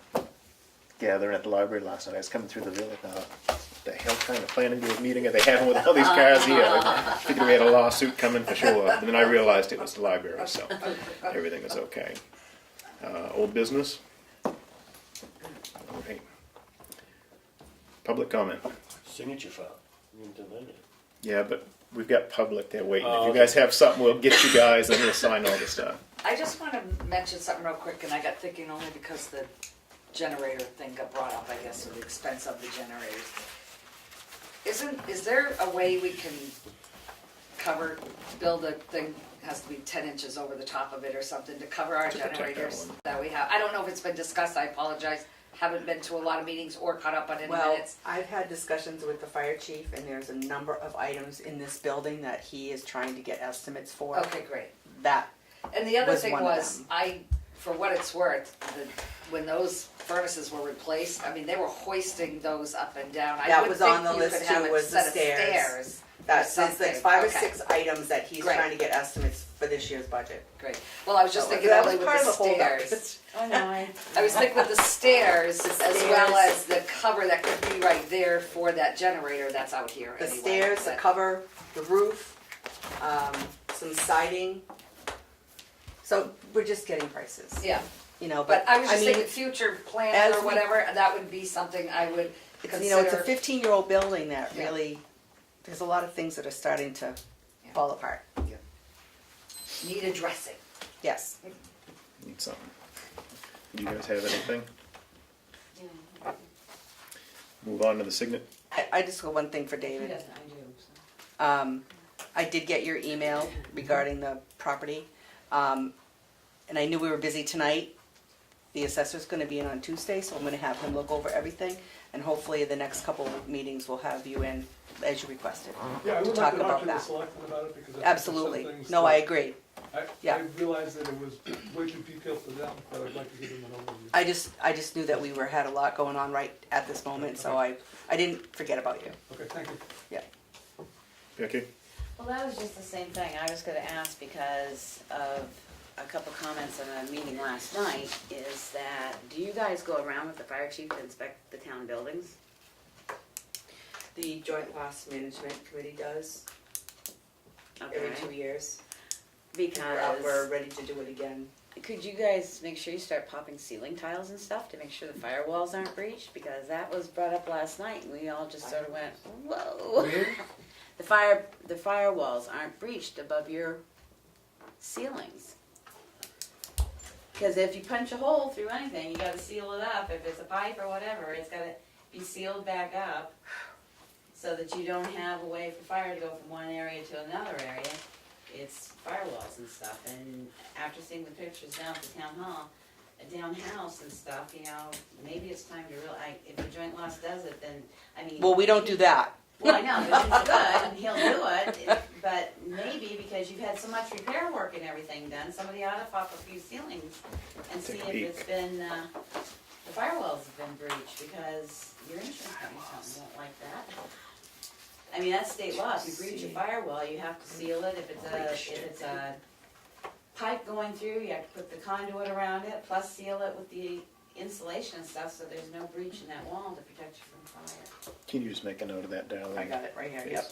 gathering at the library last night. I was coming through the village, what the hell kind of planning board meeting are they having with all these cars here? I figured we had a lawsuit coming for sure, and then I realized it was the library, so everything is okay. Old business? Okay. Public comment? Signature file. You didn't do that yet. Yeah, but we've got public there waiting. Oh, If you okay. guys have something, we'll get you guys and we'll sign all the stuff. I just want to mention something real quick, and I got thinking only because the generator thing got brought up, I guess, or the expense of the generators. Is there a way we can build a thing, has to be 10 inches over the top of it or something, to cover our To protect that generators one. that we have? I don't know if it's been discussed, I apologize, haven't been to a lot of meetings or caught up on any Well, minutes. I've had discussions with the fire chief, and there's a number of items in this building that he is trying to get estimates for. Okay, great. That And the other was thing one of was, them. for what it's worth, when those furnaces were replaced, I mean, they were hoisting those up and down. I That would was think on the you list could have too, a was the set of stairs. That's or something. 5 or Okay. 6 items that he's Great. trying to get estimates for this year's budget. Great. Well, I was just So thinking that only was with part the of the holdup. stairs. I know. I was thinking with the stairs, as well stairs. as the cover that could be right there for that generator that's out here The anyway. stairs, the But- cover, the roof, some siding. So we're just getting prices. Yeah. You know, But I was just mean, thinking future planning as or we- whatever, that would be something I would It's, consider. you know, it's a 15-year-old building that Yeah. really, there's a lot of things that are starting to fall apart. Need addressing. Yes. Need something. You guys have anything? Move on to the signet. I just got one thing for David. He doesn't, I do. I did get your email regarding the property. And I knew we were busy tonight. The assessor's gonna be in on Tuesday, so I'm gonna have him look over everything. And hopefully the next couple of meetings we'll have you in as you requested. Yeah, I would Talk like to talk about to the that. selectmen about it, because I think there's Absolutely. some things No, that- I agree. Yeah. I realized that it was way too detailed for them, but I'd like to give them an overview. I just knew that we had a lot going on right at this moment, so I didn't forget about you. Okay, thank you. Yeah. Becky? Well, that was just the same thing. I was gonna ask because of a couple comments in a meeting last night, is that, do you guys go around with the fire chief to inspect the town buildings? The Joint Loss Management Committee does every Okay. 2 years. Because We're ready to do it again. could you guys make sure you start popping ceiling tiles and stuff to make sure the firewalls aren't breached? Because that was brought up last night and we all just sort of went, whoa. The firewalls aren't breached above your ceilings. Because if you punch a hole through anything, you gotta seal it up. If it's a pipe or whatever, it's gotta be sealed back up so that you don't have a way for fire to go from one area to another area. It's firewalls and stuff. And after seeing the pictures down at the town hall, down house and stuff, you know, maybe it's time to if the joint loss does it, then, I mean. Well, we don't do that. Well, I know, but he's good, and he'll do it, but maybe because you've had so much repair work and everything done, somebody ought to pop a few ceilings and see Take a if peek. it's been, the firewalls have been breached, because your insurance company won't like that. I mean, that's state law, if you breach a firewall, you have to seal it, if it's a pipe going through, you have to put the conduit around it, plus seal it with the insulation and stuff, so there's no breach in that wall to protect you from fire. Can you just make a note of that, Darlene? I got it right here, yep.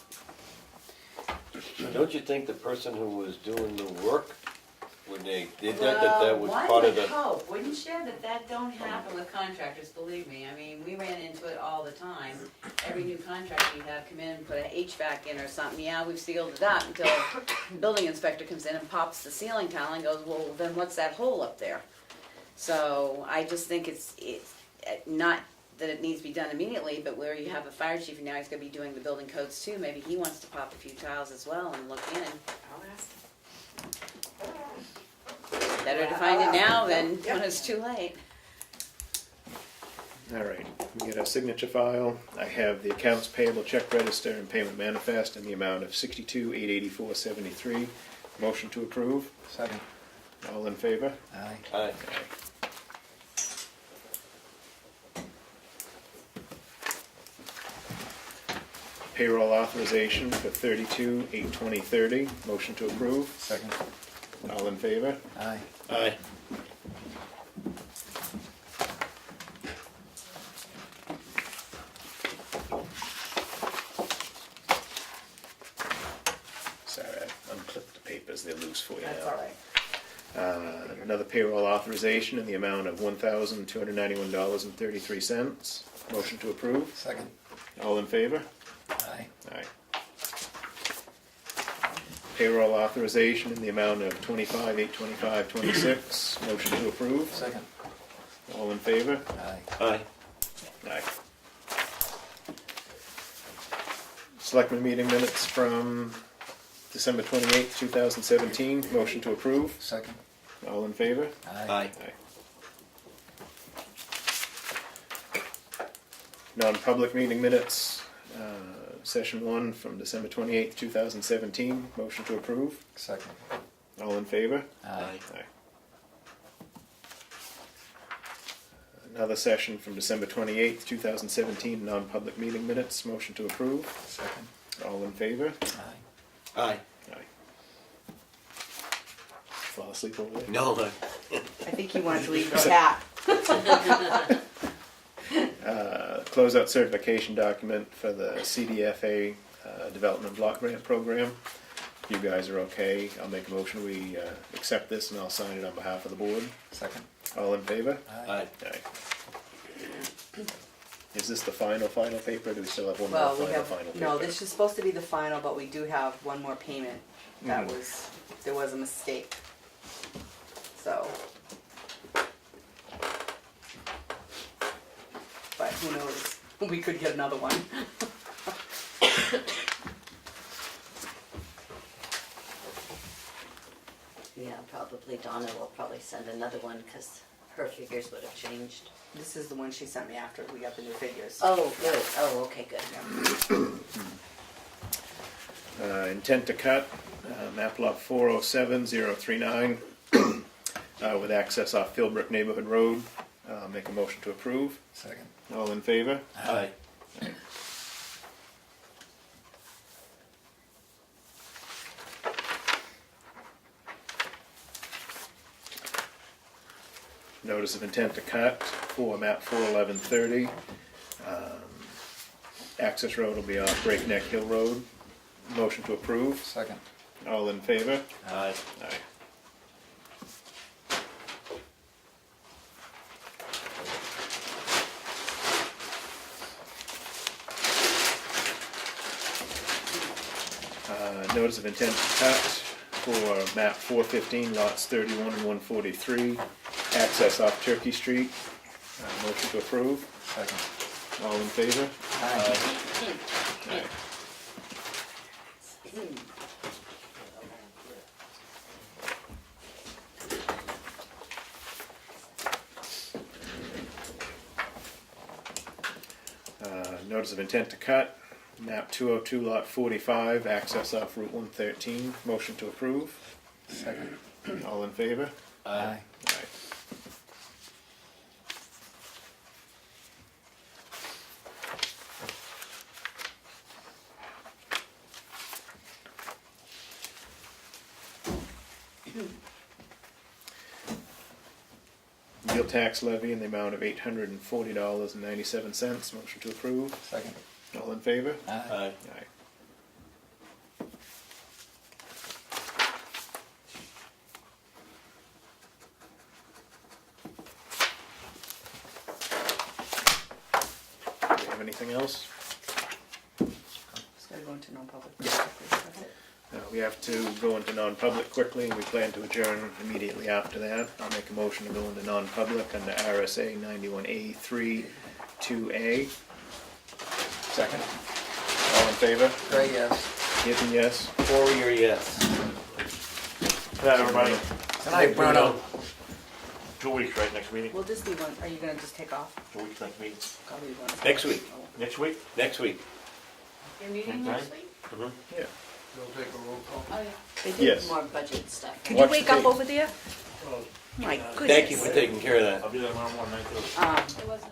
Don't you think the person who was doing the work, when they did that was part of the... One would hope, wouldn't you, that don't happen with contractors, believe me. I mean, we ran into it all the time. Every new contractor you have come in and put an HVAC in or something, yeah, we've sealed it up until the building inspector comes in and pops the ceiling tile and goes, well, then what's that hole up there? So I just think it's not that it needs to be done immediately, but where you have a fire chief and now he's gonna be doing the building codes too, maybe he wants to pop a few tiles as well and look in. I'll ask. Better to find it now than when it's too late. All right, we get a signature file. I have the accounts payable check register and payment manifest in the amount of $62,884.73. Motion to approve. Second. All in favor? Aye. Aye. Payroll authorization for $32,820.30. Motion to approve. Second. All in favor? Aye. Aye. Sorry, I unclipped the papers. They're loose for you That's now. all right. Another payroll authorization in the amount of $1,291.33. Motion to approve. Second. All in favor? Aye. Aye. Payroll authorization in the amount of $25,825.26. Motion to approve. Second. All in favor? Aye. Aye. Aye. Selectmen meeting minutes from December 28th, 2017. Motion to approve. Second. All in favor? Aye. Non-public meeting minutes, session 1 from December 28th, 2017. Motion to approve. Second. All in favor? Aye. Another session from December 28th, 2017. Non-public meeting minutes. Motion to approve. Second. All in favor? Aye. Aye. Fall asleep over there? No, I think he wanted to leave the cat. Closeout certification document for the CDFA Development Block Grant Program. If you guys are okay, I'll make a motion. We accept this and I'll sign it on behalf of the board. Second. All in favor? Aye. Aye. Is this the final paper, or do we still have one Well, more we have, final paper? no, this is supposed to be the final, but we do have one more payment. That Mhm. there was a mistake. So. But who knows, we could get another one. Yeah, probably Donna will probably send another one, because her figures would have changed. This is the one she sent me after we got the new figures. Oh, good, oh, okay, good. Intent to cut, map lot 407039, with access off Philbrook Neighborhood Road. Make a motion to approve. Second. All in favor? Aye. Notice of intent to cut for map 41130. Access road will be off Breakneck Hill Road. Motion to approve. Second. All in favor? Aye. Aye. Notice of intent to cut for map 415, lots 31 and 143. Access off Turkey Street. Motion to approve. Second. All in favor? Aye. Aye. Notice of intent to cut, map 202, lot 45, access off Route 113. Motion to approve. Second. All in favor? Aye. Aye. Meal tax levy in the amount of $840.97. Motion to approve. Second. All in favor? Aye. Aye. Aye. Do we have anything else? Just gotta go into non-public. Yeah. That's it. We have to go into non-public quickly, and we plan to adjourn immediately after that. I'll make a motion to go into non-public under RSA 91A 2A. Second. All in favor? Gray, yes. Given yes. Poirier, yes. Good night, everybody. Good night, Bruno. 2 weeks, right, next meeting? We'll just leave one, are you gonna just take off? 2 weeks, next meeting. I'll leave one. Next week. Next week? Next week. Your meeting next week? Yeah. We'll take a roll call. Oh, yeah. They did Yes. more budget stuff. Could you Watch wake the up tape. over there? My goodness. Thank you for taking care of that. I'll be there tomorrow morning, 9:30. Um, It wasn't.